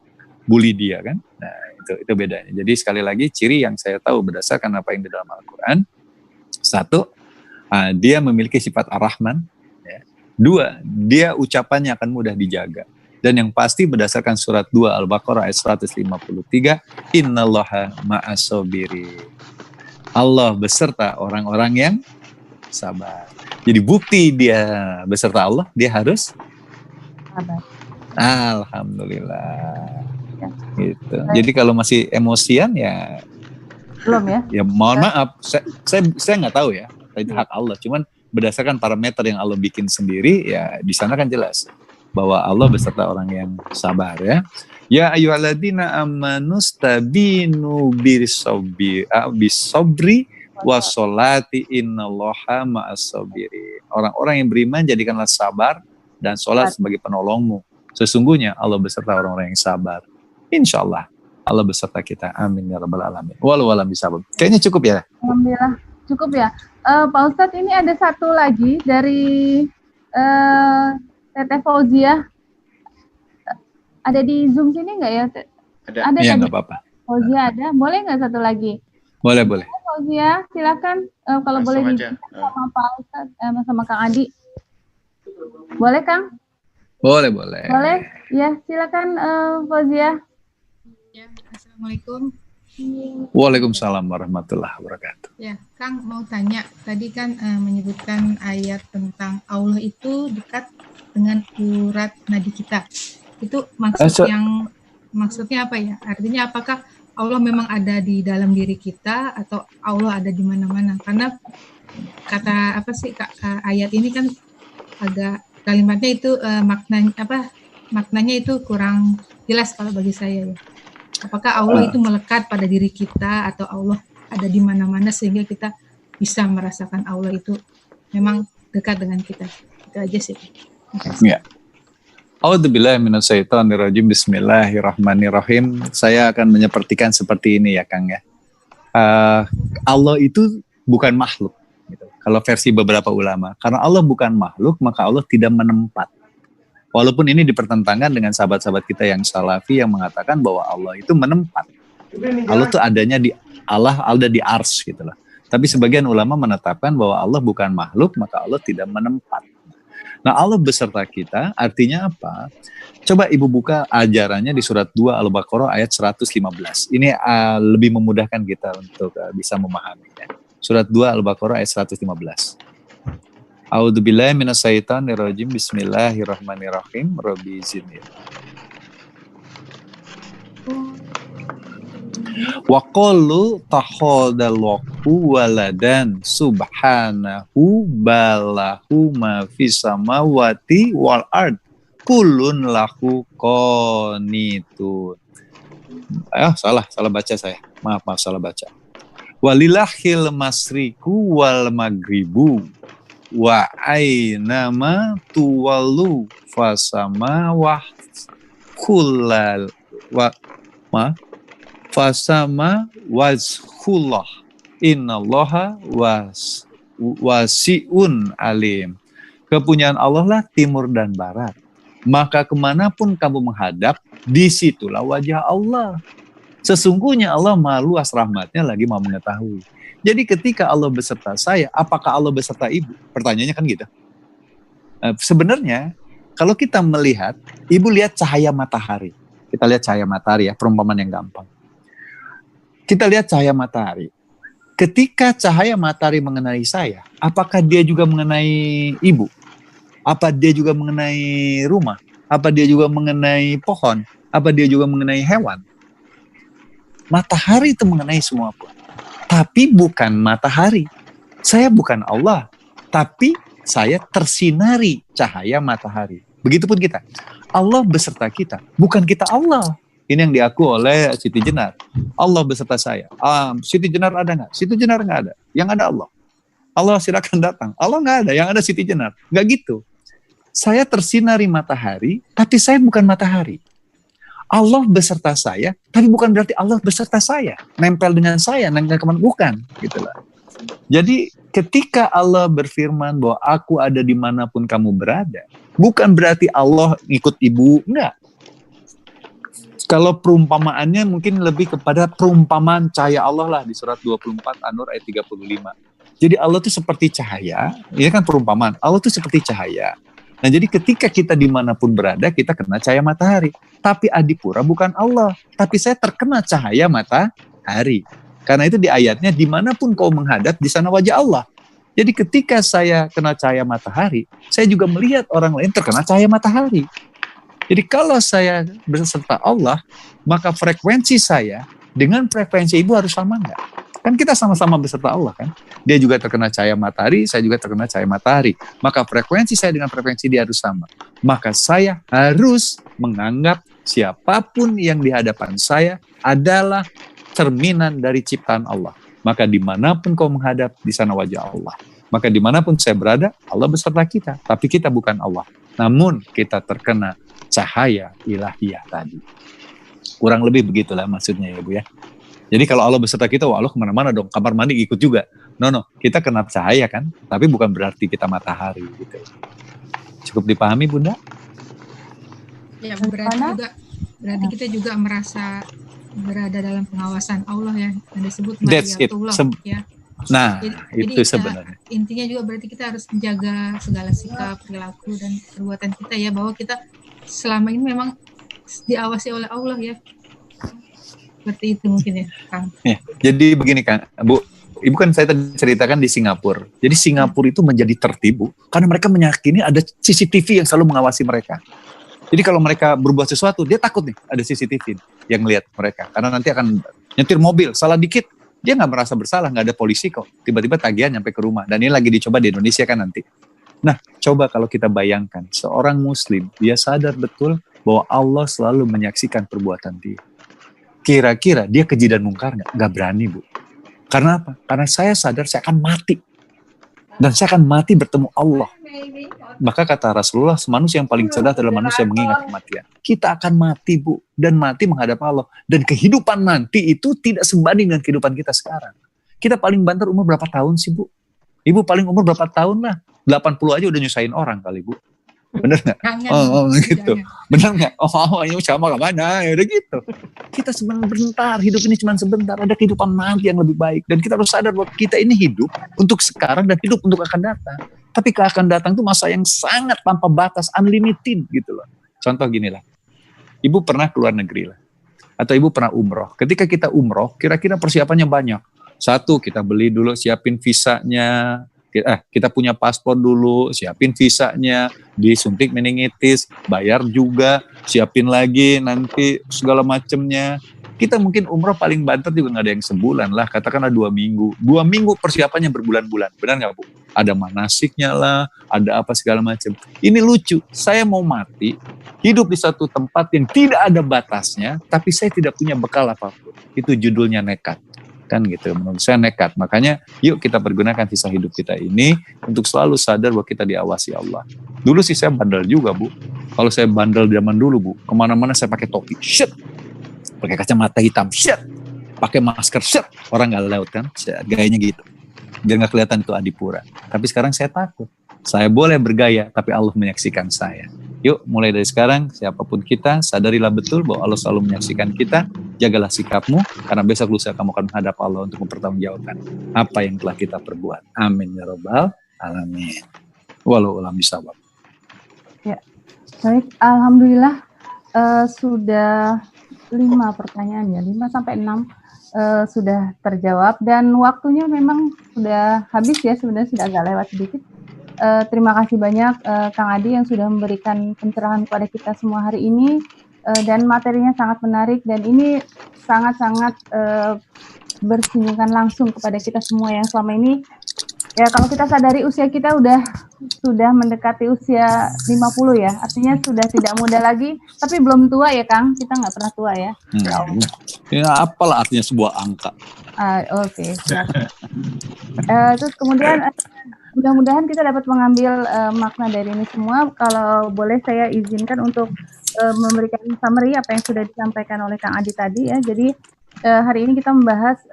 Bully dia kan. Nah itu bedanya. Jadi sekali lagi ciri yang saya tahu berdasarkan apa yang di dalam Al-Quran. Satu, dia memiliki sifat Ar-Rahman. Ya. Dua, dia ucapannya akan mudah dijaga. Dan yang pasti berdasarkan surat 2 Al-Baqarah ayat 153. Innallaha ma'as-sabirin. Allah beserta orang-orang yang sabar. Jadi bukti dia beserta Allah, dia harus Sabar. Alhamdulillah. Gitu. Jadi kalau masih emosian ya Belum ya? Ya mohon maaf, saya nggak tahu ya. Itu hak Allah. Cuman berdasarkan parameter yang Allah bikin sendiri, ya di sana kan jelas bahwa Allah beserta orang yang sabar ya. Ya ayyuhalladzina amanu stabinu bisobri wassolati innallaha ma'as-sabirin. Orang-orang yang beriman jadikanlah sabar dan sholat sebagai penolongmu. Sesungguhnya Allah beserta orang-orang yang sabar. Insyaallah Allah beserta kita. Amin ya rabbal alamin. Walau alam bisawab. Kayaknya cukup ya. Alhamdulillah cukup ya. Pak Ustadz, ini ada satu lagi dari Teteh Fauzia. Ada di Zoom sini nggak ya? Ada ya, tadi. nggak apa-apa. Fauzia ada. Boleh nggak satu lagi? Boleh. Fauzia, silakan kalau Langsung boleh aja. sama Pak Ustadz, sama Kang Adi. Boleh Kang? Boleh. Boleh? Ya, silakan Fauzia. Ya, Assalamualaikum. Waalaikumsalam warahmatullahi wabarakatuh. Ya, Kang mau tanya, tadi kan menyebutkan ayat tentang Allah itu dekat dengan urat nadi kita. Itu maksudnya apa ya? Artinya apakah Allah memang ada di dalam diri kita atau Allah ada di mana-mana? Karena kata ayat ini kan agak kalimatnya itu maknanya itu kurang jelas kalau bagi saya ya. Apakah Allah itu melekat pada diri kita atau Allah ada di mana-mana sehingga kita bisa merasakan Allah itu memang dekat dengan kita? Itu aja sih. Ya. A'udzubillahi minasyaitonirrajim. Bismillahirrahmanirrahim. Saya akan menyepertikan seperti ini ya Kang ya. Allah itu bukan makhluk. Gitu. Kalau versi beberapa ulama, karena Allah bukan makhluk, maka Allah tidak menempat. Walaupun ini dipertentangkan dengan sahabat-sahabat kita yang salafi yang mengatakan bahwa Allah itu menempat. Allah itu adanya di Allah ada di ars gitu lah. Tapi sebagian ulama menetapkan bahwa Allah bukan makhluk, maka Allah tidak menempat. Nah, Allah beserta kita artinya apa? Coba Ibu buka ajarannya di surat 2 Al-Baqarah ayat 115. Ini lebih memudahkan kita untuk bisa memahami ya. Surat 2 Al-Baqarah ayat 115. A'udzubillahi minasyaitonirrajim. Bismillahirrahmanirrahim. Rabbi zidni. Wa qalu takhadallahu waladan subhanahu balahu ma fis samawati wal ard kullun lahu qanitun. Salah baca saya. Maaf salah baca. Walillahil masriku wal magribu wa aynama tuwallu fasama wa kullal wa fasama wajhullah innallaha wasi'un alim. Kepunyaan Allah lah timur dan barat. Maka kemanapun kamu menghadap, disitulah wajah Allah. Sesungguhnya Allah Maha Luas rahmatnya lagi mau mengetahui. Jadi ketika Allah beserta saya, apakah Allah beserta ibu? Pertanyaannya kan gitu. Sebenarnya kalau kita melihat, ibu lihat cahaya matahari. Kita lihat cahaya matahari ya, perumpamaan yang gampang. Kita lihat cahaya matahari. Ketika cahaya matahari mengenai saya, apakah dia juga mengenai ibu? Apa dia juga mengenai rumah? Apa dia juga mengenai pohon? Apa dia juga mengenai hewan? Matahari itu mengenai semua pun. Tapi bukan matahari. Saya bukan Allah. Tapi saya tersinari cahaya matahari. Begitupun kita. Allah beserta kita. Bukan kita Allah. Ini yang diaku oleh Siti Jenar. Allah beserta saya. Siti Jenar ada nggak? Siti Jenar nggak ada. Yang ada Allah. Allah silakan datang. Allah nggak ada. Yang ada Siti Jenar. Nggak gitu. Saya tersinari matahari, tapi saya bukan matahari. Allah beserta saya, tapi bukan berarti Allah beserta saya. Nempel dengan saya, nempel kemana? Bukan. Gitulah. Jadi ketika Allah berfirman bahwa aku ada dimanapun kamu berada, bukan berarti Allah ikut ibu. Enggak. Kalau perumpamaannya mungkin lebih kepada perumpamaan cahaya Allah lah di surat 24 An-Nur ayat 35. Jadi Allah itu seperti cahaya, ini kan perumpamaan. Allah itu seperti cahaya. Nah jadi ketika kita dimanapun berada, kita kena cahaya matahari. Tapi Adipura bukan Allah, tapi saya terkena cahaya matahari. Karena itu di ayatnya, dimanapun kau menghadap, di sana wajah Allah. Jadi ketika saya kena cahaya matahari, saya juga melihat orang lain terkena cahaya matahari. Jadi kalau saya beserta Allah, maka frekuensi saya dengan frekuensi ibu harus sama nggak? Kan kita sama-sama beserta Allah kan. Dia juga terkena cahaya matahari, saya juga terkena cahaya matahari. Maka frekuensi saya dengan frekuensi dia harus sama. Maka saya harus menganggap siapapun yang di hadapan saya adalah cerminan dari ciptaan Allah. Maka dimanapun kau menghadap, di sana wajah Allah. Maka dimanapun saya berada, Allah beserta kita. Tapi kita bukan Allah. Namun kita terkena cahaya ilahiyah tadi. Kurang lebih begitulah maksudnya ya Bu ya. Jadi kalau Allah beserta kita, wah Allah kemana-mana dong, kamar mandi ikut juga. No, kita kena cahaya kan, tapi bukan berarti kita matahari gitu. Cukup dipahami Bunda? Ya berarti kita juga merasa berada dalam pengawasan Allah ya, yang disebut Mariyatullah ya. Nah, jadi itu sebenarnya. Intinya juga berarti kita harus menjaga segala sikap, perilaku dan perbuatan kita ya, bahwa kita selama ini memang diawasi oleh Allah ya. Seperti itu mungkin ya, Kang. Ya, jadi begini Kang, Bu, Ibu kan saya tadi ceritakan di Singapura. Jadi Singapura itu menjadi tertib, karena mereka meyakini ada CCTV yang selalu mengawasi mereka. Jadi kalau mereka berbuat sesuatu, dia takut nih ada CCTV yang lihat mereka. Karena nanti akan nyetir mobil, salah dikit, dia nggak merasa bersalah, nggak ada polisi kok. Tiba-tiba tagihan nyampe ke rumah. Dan ini lagi dicoba di Indonesia kan nanti. Nah, coba kalau kita bayangkan, seorang Muslim, dia sadar betul bahwa Allah selalu menyaksikan perbuatan dia. Kira-kira dia keji dan mungkar nggak? Nggak berani, Bu. Karena apa? Karena saya sadar saya akan mati. Dan saya akan mati bertemu Allah. Maka kata Rasulullah, manusia yang paling cerdas adalah manusia yang mengingat kematian. Kita akan mati, Bu. Dan mati menghadap Allah. Dan kehidupan nanti itu tidak sebanding dengan kehidupan kita sekarang. Kita paling banter umur berapa tahun sih, Bu? Ibu paling umur berapa tahun lah? 80 aja udah nyusahin orang kali, Bu. Bener nggak? Gitu. Bener nggak? Ini sama kemana? Ya udah gitu. Kita sebentar, hidup ini cuma sebentar. Ada kehidupan nanti yang lebih baik. Dan kita harus sadar bahwa kita ini hidup untuk sekarang dan hidup untuk akan datang. Tapi akan datang itu masa yang sangat tanpa batas, unlimited gitu loh. Contoh gini lah. Ibu pernah keluar negeri lah. Atau ibu pernah umroh. Ketika kita umroh, kira-kira persiapannya banyak. Satu, kita beli dulu, siapin visanya. Kita punya paspor dulu, siapin visanya, disuntik meningitis, bayar juga, siapin lagi nanti segala macemnya. Kita mungkin umroh paling banter juga nggak ada yang sebulan lah, katakanlah 2 minggu. 2 minggu persiapannya berbulan-bulan, benar nggak Bu? Ada manasiknya lah, ada apa segala macam. Ini lucu, saya mau mati, hidup di satu tempat yang tidak ada batasnya, tapi saya tidak punya bekal apapun. Itu judulnya nekat. Kan gitu, menurut saya nekat. Makanya yuk kita pergunakan sisa hidup kita ini untuk selalu sadar bahwa kita diawasi Allah. Dulu sih saya bandel juga, Bu. Kalau saya bandel zaman dulu, Bu, kemana-mana saya pakai topi, shit, pakai kacamata hitam, shit, pakai masker, set, orang nggak lewat kan, gayanya gitu, biar nggak kelihatan itu adipura. Tapi sekarang saya takut, saya boleh bergaya, tapi Allah menyaksikan saya. Yuk, mulai dari sekarang, siapapun kita, sadarilah betul bahwa Allah selalu menyaksikan kita. Jagalah sikapmu, karena besok lusa kamu akan menghadap Allah untuk mempertanggungjawabkan apa yang telah kita perbuat. Amin ya rabbal alamin. Walau ulam bisawab. Ya, baik. Alhamdulillah sudah 5 pertanyaan ya, 5 sampai 6 sudah terjawab dan waktunya memang sudah habis ya, sebenarnya sudah agak lewat sedikit. Terima kasih banyak Kang Adi yang sudah memberikan pencerahan kepada kita semua hari ini dan materinya sangat menarik dan ini sangat-sangat bersinggungan langsung kepada kita semua yang selama ini ya kalau kita sadari usia kita sudah mendekati usia 50 ya, artinya sudah tidak muda lagi tapi belum tua ya Kang, kita nggak pernah tua ya. Ya apalah artinya sebuah angka. Oke. Terus kemudian mudah-mudahan kita dapat mengambil makna dari ini semua. Kalau boleh saya izinkan untuk memberikan summary apa yang sudah disampaikan oleh Kang Adi tadi ya. Jadi hari ini kita membahas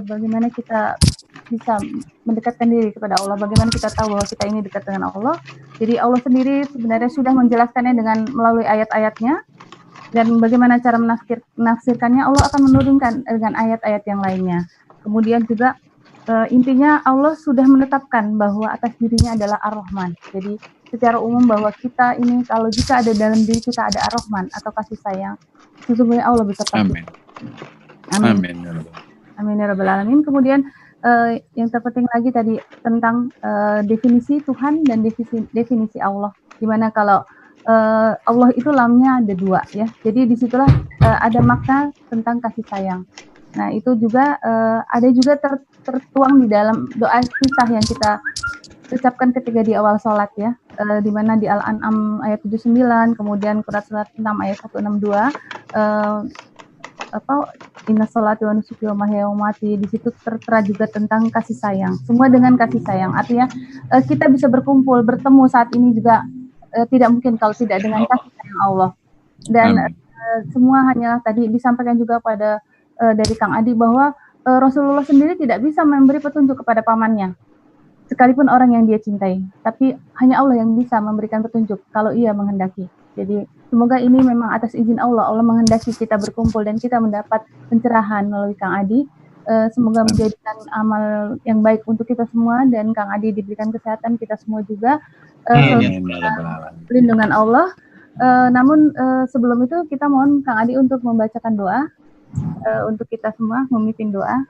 bagaimana kita bisa mendekatkan diri kepada Allah, bagaimana kita tahu bahwa kita ini dekat dengan Allah. Jadi Allah sendiri sebenarnya sudah menjelaskannya dengan melalui ayat-ayatnya dan bagaimana cara menafsirkannya Allah akan menurunkan dengan ayat-ayat yang lainnya. Kemudian juga intinya Allah sudah menetapkan bahwa atas dirinya adalah Ar-Rahman. Jadi secara umum bahwa kita ini kalau jika ada dalam diri kita ada Ar-Rahman atau kasih sayang, sesungguhnya Allah beserta kita. Amin. Amin ya rabbal alamin. Kemudian yang terpenting lagi tadi tentang definisi Tuhan dan definisi Allah. Dimana kalau Allah itu lamnya ada 2 ya. Jadi disitulah ada makna tentang kasih sayang. Nah itu juga ada juga tertuang di dalam doa istiftah yang kita ucapkan ketika di awal sholat ya, di mana di Al-An'am ayat 79, kemudian surat 6 ayat 162, inna sholati wa nusuki wa mahyaya wa mamati, di situ tertera juga tentang kasih sayang. Semua dengan kasih sayang. Artinya kita bisa berkumpul, bertemu saat ini juga tidak mungkin kalau tidak dengan kasih sayang Allah. Dan semua hanya tadi disampaikan juga pada dari Kang Adi bahwa Rasulullah sendiri tidak bisa memberi petunjuk kepada pamannya, sekalipun orang yang dia cintai. Tapi hanya Allah yang bisa memberikan petunjuk kalau ia menghendaki. Jadi semoga ini memang atas izin Allah, Allah menghendaki kita berkumpul dan kita mendapat pencerahan melalui Kang Adi. Semoga menjadikan amal yang baik untuk kita semua dan Kang Adi diberikan kesehatan, kita semua juga perlindungan Allah. Namun sebelum itu kita mohon Kang Adi untuk membacakan doa untuk kita semua, memimpin doa.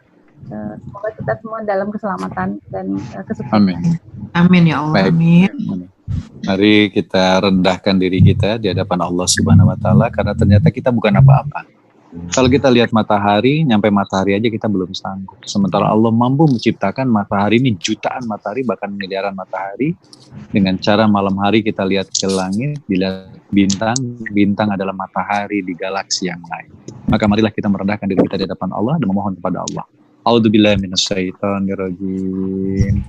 Semoga kita semua dalam keselamatan dan kesuksesan. Amin. Amin ya Allah. Amin. Mari kita rendahkan diri kita di hadapan Allah Subhanahu wa taala karena ternyata kita bukan apa-apa. Kalau kita lihat matahari, nyampe matahari aja kita belum sanggup. Sementara Allah mampu menciptakan matahari ini jutaan matahari, bahkan miliaran matahari. Dengan cara malam hari kita lihat ke langit, dilihat bintang, bintang adalah matahari di galaksi yang lain. Maka marilah kita merendahkan diri kita di hadapan Allah dan memohon kepada Allah. A'udzubillahi minasyaitonirrajim.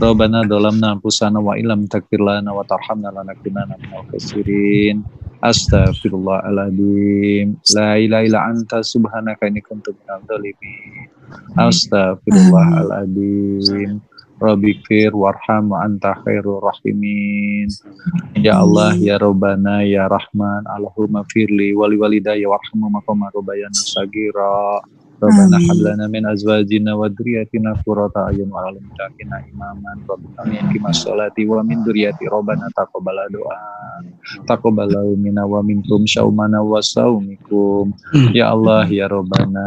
Rabbana dzalamna anfusana wa illam taghfir lana wa tarhamna lanakunanna minal khasirin. Astaghfirullahaladzim. La ilaha illa anta subhanaka inni kuntu minadz dzalimin. Astaghfirullahaladzim. Rabbighfir warham wa anta khairur rahimin. Ya Allah ya Rabbana ya Rahman, Allahumma firli wa liwalidayya warhamhuma kama rabbayani shaghira. Rabbana hab lana min azwajina wa dzurriyyatina qurrata a'yun wa lana muttaqina imaman. Rabbana qimis sholati wa min dzurriyyati Rabbana taqabbal doa. Taqabbalu minna wa minkum syaumana wa saumikum. Ya Allah ya Rabbana.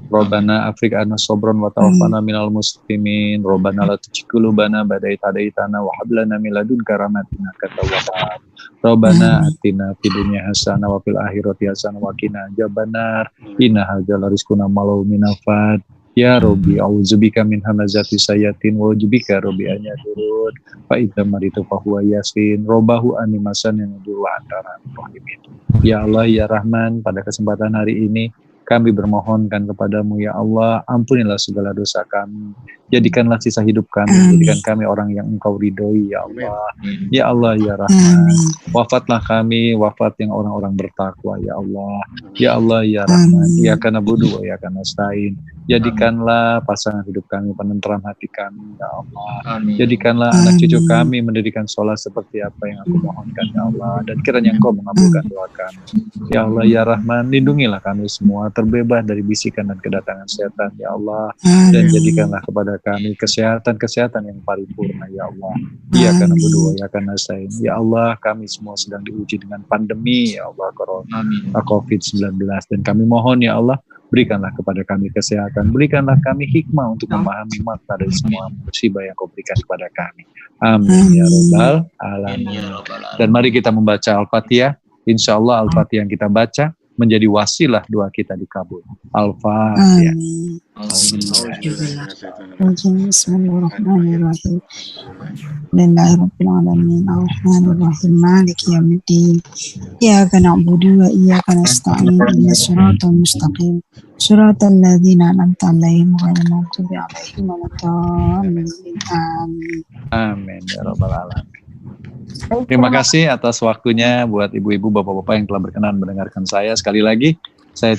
Rabbana afrik anna sabran wa tawaffana minal muslimin. Rabbana la tuzigh qulubana ba'da idh hadaytana wa hab lana min ladunka rahmatan innaka tawwab. Rabbana atina fid dunya hasanah wa fil akhirati hasanah wa qina adzabannar. Inna hadzal rizquna malau minafat. Ya Rabbi a'udzubika min hamazati sayatin wa ujbika Rabbi an yadurun. Fa idza maritu fa huwa yasin. Rabbahu animasan yang dulu antara rahimin. Ya Allah ya Rahman, pada kesempatan hari ini Kami bermohonkan kepadamu ya Allah, ampunilah segala dosa kami. Jadikanlah sisa hidup kami, jadikan kami orang yang Engkau ridhoi ya Allah. Ya Allah ya Rahman, wafatlah kami, wafat yang orang-orang bertakwa ya Allah. Ya Allah ya Rahman, Iyyaka na'budu wa iyyaka nasta'in. Jadikanlah pasangan hidup kami penenteram hati kami ya Allah. Jadikanlah anak cucu kami mendirikan sholat seperti apa yang aku mohonkan ya Allah. Dan kiranya Engkau mengabulkan doa kami. Ya Allah ya Rahman, lindungilah kami semua terbebas dari bisikan dan kedatangan setan ya Allah. Dan jadikanlah kepada kami kesehatan yang paripurna ya Allah. Iyyaka na'budu wa iyyaka nasta'in. Ya Allah, kami semua sedang diuji dengan pandemi ya Allah, corona COVID-19, dan kami mohon ya Allah, berikanlah kepada kami kesehatan, berikanlah kami hikmah untuk memahami makna dari semua musibah yang Kau berikan kepada kami. Amin ya Rabbal Alamin. Dan mari kita membaca Al-Fatihah. Insya Allah Al-Fatihah yang kita baca menjadi wasilah doa kita dikabul. Al-Fatihah. Bismillahirrahmanirrahim. Alhamdulillahirabbil alamin. Arrahmanirrahim. Maliki yaumiddin. Iyyaka na'budu wa iyyaka nasta'in. Ihdinas siratal mustaqim. Siratal ladzina an'amta 'alaihim ghairil maghdubi 'alaihim waladdallin. Amin. Amin ya rabbal alamin. Terima kasih atas waktunya buat ibu-ibu, bapak-bapak yang telah berkenan mendengarkan saya. Sekali lagi, saya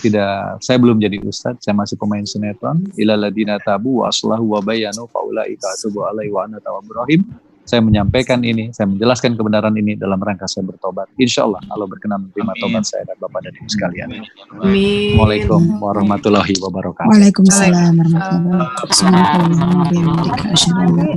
belum jadi ustadz, saya masih pemain sinetron. Ilal ladina tabu wa aslahu wa bayanu faulaika atubu alaihi wa ana tawwabur rahim. Saya menyampaikan ini, saya menjelaskan kebenaran ini dalam rangka saya bertobat. Insya Allah Allah berkenan menerima tobat saya dan bapak dan ibu sekalian. Assalamualaikum warahmatullahi wabarakatuh. Waalaikumsalam warahmatullahi wabarakatuh.